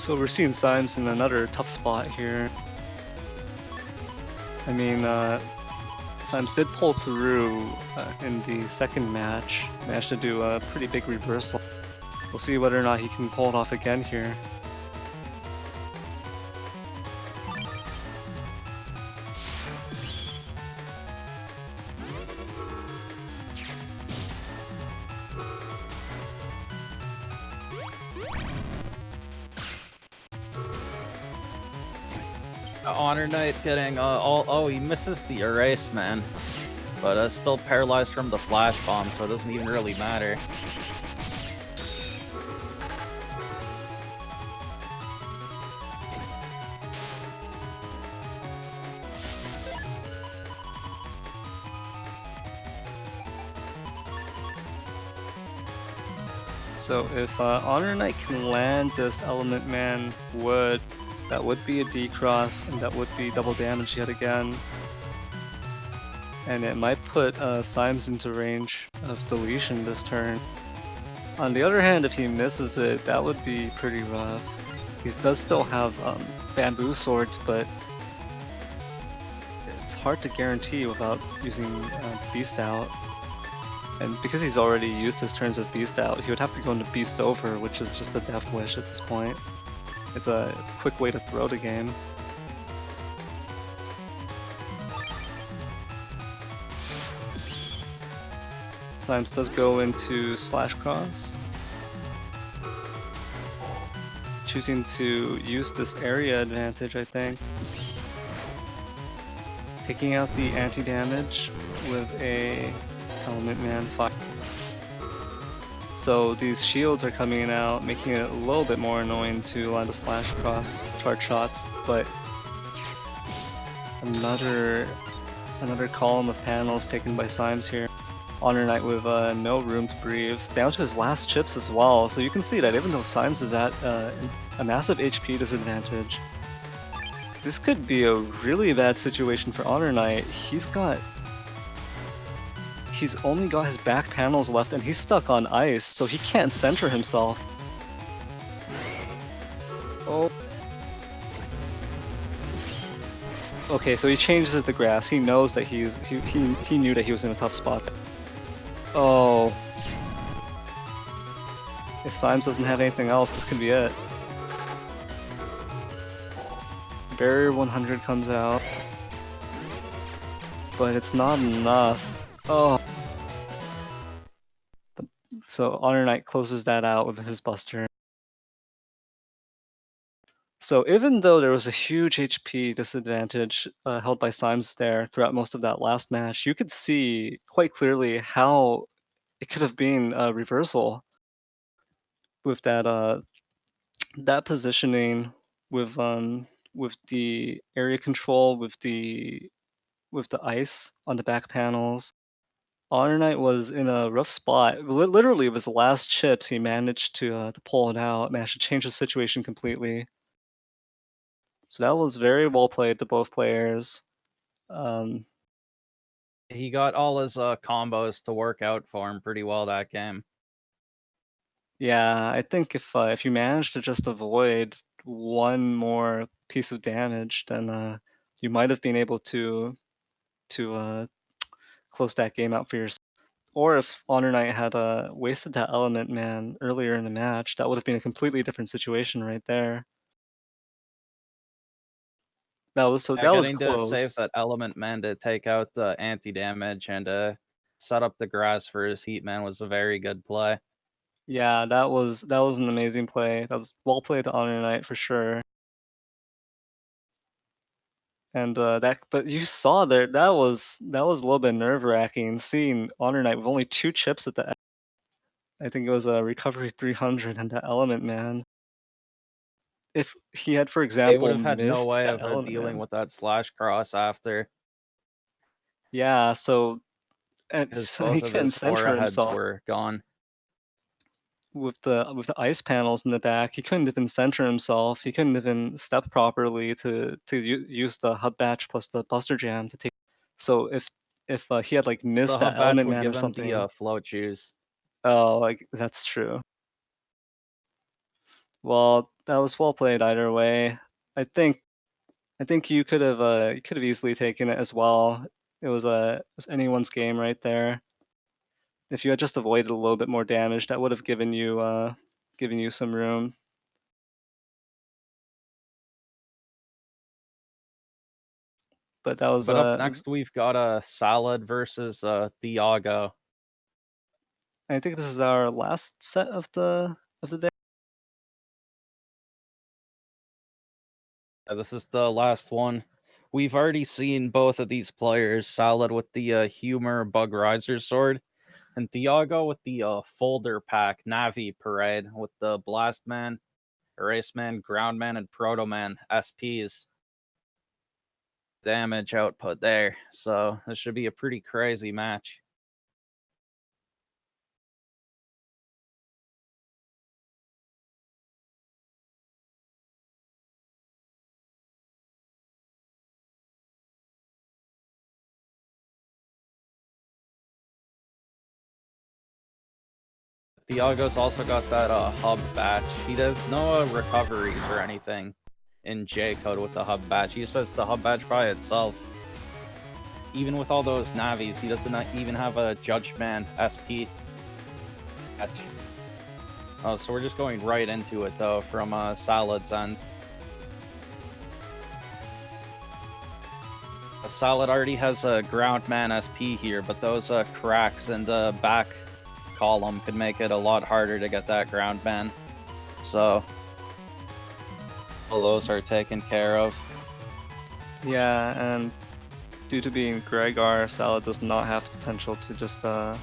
So we're seeing Symes in another tough spot here. I mean, Symes did pull through in the second match, managed to do a pretty big reversal. We'll see whether or not he can pull it off again here. Honornite getting oh, he misses the erase, man, but still paralyzed from the flash bomb, so it doesn't even really matter. So if Honornite can land this Element Man wood, that would be a D-cross, and that would be double damage yet again. And it might put Symes into range of deletion this turn. On the other hand, if he misses it, that would be pretty rough. He does still have bamboo swords, but it's hard to guarantee without using Beast Out. And because he's already used his turns of Beast Out, he would have to go into Beast Over, which is just a death wish at this point. It's a quick way to throw the game. Symes does go into Slash Cross, choosing to use this area advantage, I think. Picking out the anti-damage with a Element Man fire. So these shields are coming out, making it a little bit more annoying to land the Slash Cross charge shots, but another column of panels taken by Symes here. Honornite with no room to breathe, down to his last chips as well, so you can see that even though Symes is at a massive HP disadvantage, this could be a really bad situation for Honornite. He's only got his back panels left and he's stuck on ice, so he can't center himself. Oh. Okay, so he changes it to grass. He knows that he knew that he was in a tough spot. Oh. If Symes doesn't have anything else, this could be it. Barrier 100 comes out. But it's not enough. Oh. So Honornite closes that out with his Buster. So even though there was a huge HP disadvantage held by Symes there throughout most of that last match, you could see quite clearly how it could have been a reversal with that that positioning, with the area control, with the ice on the back panels. Honornite was in a rough spot. Literally, with his last chips, he managed to pull it out, managed to change the situation completely. So that was very well played to both players. He got all his combos to work out for him pretty well that game. Yeah, I think if you manage to just avoid one more piece of damage, then you might have been able to close that game out for yourself. Or if Honornite had wasted that Element Man earlier in the match, that would have been a completely different situation right there. That was Getting to close. save that Element Man to take out the anti-damage and set up the grass for his Heat Man was a very good play. Yeah, that was an amazing play. That was well played to Honornite for sure. And but you saw there that was a little bit nerve-wracking seeing Honornite with only 2 chips at the end. I think it was a recovery 300 and the Element Man. If he had, for They example, would have had no missed way that of Element dealing Man. with that Slash Cross after, Yeah, so because he both of couldn't his center aura heads himself were gone. with the ice panels in the back. He couldn't even center himself. He couldn't even step properly to use the hub batch plus the Buster Jam to take. So if he had like missed The that hub batch Element would Man or give him something, the float juice. oh, like that's true. Well, that was well played either way. I think you could have easily taken it as well. It was anyone's game right there. If you had just avoided a little bit more damage, that would have given you some room. But that was But up next, we've got a Salad versus Thiago. I think this is our last set of the day. This is the last one. We've already seen both of these players, Salad with the Humor Bug Riser sword, and Thiago with the Folder Pack Navi Parade with the Blast Man, Erase Man, Ground Man, and Proto Man SPs. Damage output there. So this should be a pretty crazy match. Thiago's also got that hub batch. He does no recoveries or anything in J code with the hub batch. He just has the hub batch by itself. Even with all those Navis, he doesn't even have a Judgeman SP batch. Oh, so we're just going right into it though from Salad's end. Salad already has a Groundman SP here, but those cracks in the back column could make it a lot harder to get that Groundman. So all those are taken care of. Yeah, and due to being Gregar, Salad does not have the potential to just to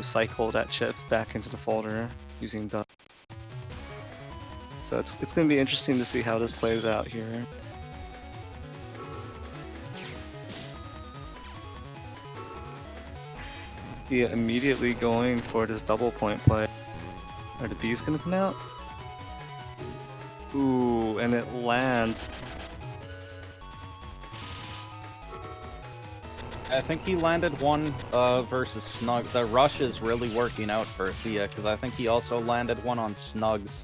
cycle that chip back into the folder using the. So it's going to be interesting to see how this plays out here. Yeah, immediately going for this double point play. Are the bees gonna come out? Ooh, and it lands. I think he landed one versus Snug. The rush is really working out for Thea, because I think he also landed one on Snugs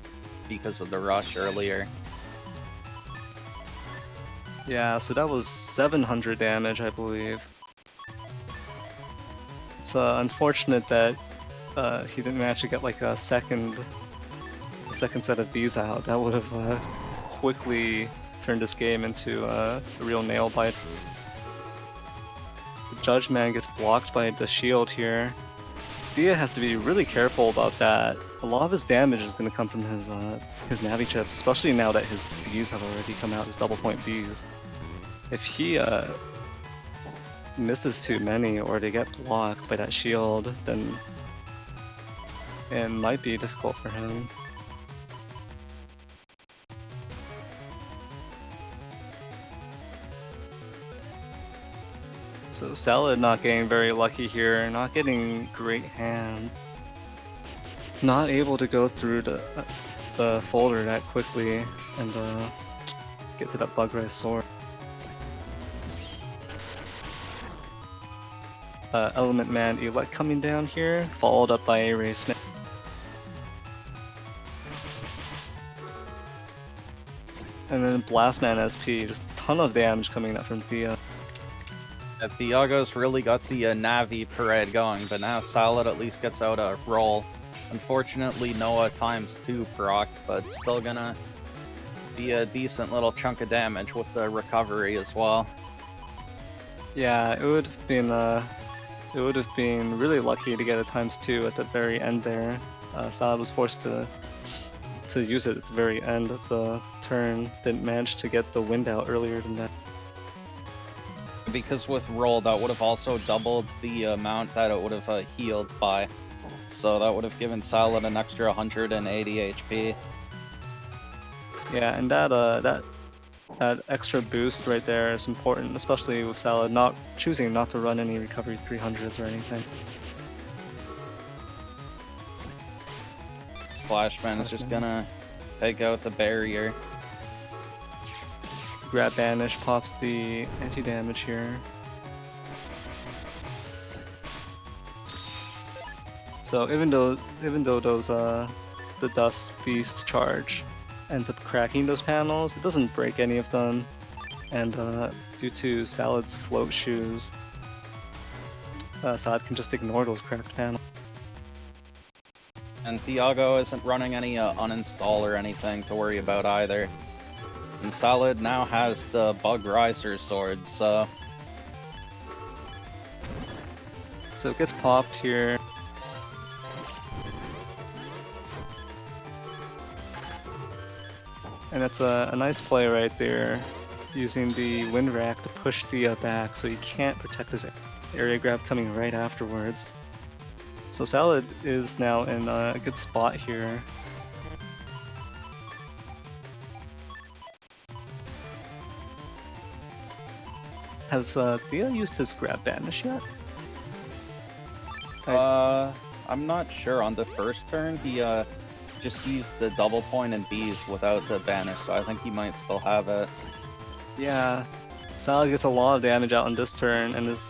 because of the rush earlier. Yeah, so that was 700 damage, I believe. It's unfortunate that he didn't actually get like a second set of bees out. That would have quickly turned this game into a real nail bite. The Judge Man gets blocked by the shield here. Thea has to be really careful about that. A lot of his damage is going to come from his Navi chips, especially now that his bees have already come out, his double point bees. If he misses too many or they get blocked by that shield, then it might be difficult for him. So Salad not getting very lucky here, not getting great hand. Not able to go through the folder that quickly and get to that Bug Rise sword. Element Man Elect coming down here, followed up by Erase Man. And then Blast Man SP, just a ton of damage coming out from Thea. Yeah, Thiago's really got the Navi parade going, but now Salad at least gets out a roll. Unfortunately, Noah ×2 proc, but still gonna be a decent little chunk of damage with the recovery as well. Yeah, it would have been really lucky to get a ×2 at the very end there. Salad was forced to use it at the very end of the turn. Didn't manage to get the wind out earlier than that. Because with roll, that would have also doubled the amount that it would have healed by. So that would have given Salad an extra 180 HP. Yeah, and that extra boost right there is important, especially with Salad not choosing not to run any recovery 300s or anything. Slashman is just gonna take out the barrier. Grab Banish pops the anti-damage here. So even though those the the Dust Beast charge ends up cracking those panels. It doesn't break any of them, and due to Salad's float shoes, Salad can just ignore those cracked panels. And Thiago isn't running any uninstall or anything to worry about either. And Salad now has the Bug Riser swords, so it gets popped here. And that's a nice play right there, using the Wind Rack to push Thea back so he can't protect his area grab coming right afterwards. So Salad is now in a good spot here. Has Thea used his grab banish yet? I'm not sure. On the first turn, he just used the double point and bees without the banish, so I think he might still have it. Yeah, Salad gets a lot of damage out on this turn and is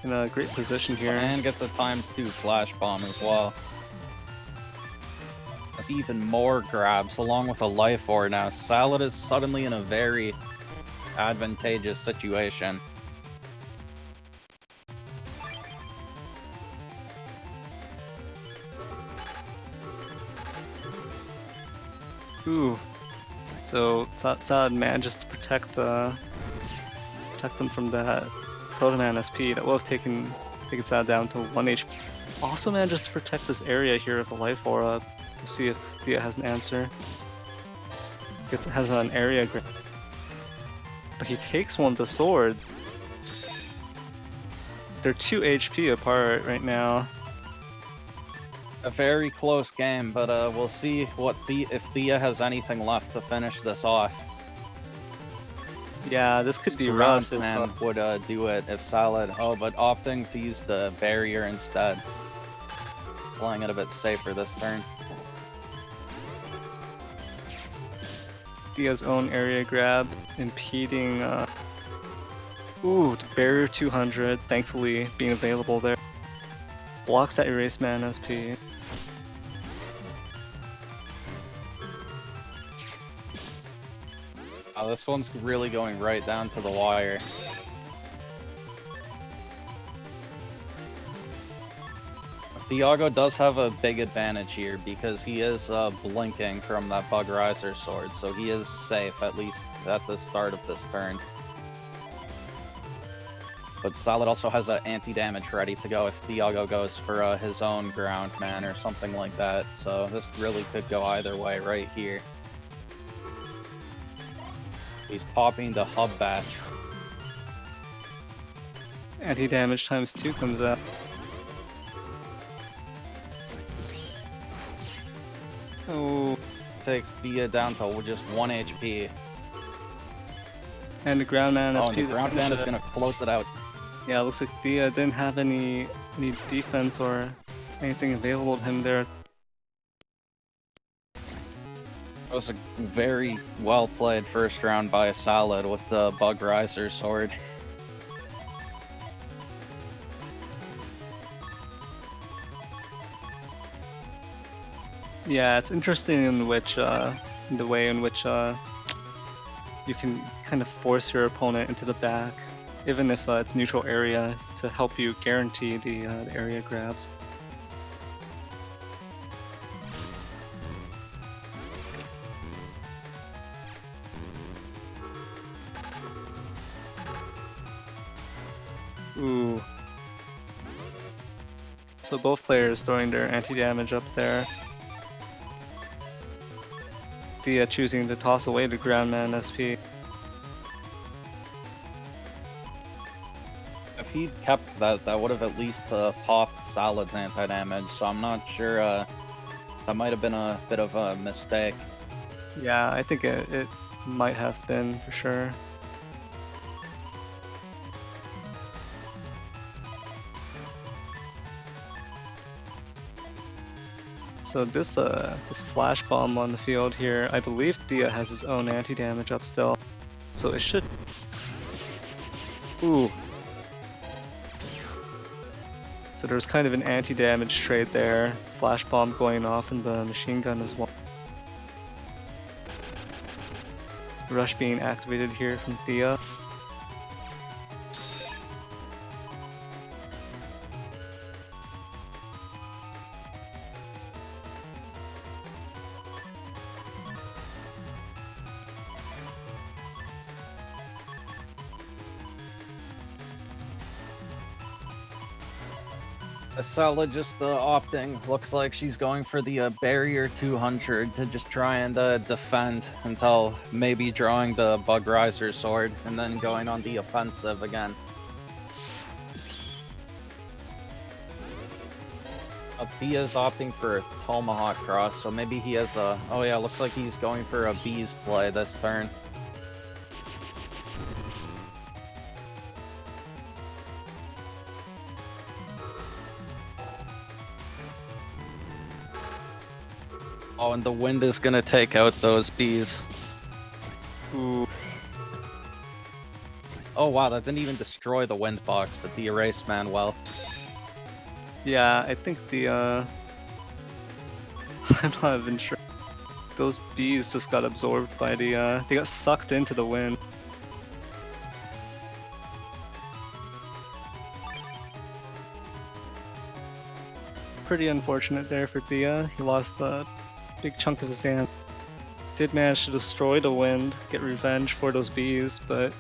in a great position here. And gets a times 2 flash bomb as well. That's even more grabs along with a life ore now. Salad is suddenly in a very advantageous situation. Ooh, so Salad manages to protect them from that Protoman SP that would have taken Salad down to 1 HP. Also manages to protect this area here with the life aura. We'll see if Thea has an answer. Has an area grab, but he takes one of the swords. They're 2 HP apart right now. A very close game, but we'll see if Thea has anything left to finish this off. Yeah, this could be rough. Man would do it if Salad. Oh, but opting to use the barrier instead. Playing it a bit safer this turn. Thea's own area grab impeding. Ooh, the barrier 200, thankfully being available there. Blocks that Erase Man SP. Oh, this one's really going right down to the wire. Thiago does have a big advantage here because he is blinking from that Bug Riser sword, so he is safe, at least at the start of this turn. But Salad also has an anti-damage ready to go if Thiago goes for his own ground man or something like that, so this really could go either way right here. He's popping the hub batch. Anti-damage times 2 comes out. Oh. Takes Thea down to just 1 HP. And the ground man SP. Oh, and the ground man is going to close it out. Yeah, it looks like Thea didn't have any defense or anything available to him there. That was a very well played first round by Salad with the Bug Riser sword. Yeah, it's interesting in which in the way in which you can kind of force your opponent into the back, even if it's neutral area, to help you guarantee the area grabs. Ooh. So both players throwing their anti-damage up there. Thea choosing to toss away the Groundman SP. If he'd kept that, that would have at least popped Salad's anti-damage, so I'm not sure, that might have been a bit of a mistake. Yeah, I think it might have been, for sure. So this flash bomb on the field here, I believe Thea has his own anti-damage up still, so it should. Ooh. So there's kind of an anti-damage trade there. Flash bomb going off in the machine gun as well. Rush being activated here from Thea. Sala just opting. Looks like she's going for the barrier 200 to just try and defend until maybe drawing the Bug Riser sword and then going on the offensive again. Thea's opting for a Tomahawk Cross, so maybe he has a... Oh yeah, looks like he's going for a Bees play this turn. Oh, and the wind is gonna take out those bees. Ooh. Oh wow, that didn't even destroy the wind box, but the erase man well. Yeah, I think the I'm not even sure. Those bees just got absorbed by the they got sucked into the wind. Pretty unfortunate there for Thea. He lost a big chunk of his damage. Did manage to destroy the wind, get revenge for those bees, but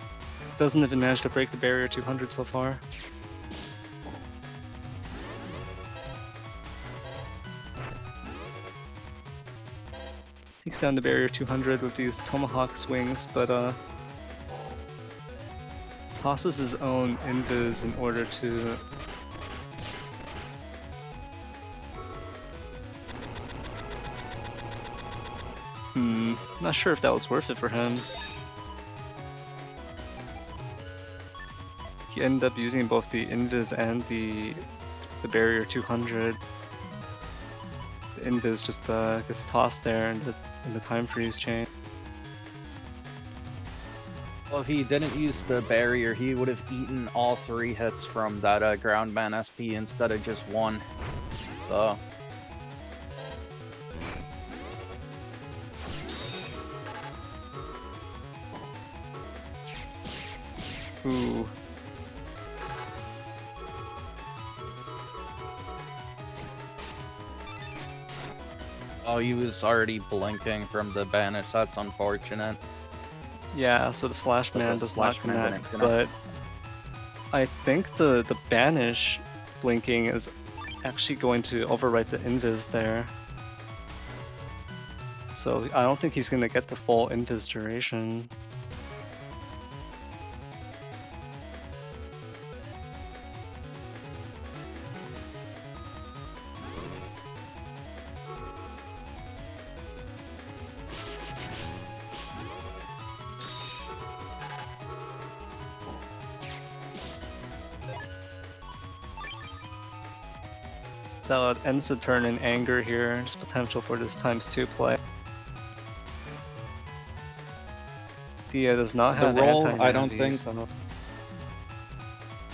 doesn't even manage to break the barrier 200 so far. Takes down the barrier 200 with these Tomahawk swings, but tosses his own invis in order to not sure if that was worth it for him. He ended up using both the invis and the barrier 200. The invis just gets tossed there in the time freeze chain. Well, if he didn't use the barrier, he would have eaten all 3 hits from that Groundman SP instead of just 1. So... Ooh. Oh, he was already blinking from the banish. That's unfortunate. Yeah, so the slash But man the does slash not man connect, didn't connect. but I think the banish blinking is actually going to overwrite the invis there. So I don't think he's gonna get the full invis duration. So it ends the turn in anger here. There's potential for this ×2 play. Thea does not The have roll, anti-gravity, I don't think- so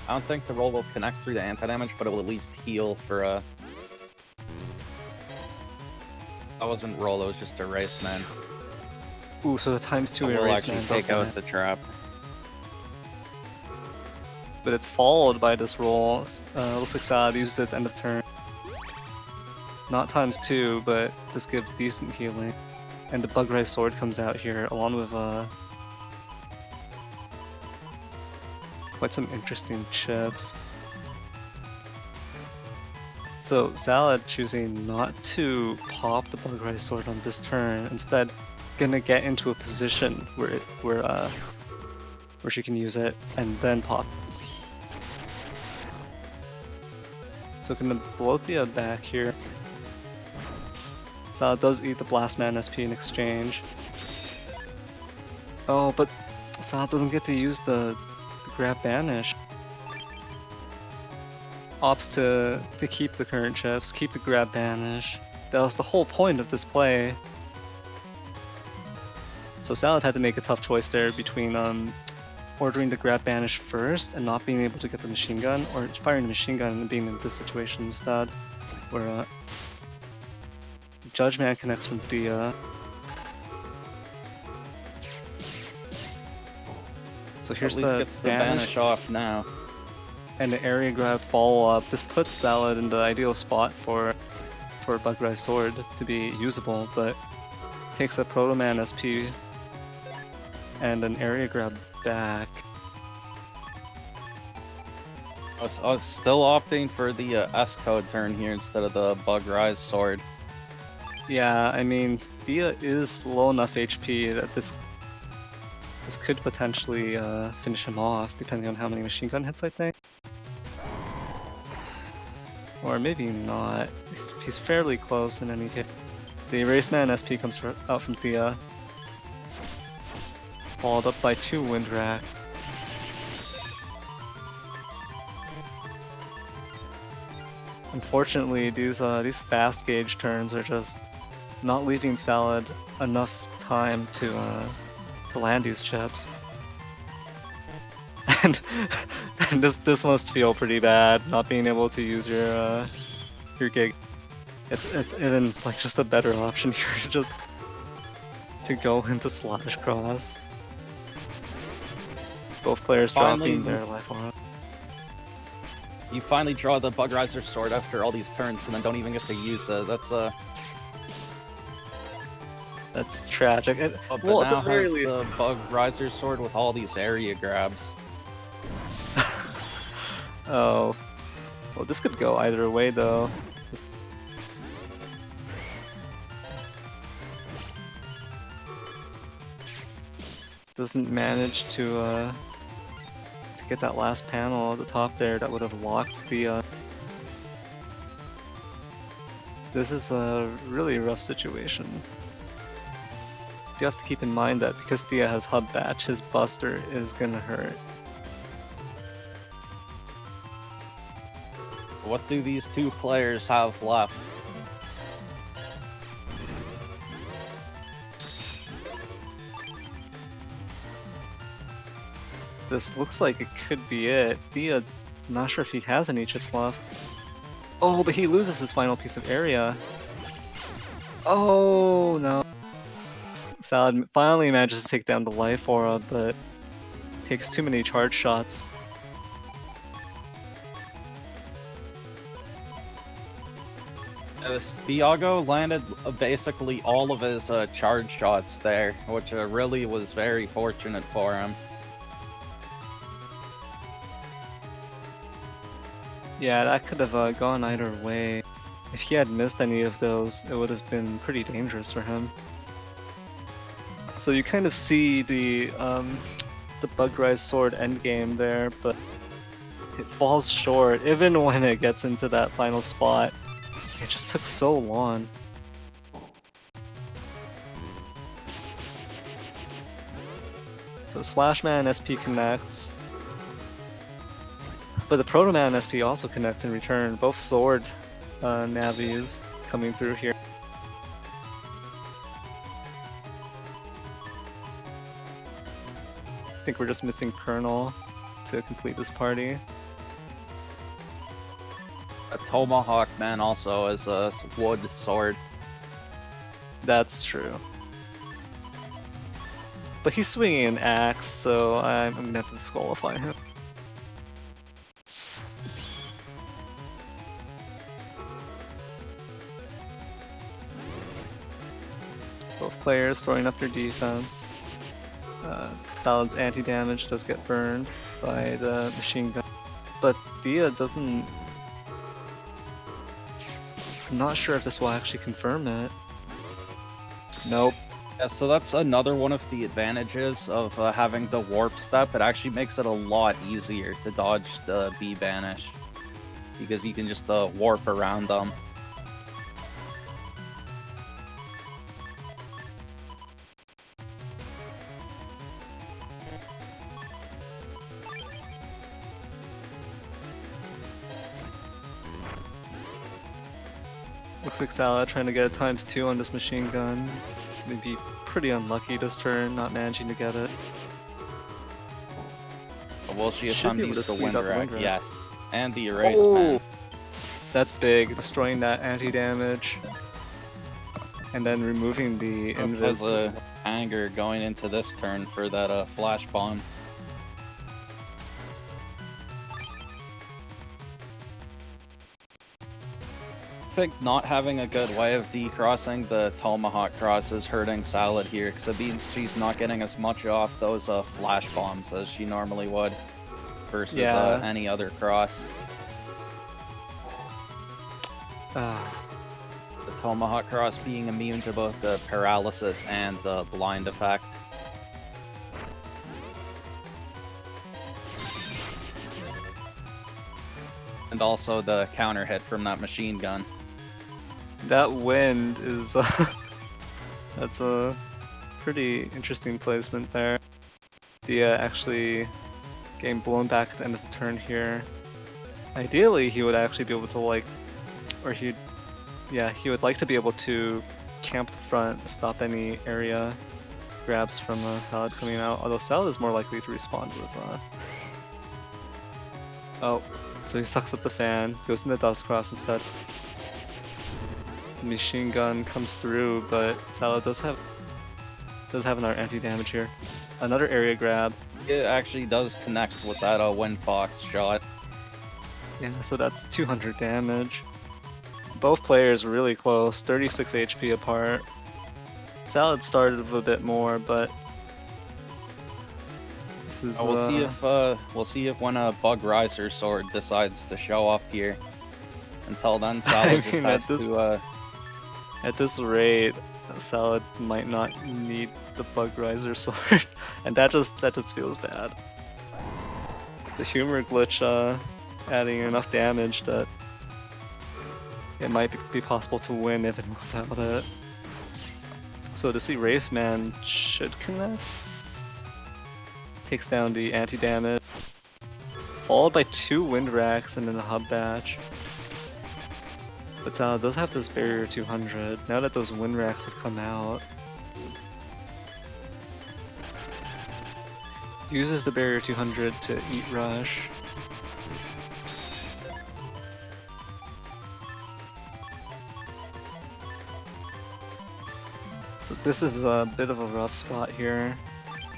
I don't think the roll will connect through the anti-damage, but it will at least heal for a... That wasn't roll, it was just erase man. ooh, so the ×2 It will erase actually man take does out that. the trap. But it's followed by this roll. Looks like Saad uses it at the end of turn. Not ×2, but this gives decent healing. And the Bug Rise Sword comes out here, along with quite some interesting chips. So Salad choosing not to pop the Bug Rise Sword on this turn, instead gonna get into a position where she can use it and then pop. So gonna blow Thea back here. Salad does eat the Blast Man SP in exchange. Oh, but Salad doesn't get to use the grab banish. Opts to keep the current chips, keep the grab banish. That was the whole point of this play. So Salad had to make a tough choice there between ordering to grab banish first and not being able to get the machine gun, or firing the machine gun and being in this situation instead, where Judge Man connects from Thea. So here's At least the gets the banish off now. and the area grab follow-up. This puts Salad in the ideal spot for Bugrise Sword to be usable, but takes a Proto Man SP and an area grab back. I was still opting for the S-code turn here instead of the Bugrise Sword. Yeah, I mean, Thea is low enough HP that this could potentially finish him off, depending on how many machine gun hits, I think. Or maybe not. He's fairly close in any case. The Erase Man SP comes out from Thea. Followed up by 2 Windwrack. Unfortunately, these fast gauge turns are just not leaving Salad enough time to land these chips. And this must feel pretty bad, not being able to use your gig. It's even like just a better option here just to go into Slash Cross. Both players dropping their life aura. You finally draw the Bugriser Sword after all these turns and then don't even get to use it. That's tragic. But well, now at the very has least, the Bugriser Sword with all these area grabs. oh, well, this could go either way though. Doesn't manage to get that last panel at the top there that would have locked the. This is a really rough situation. You have to keep in mind that because Thea has Hub Batch, his Buster is gonna hurt. What do these two players have left? This looks like it could be it. Thea, not sure if he has any chips left. Oh, but he loses his final piece of area. Oh no. Salad finally manages to take down the life aura, but takes too many charge shots. Thiago landed basically all of his charge shots there, which really was very fortunate for him. Yeah, that could have gone either way. If he had missed any of those, it would have been pretty dangerous for him. So you kind of see the Bugrise Sword endgame there, but it falls short. Even when it gets into that final spot, it just took so long. So Slash Man SP connects. But the Proto Man SP also connects in return. Both sword navies coming through here. I think we're just missing Colonel to complete this party. A Tomahawk Man also is a wood sword. That's true. But he's swinging an axe, so I'm gonna have to disqualify him. Both players throwing up their defense. Salad's anti-damage does get burned by the machine gun, but Thea doesn't... I'm not sure if this will actually confirm it. Nope. Yeah, so that's another one of the advantages of having the warp step. It actually makes it a lot easier to dodge the B banish, because you can just warp around them. Looks like Salad trying to get a ×2 on this machine gun. Maybe pretty unlucky this turn, not managing to get it. will she Should attempt be to able use to the squeeze wind out the rack? wind rack. Yes. And the erase man. That's big, destroying that anti-damage. And then removing the invis Has as a well. anger going into this turn for that flash bomb. I think not having a good way of decrossing the tomahawk cross is hurting Salad here, because it means she's not getting as much off those flash bombs as she normally would versus any other cross. The tomahawk cross being immune to both the paralysis and the blind effect. And also the counter hit from that machine gun. That wind is that's a pretty interesting placement there. Dia actually getting blown back at the end of the turn here. Ideally, he would actually be able to he would like to be able to camp the front, stop any area grabs from Salad coming out. Although Salad is more likely to respond with oh, so he sucks up the fan, goes into Dust Cross instead. Machine gun comes through, but Salad does have another anti-damage here. Another area grab. It actually does connect with that windfox shot. Yeah, so that's 200 damage. Both players really close, 36 HP apart. Salad started with a bit more, but this is. We'll see if when a Bug Riser sword decides to show up here. Until then, Salad just has to. At this rate, Salad might not need the Bug Riser sword, and that just feels bad. The humor glitch adding enough damage that it might be possible to win even without it. So to see Race Man should connect. Takes down the anti-damage. Followed by 2 wind racks and then a hub batch. But Salad does have this barrier 200. Now that those wind racks have come out. Uses the barrier 200 to eat rush. So this is a bit of a rough spot here.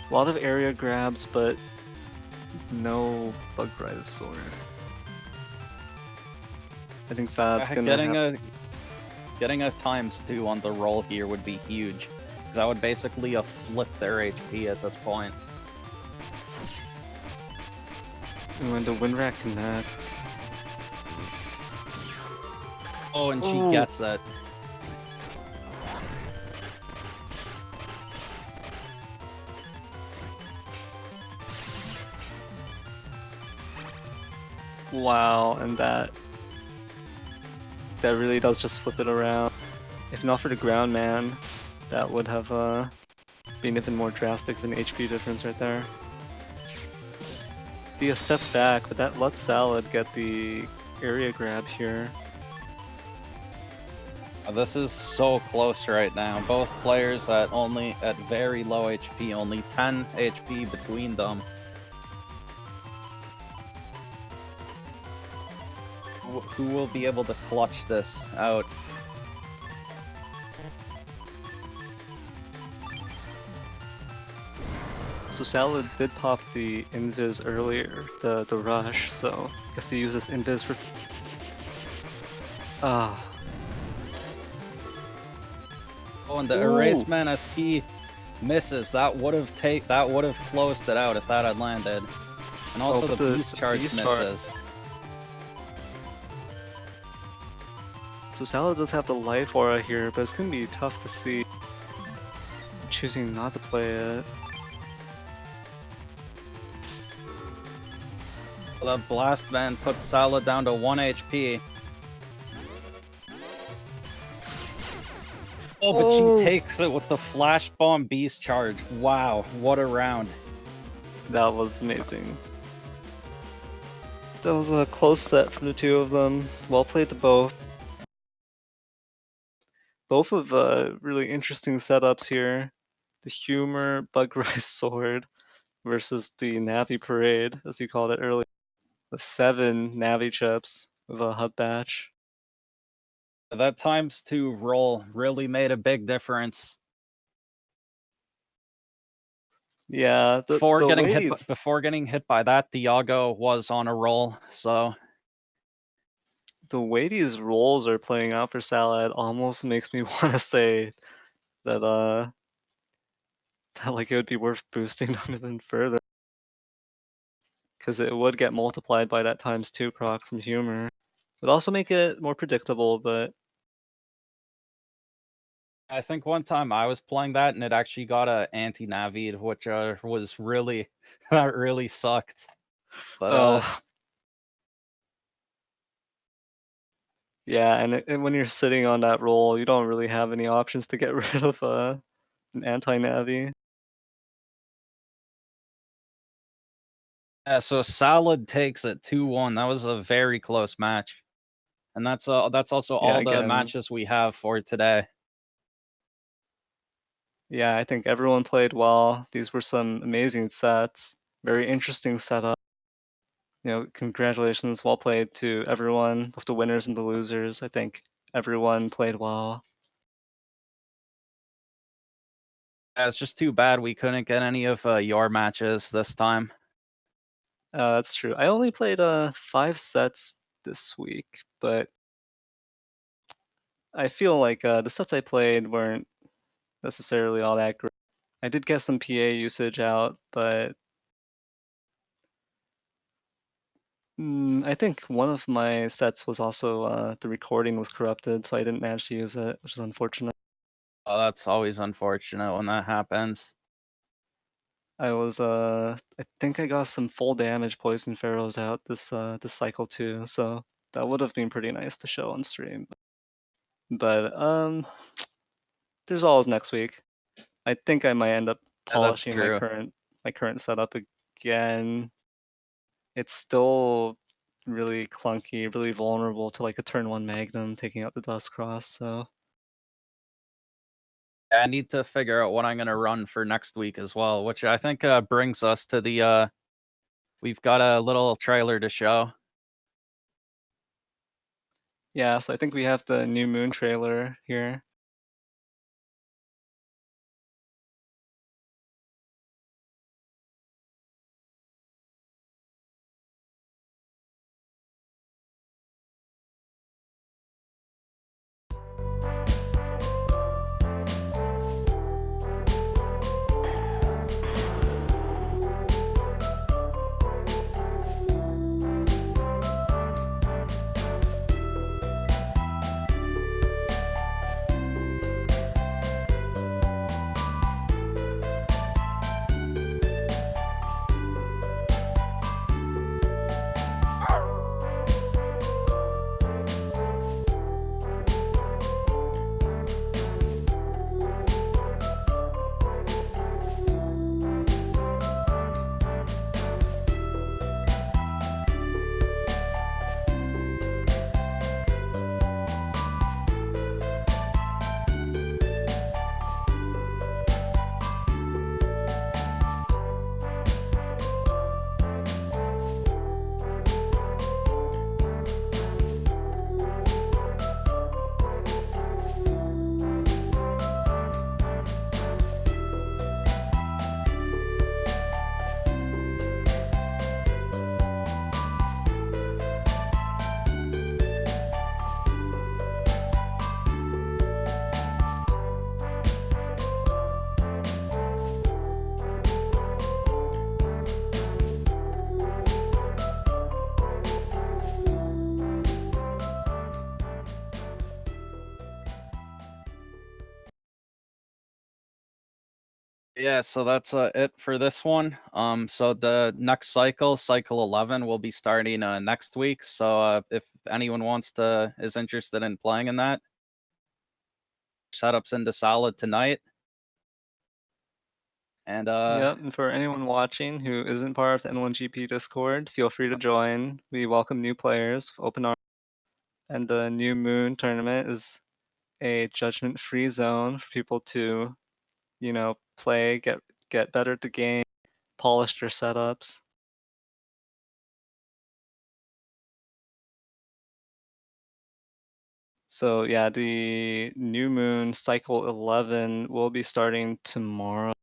A lot of area grabs, but no Bug Rise sword. I think Salad's gonna getting a ×2 on the roll here would be huge, because that would basically flip their HP at this point. And when the wind rack connects. Oh, and she gets it. Wow, and that really does just flip it around. If not for the ground man, that would have been even more drastic of an HP difference right there. Dia steps back, but that lets Salad get the area grab here. This is so close right now. Both players at very low HP, only 10 HP between them. Who will be able to clutch this out? So Salad did pop the invis earlier, the rush, so I guess he uses invis for... Oh, and the erase man SP misses. That would have closed it out if that had landed. And also the beast charge misses. So Salad does have the life aura here, but it's gonna be tough to see. Choosing not to play it. The blast man puts Salad down to 1 HP. Oh, but she takes it with the flash bomb beast charge. Wow, what a round. That was amazing. That was a close set from the two of them. Well played to both. Both of the really interesting setups here. The humor, Bug Rise sword, versus the Navi Parade, as you called it earlier. The 7 Navi chips with a hub batch. That ×2 roll really made a big difference. Yeah, Before the getting hit by that, Thiago was on a roll, so the way these rolls are playing out for Salad almost makes me want to say that that like it would be worth boosting them even further, because it would get multiplied by that ×2 proc from Humor. It would also make it more predictable, but I think one time I was playing that and it actually got a anti-navied, which was really that really sucked. But yeah, and when you're sitting on that roll, you don't really have any options to get rid of an anti-navi. yeah, so Salad takes it 2-1. That was a very close match. And that's also Yeah, all the again, matches we have for today. yeah, I think everyone played well. These were some amazing sets. Very interesting setup. You know, congratulations, well played to everyone, both the winners and the losers. I think everyone played well. Yeah, it's just too bad we couldn't get any of your matches this time. That's true. I only played 5 sets this week, but I feel like the sets I played weren't necessarily all that great. I did get some PA usage out, but I think one of my sets was also the recording was corrupted, so I didn't manage to use it, which is unfortunate. Oh, that's always unfortunate when that happens. I think I got some full damage poison pharaohs out this cycle too, so that would have been pretty nice to show on stream. But there's always next week. I think I might end up Yeah, that's polishing true. my current setup again. It's still really clunky, really vulnerable to like a turn 1 Magnum taking out the Dust Cross, so I need to figure out what I'm gonna run for next week as well, which I think brings us to the we've got a little trailer to show. yeah, so I think we have the New Moon trailer here. Yeah, so that's it for this one. So the next cycle, cycle 11, will be starting next week. So if anyone is interested in playing in that, setups into Solid tonight. And Yep, and for anyone watching who isn't part of the N1GP Discord, feel free to join. We welcome new players, open arms, and the New Moon tournament is a judgment-free zone for people to, you know, play, get better at the game, polished your setups. So yeah, the new moon cycle 11 will be starting tomorrow.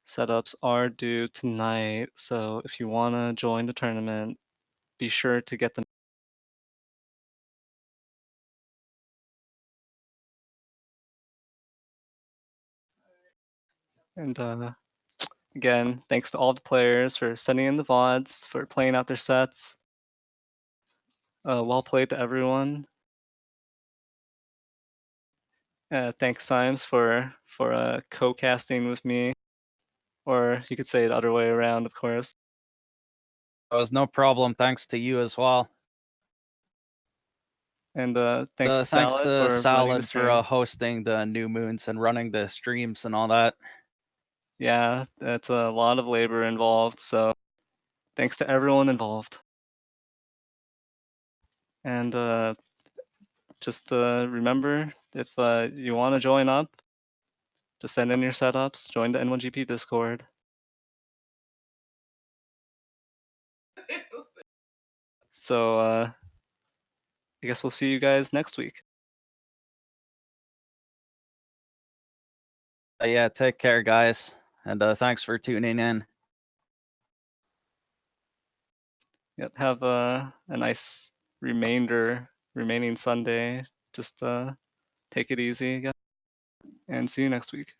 Setups are due tonight, so if you want to join the tournament, be sure to get them. And again, thanks to all the players for sending in the VODs, for playing out their sets. Well played to everyone. Thanks, Symes, for co-casting with me. Or you could say it the other way around, of course. It was no problem. Thanks to you as well. And thanks to Thanks Salad to for running the Salad stream. for hosting the new moons and running the streams and all that. Yeah, that's a lot of labor involved, so thanks to everyone involved. And just remember, if you want to join up, just send in your setups, join the N1GP Discord. So I guess we'll see you guys next week. Yeah, take care, guys. And thanks for tuning in. Yep, have a nice remaining Sunday. Just take it easy, I guess, and see you next week.